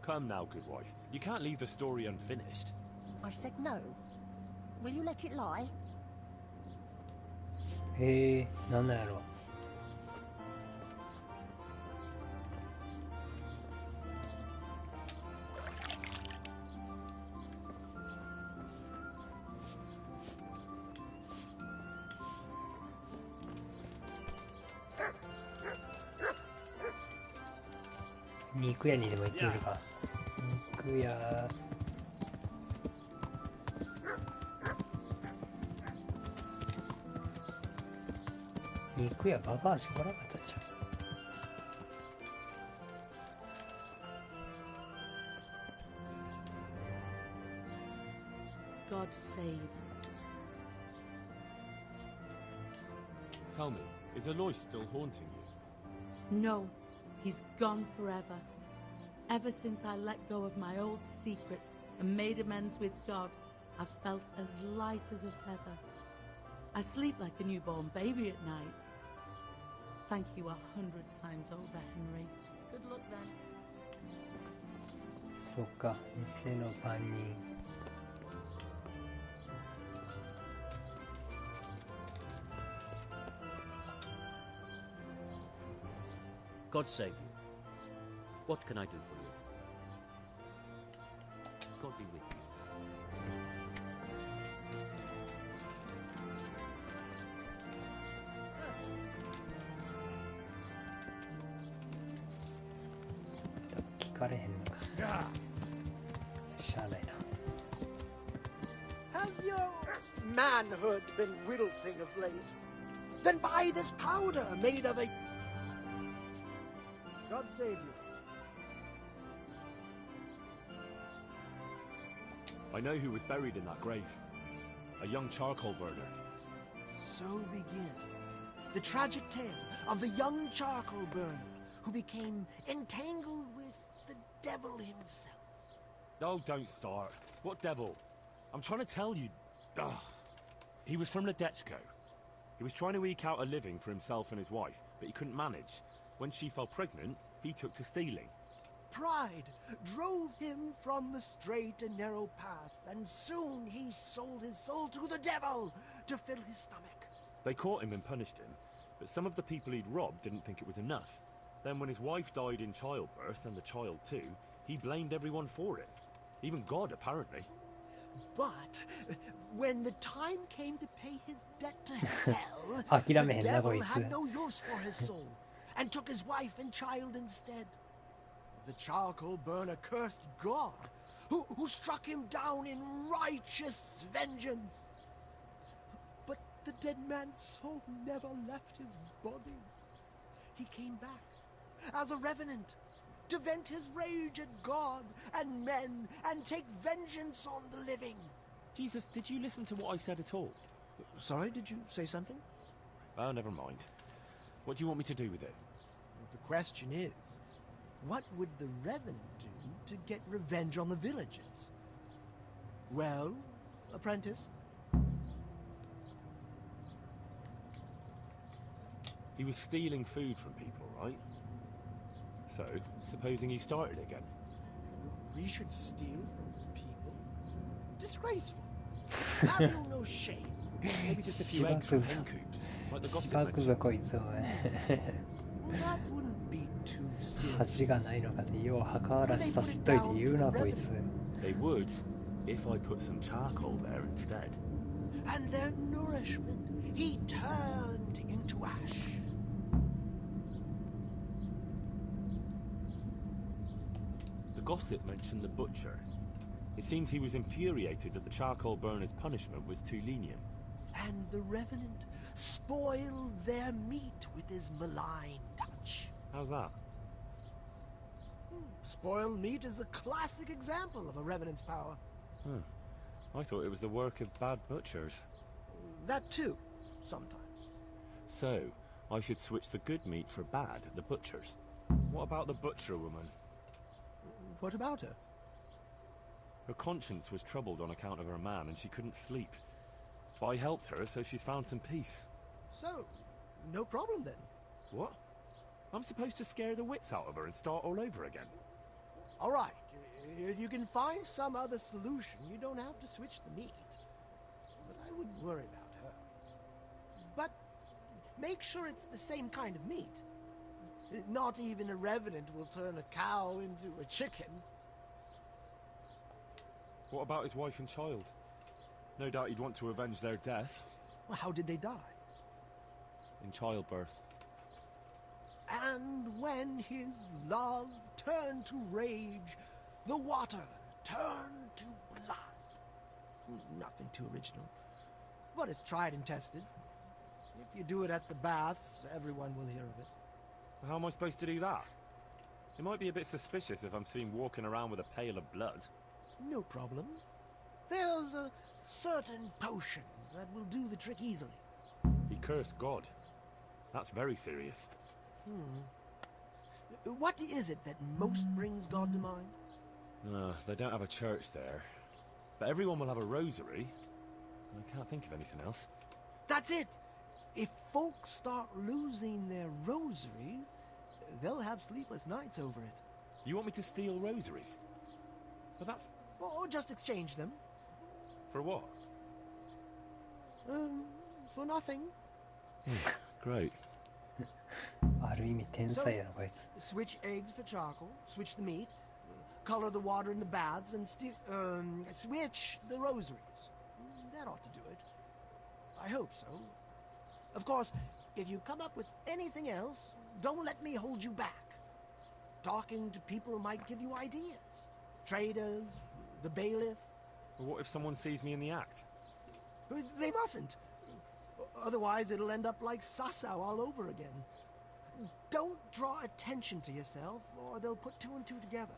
Come now, good wife. You can't leave the story unfinished. I said no. Will you let it lie? なんなんやろ。肉屋にでも行ってみるか。肉屋。肉屋ババアしか来なかったじゃん。God save. Tell me, is Alois still haunting you? No, he's gone forever. Ever since I let go of my old secret and made amends with God, I've felt as light as a feather. I sleep like a newborn baby at night. Thank you 100 times over, Henry. Good luck then. そっか、偽の番人。God save you. What can I do for you? God be with you.聞かれへんのか。しゃあないな。Has your manhood been wilting of late? Then buy this powder made of a... God save you. I know who was buried in that grave. A young charcoal burner. So begins the tragic tale of the young charcoal burner who became entangled with the devil himself. Oh, don't start. What devil? I'm trying to tell you. Ugh. He was from Ledechko. He was trying to eke out a living for himself and his wife, but he couldn't manage. When she fell pregnant, he took to stealing. Pride drove him from the straight and narrow path, and soon he sold his soul to the devil to fill his stomach. They caught him and punished him, but some of the people he'd robbed didn't think it was enough. Then when his wife died in childbirth, and the child too, he blamed everyone for it. Even God, apparently. But when the time came to pay his debt to hell, the devil had no use for his soul, and took his wife and child instead. The charcoal burner cursed God, who struck him down in righteous vengeance. But the dead man's soul never left his body. He came back as a revenant to vent his rage at God and men and take vengeance on the living. Jesus, did you listen to what I said at all? Sorry, did you say something? Oh, never mind. What do you want me to do with it? The question is, what would the revenant do to get revenge on the villagers? Well, apprentice? He was stealing food from people, right? So, supposing he started again? We should steal from people? Disgraceful. Have you no shame? Maybe just a few eggs from hen coops, like the gossip しばくぞ mentioned. こいつお前 That wouldn't be too serious. 恥がないのかでよう墓荒らしさせといて言うなこいつ They would, if I put some charcoal there instead. And their nourishment he turned into ash. gossip mentioned the butcher. It seems he was infuriated that the charcoal burner's punishment was too lenient. And the Revenant spoiled their meat with his malign touch. How's that? Spoiled meat is a classic example of a Revenant's power. I thought it was the work of bad butchers. That too, sometimes. So, I should switch the good meat for bad at the butcher's. What about the butcher woman? What about her? Her conscience was troubled on account of her man, and she couldn't sleep. But I helped her, so she's found some peace. So, no problem then. What? I'm supposed to scare the wits out of her and start all over again? All right. If you can find some other solution, you don't have to switch the meat. But I wouldn't worry about her. But make sure it's the same kind of meat. Not even a Revenant will turn a cow into a chicken. What about his wife and child? No doubt he'd want to avenge their death. Well, how did they die? In childbirth. And when his love turned to rage, the water turned to blood. Nothing too original. But it's tried and tested. If you do it at the baths, everyone will hear of it. How am I supposed to do that? It might be a bit suspicious if I'm seen walking around with a pail of blood. No problem. There's a certain potion that will do the trick easily. He cursed God. That's very serious. What is it that most brings God to mind? They don't have a church there. But everyone will have a rosary. I can't think of anything else. That's it! If folks start losing their rosaries, they'll have sleepless nights over it. You want me to steal rosaries? But that's... Or just exchange them. For what? For nothing. Great. ある意味天才やなこいつ。 Switch eggs for charcoal, switch the meat, color the water in the baths, and switch the rosaries. That ought to do it. I hope so. Of course, if you come up with anything else, don't let me hold you back. Talking to people might give you ideas. Traders, the bailiff. Well, what if someone sees me in the act? They mustn't. Otherwise, it'll end up like Sasau all over again. Don't draw attention to yourself, or they'll put two and two together.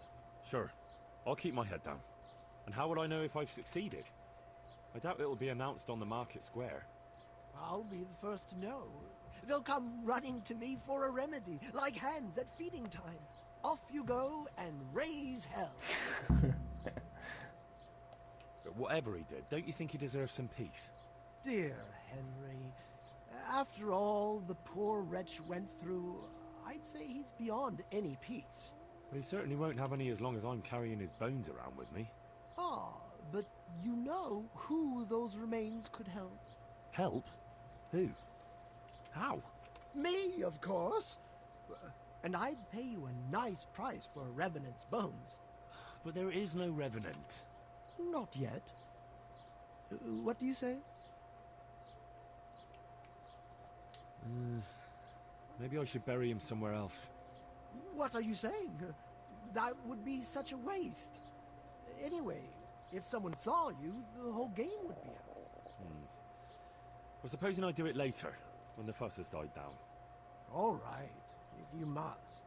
Sure. I'll keep my head down. And how would I know if I've succeeded? I doubt it'll be announced on the market square. I'll be the first to know. They'll come running to me for a remedy, like hens at feeding time. Off you go and raise hell. But whatever he did, don't you think he deserves some peace? Dear Henry, after all the poor wretch went through, I'd say he's beyond any peace. But he certainly won't have any as long as I'm carrying his bones around with me. Ah, but you know who those remains could help. Help? Who? How? Me, of course. And I'd pay you a nice price for a Revenant's bones. But there is no Revenant. Not yet. What do you say? Maybe I should bury him somewhere else. What are you saying? That would be such a waste. Anyway, if someone saw you, the whole game would be out. Well, supposing I do it later, when the fuss has died down. All right, if you must.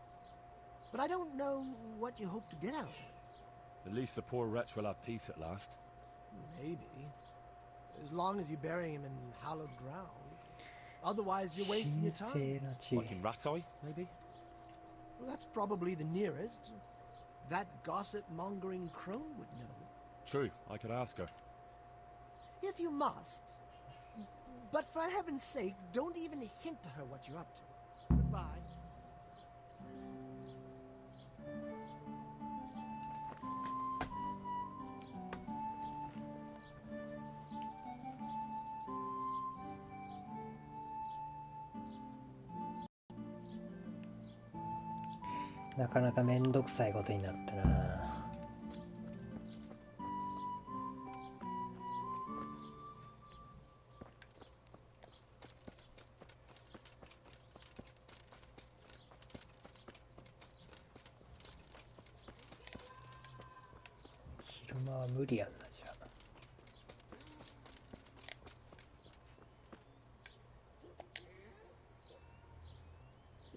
But I don't know what you hope to get out of it. At least the poor wretch will have peace at last. Maybe. As long as you bury him in hallowed ground. Otherwise, you're wasting your time. Like in Ratai, maybe? Well, that's probably the nearest. That gossip-mongering crone would know. True, I could ask her. If you must. But for heaven's sake, don't even hint to her what you're up to. Goodbye.なかなかめんどくさいことになったな。車は無理やんな、じゃあ。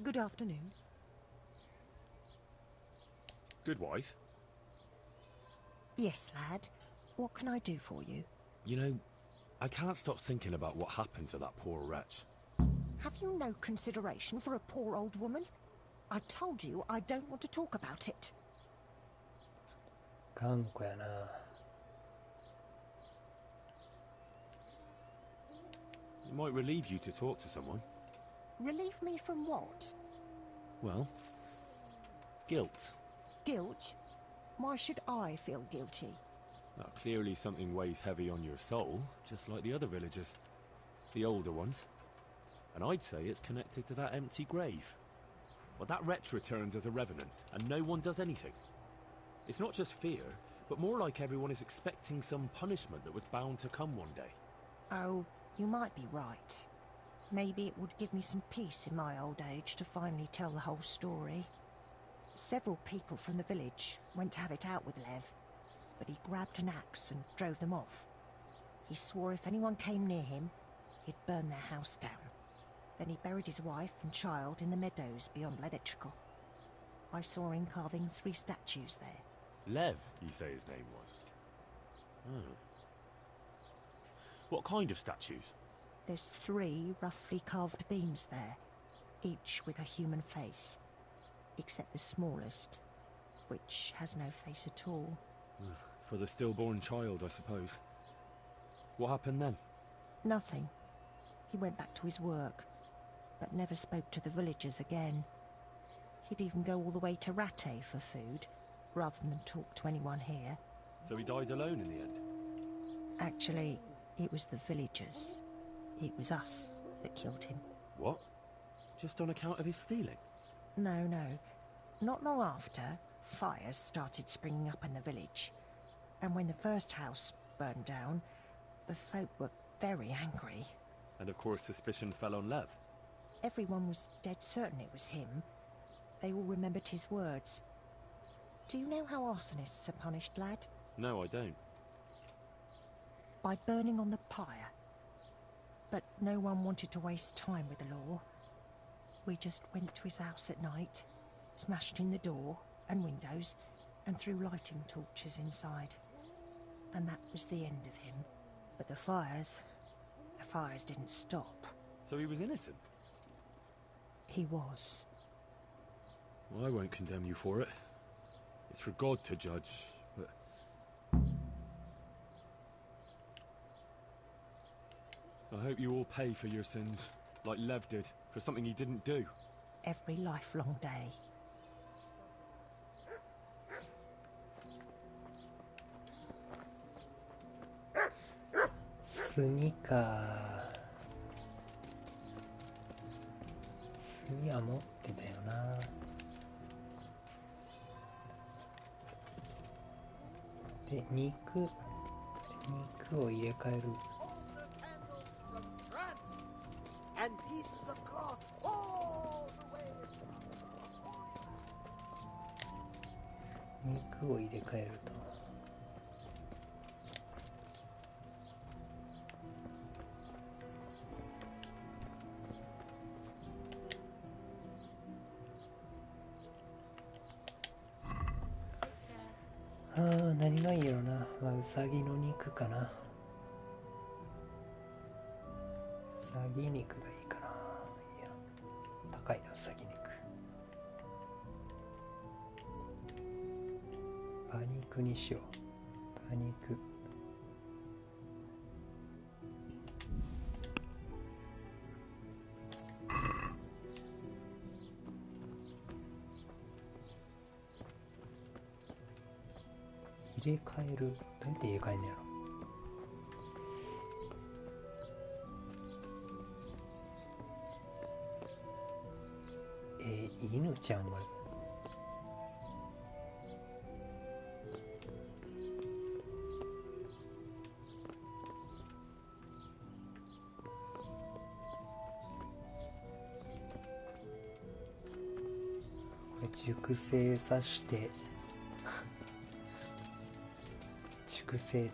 Good afternoon. Good wife. Yes, lad. What can I do for you? You know, I can't stop thinking about what happened to that poor wretch. Have you no consideration for a poor old woman? I told you I don't want to talk about it. 頑固やな。It might relieve you to talk to someone. Relieve me from what? Well, guilt. Guilt? Why should I feel guilty? Now, clearly something weighs heavy on your soul, just like the other villagers. The older ones. And I'd say it's connected to that empty grave. Well, that wretch returns as a revenant, and no one does anything. It's not just fear, but more like everyone is expecting some punishment that was bound to come one day. Oh, you might be right. Maybe it would give me some peace in my old age to finally tell the whole story. Several people from the village went to have it out with Lev, but he grabbed an axe and drove them off. He swore if anyone came near him, he'd burn their house down. Then he buried his wife and child in the meadows beyond Ledetchko. I saw him carving 3 statues there. Lev, you say his name was? Oh. What kind of statues? There's 3 roughly carved beams there, each with a human face, except the smallest, which has no face at all. For the stillborn child, I suppose. What happened then? Nothing. He went back to his work, but never spoke to the villagers again. He'd even go all the way to Ratte for food, rather than talk to anyone here. So he died alone in the end? Actually, it was the villagers. It was us that killed him. What? Just on account of his stealing? No, no. Not long after, fires started springing up in the village. And when the first house burned down, the folk were very angry. And of course suspicion fell on Lev. Everyone was dead certain it was him. They all remembered his words. Do you know how arsonists are punished, lad? No, I don't. By burning on the pyre. But no one wanted to waste time with the law. We just went to his house at night, smashed in the door and windows, and threw lighting torches inside. And that was the end of him. But the fires didn't stop. So he was innocent? He was. Well, I won't condemn you for it. It's for God to judge, but... I hope you all pay for your sins, like Lev did, for something he didn't do. Every lifelong day.炭か。炭は持ってたよな。で、肉を入れ替える。And pieces of cloth all the way. 肉を入れ替えると。何がいいやろな。まあ、ウサギの肉かな。ウサギ肉がいいかな。いや、高いな、ウサギ肉。馬肉にしよう。馬肉。入れ替える。どうやって入れ替えんのやろ。犬ちゃんこれ。これ熟成させて育成て。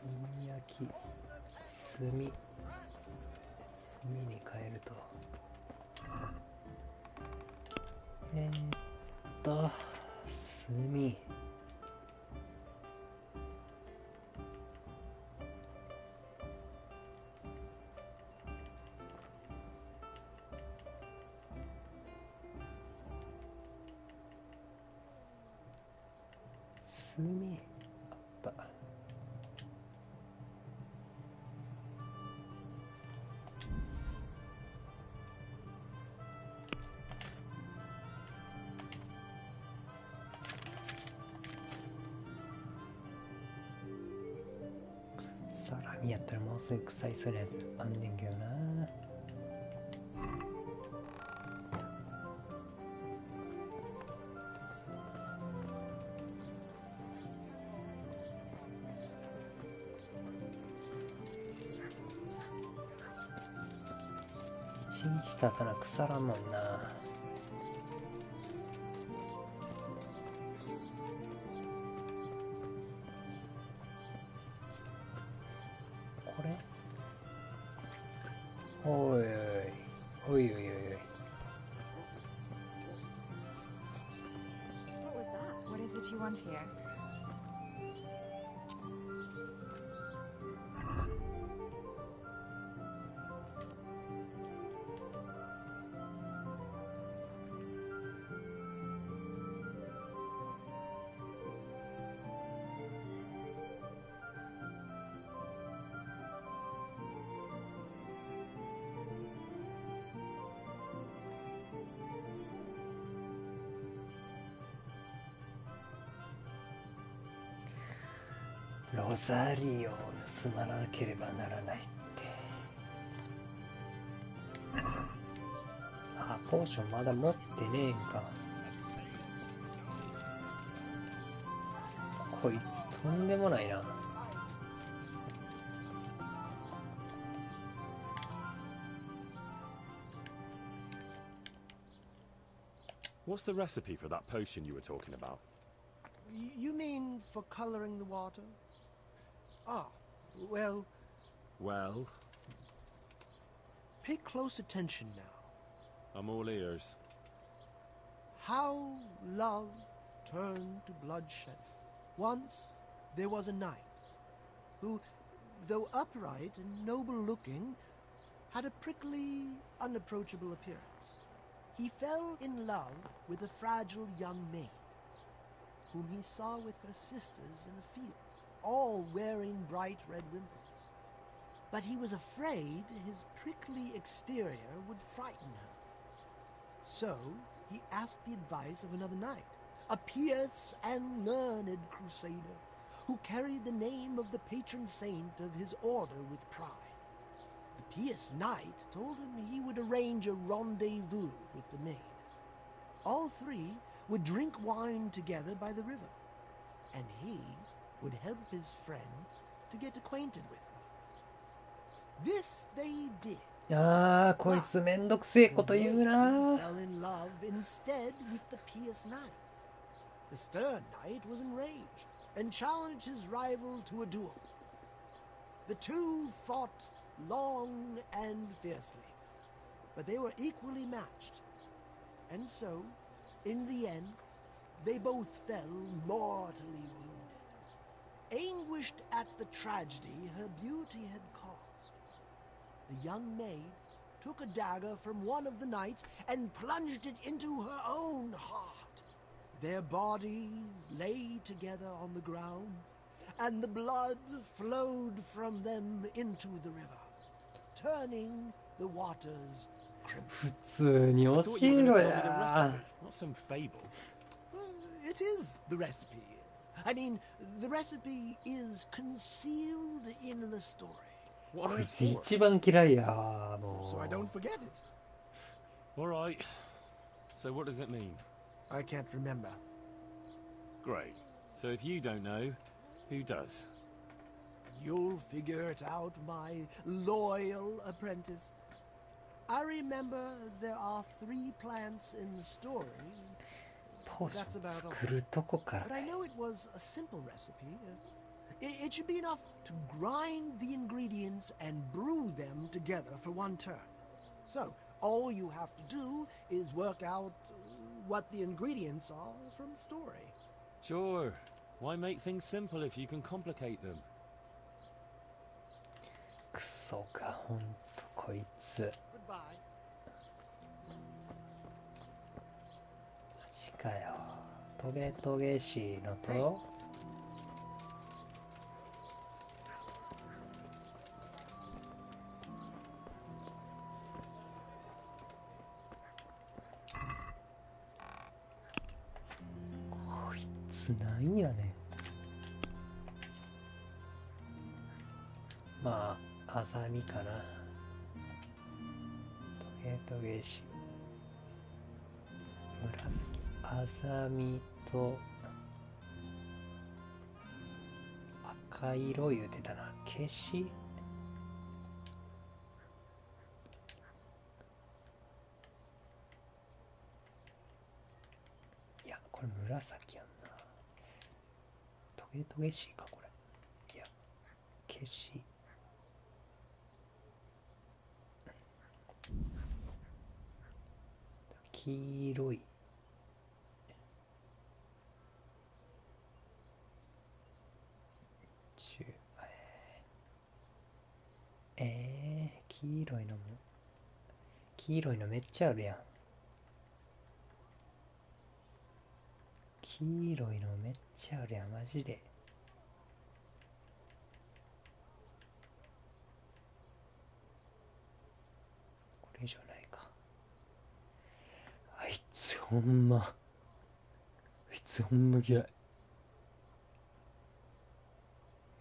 炭焼き、炭に変えると、炭。炭あった。サラミやったらもうすぐ腐いそうなやつあんねんけどな。一日経たな腐らんもんな。これおいおいおいおいおいおい。 What was that? What is it you want here?ロザリオを盗まなければならないって。あ、ポーションまだ持ってねえんか。こいつとんでもないな。What's the recipe for that potion you were talking about? You mean for coloring the water? Ah, well... Well? Pay close attention now. I'm all ears. How love turned to bloodshed. Once there was a knight who, though upright and noble-looking, had a prickly, unapproachable appearance. He fell in love with a fragile young maid, whom he saw with her sisters in a field, all wearing bright red wimples. But he was afraid his prickly exterior would frighten her. So he asked the advice of another knight, a pious and learned crusader, who carried the name of the patron saint of his order with pride. The pious knight told him he would arrange a rendezvous with the maid. All three would drink wine together by the river, and he would help his friend to get acquainted with her. This they did. ああ、こいつめんどくせえこと言うな。 Fell in love instead with the pious knight. The stern knight was enraged and challenged his rival to a duel. The two fought long and fiercely, but they were equally matched. And so, in the end, they both fell mortally wounded. Anguished at the tragedy her beauty had caused, the young maid took a dagger from one of the knights and plunged it into her own heart. Their bodies lay together on the ground, and the blood flowed from them into the river, turning the waters crimson. 普通に教えろや。 Not some fable. It is the recipe. I mean, the recipe is concealed in the story. こいつ一番嫌いやもう。 So I don't forget it. All right. So what does it mean? I can't remember. Great. So if you don't know, who does? You'll figure it out, my loyal apprentice. I remember there are 3 plants in the story. ポーシ That's ョン about 作るとこか all. ら But I know it was a simple recipe. It should be enough to grind the ingredients and brew them together for 1 turn. So, all you have to do is work out what the ingredients are from the story. Sure. Why make things simple if you can complicate them? クソか、ほんとこいつ。 Goodbye. マジかよ。トゲトゲしいのと、こいつなんやねん。まあ、アザミかな。トゲトゲし。紫。アザミと赤色言うてたな。消し。いや、これ紫やんな。トゲトゲしいか、これ。いや、消し。黄色い。黄色いのも。黄色いのめっちゃあるやん。黄色いのめっちゃあるやん、マジで。これ以上ないか。あいつほんま。あいつほんま嫌い。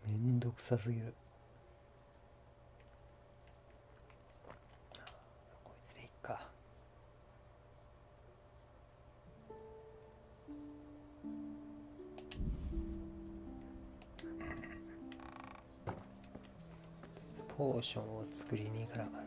めんどくさすぎる。こいつでいっか。ポーションを作りに行かなあかん。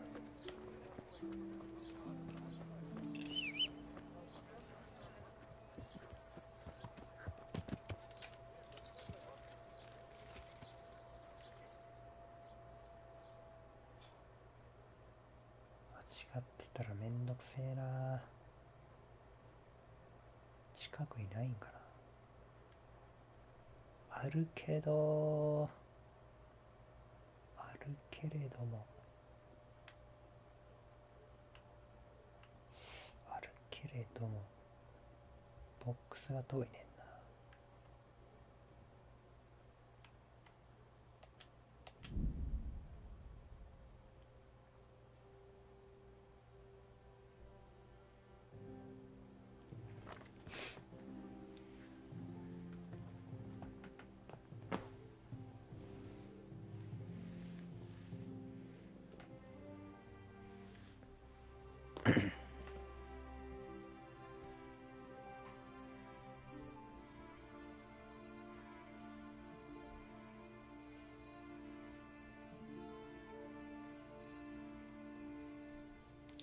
間違ってたらめんどくせえな。近くにないんかな。あるけど、あるけれども、あるけれども、ボックスが遠いねんな。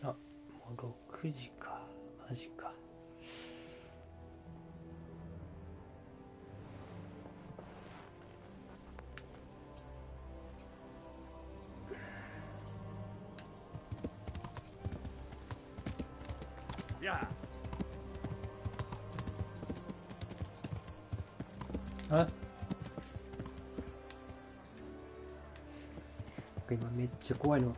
あ、もう6時か。マジか。Yeah. あ、今めっちゃ怖いのと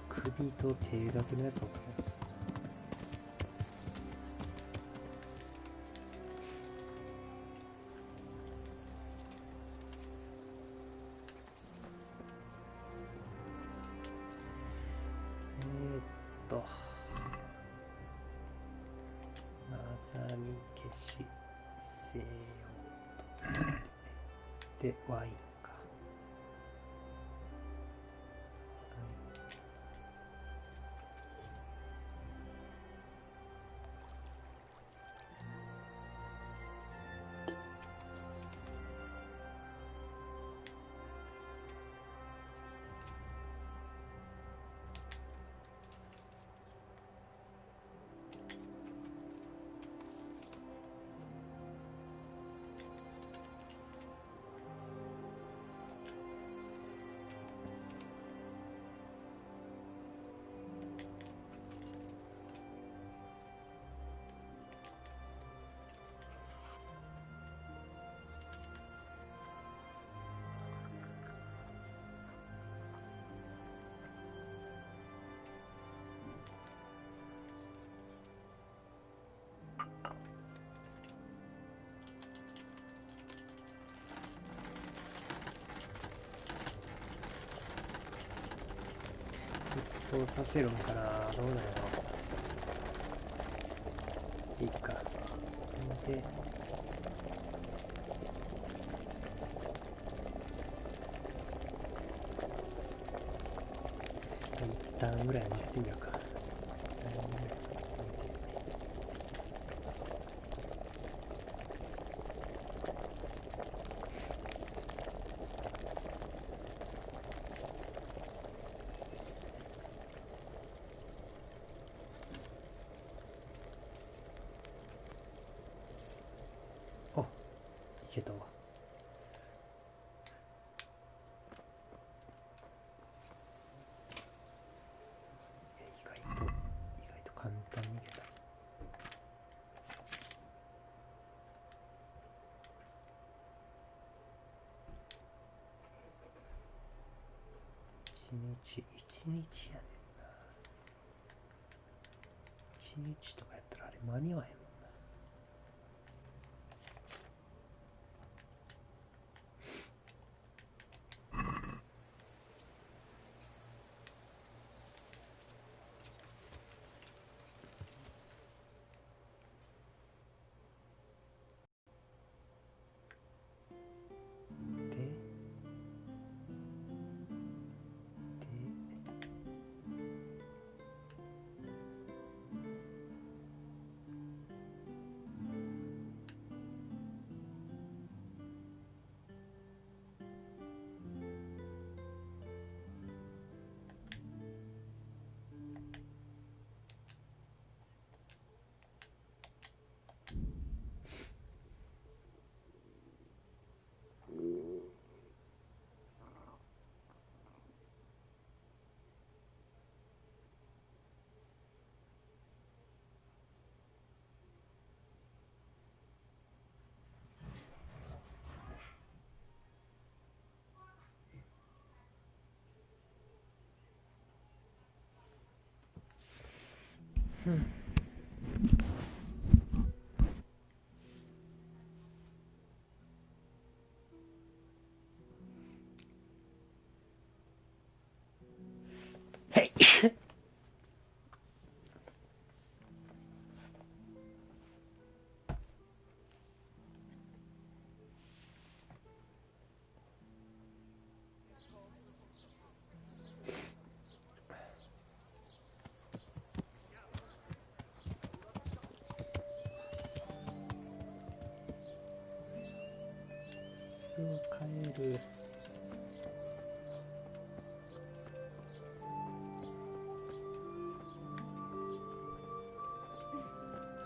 首と手だけのやつを取る。まざみ消し西洋でワインか。そうさせるんかな。どうなんやろ。いいか。で一旦ぐらい待ってみようか。お、いけたわ。簡単にいけた。一日やねんな。一日とかやったらあれ間に合わへんもんな。はい。巣を変える。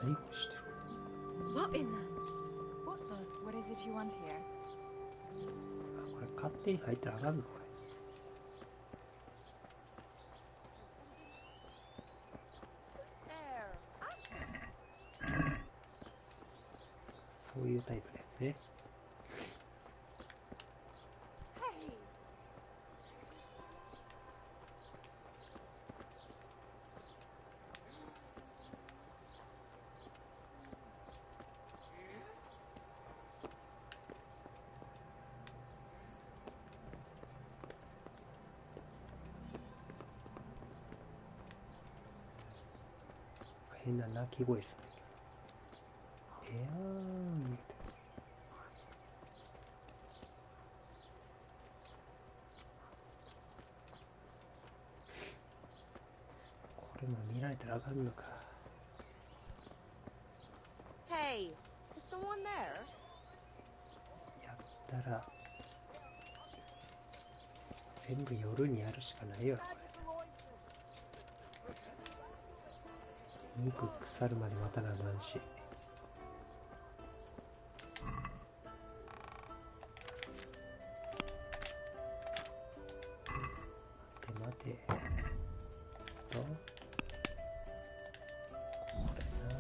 何をしてる。 What in the... What the... What is it you want here? これ勝手に入ったらあかんのこれ。そういうタイプのやつね。変な鳴き声する。これも見られたらあかんのか。Hey, is someone there? やったら全部夜にやるしかないよこれ。肉腐るまで待たなあかんし。待てとこれな。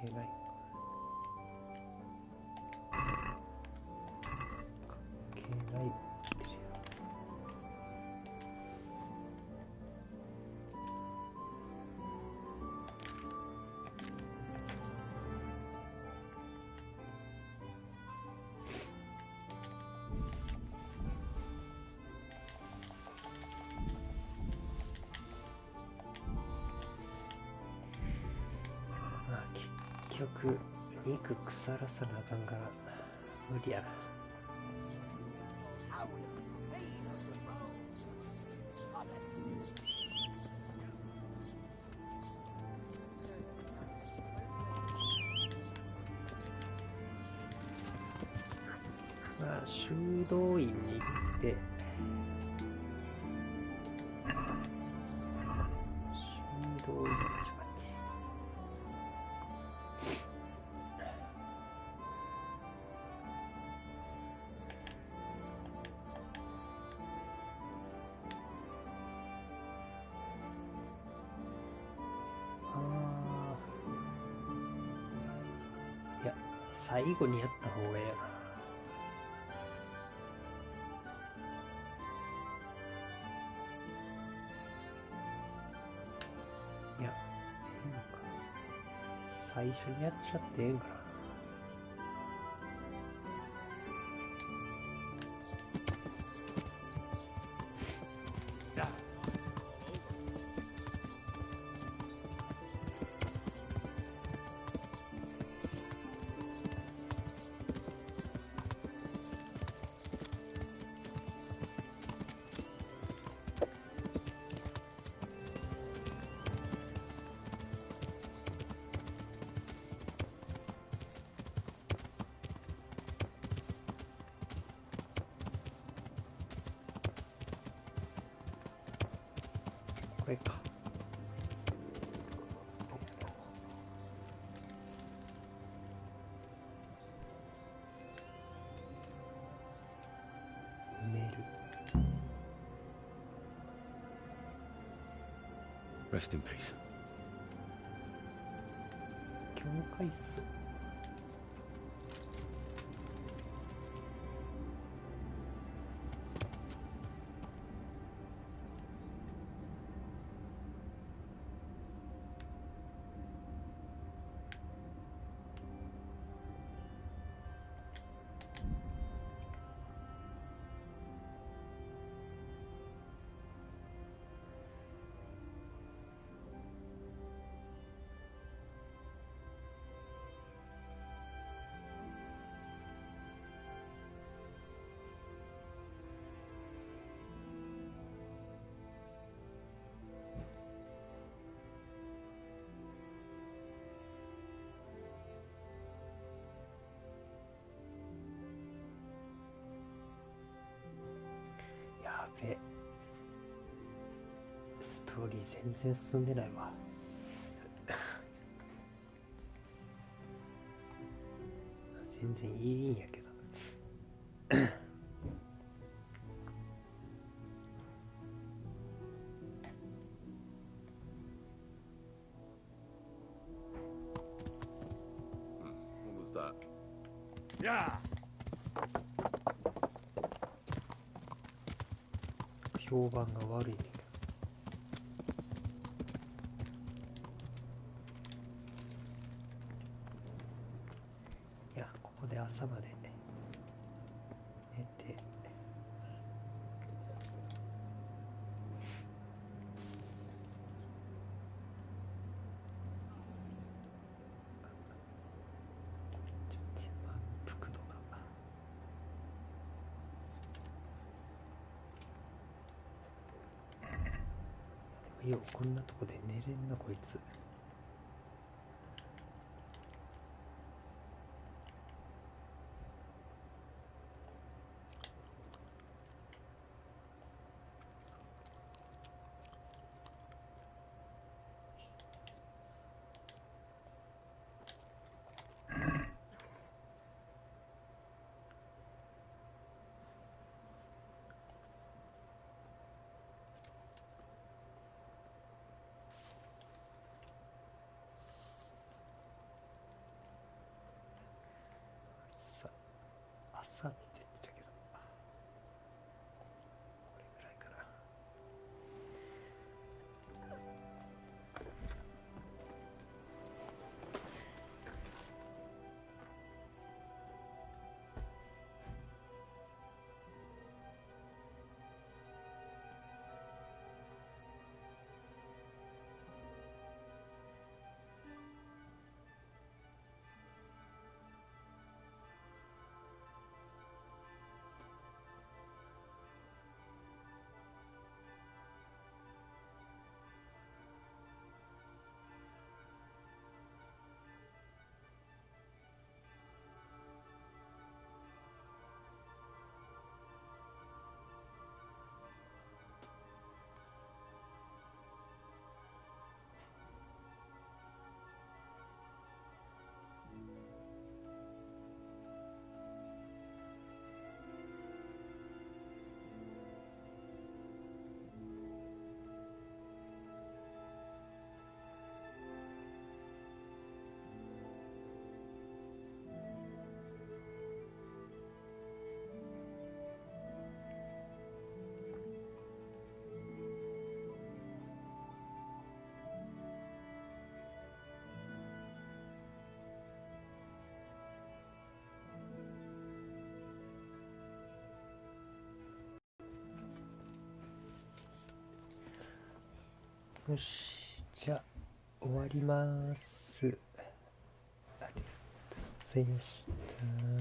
係ない。関係ないってじゃ。結局肉腐らさなあかんから無理やな。まあ修道院に行って修道院最後にやった方がええやな。いや、最初にやっちゃってええんかな。これか。埋める。Rest in peace. 教会層。やべえ、ストーリー全然進んでないわ。全然いいんやけど。What was that? Yeah. 評判が悪いねんけど。いや、ここで朝まで寝て。満腹度が。ようこんなとこで寝れんなこいつ。よし、じゃあ終わります。ありがとうございました。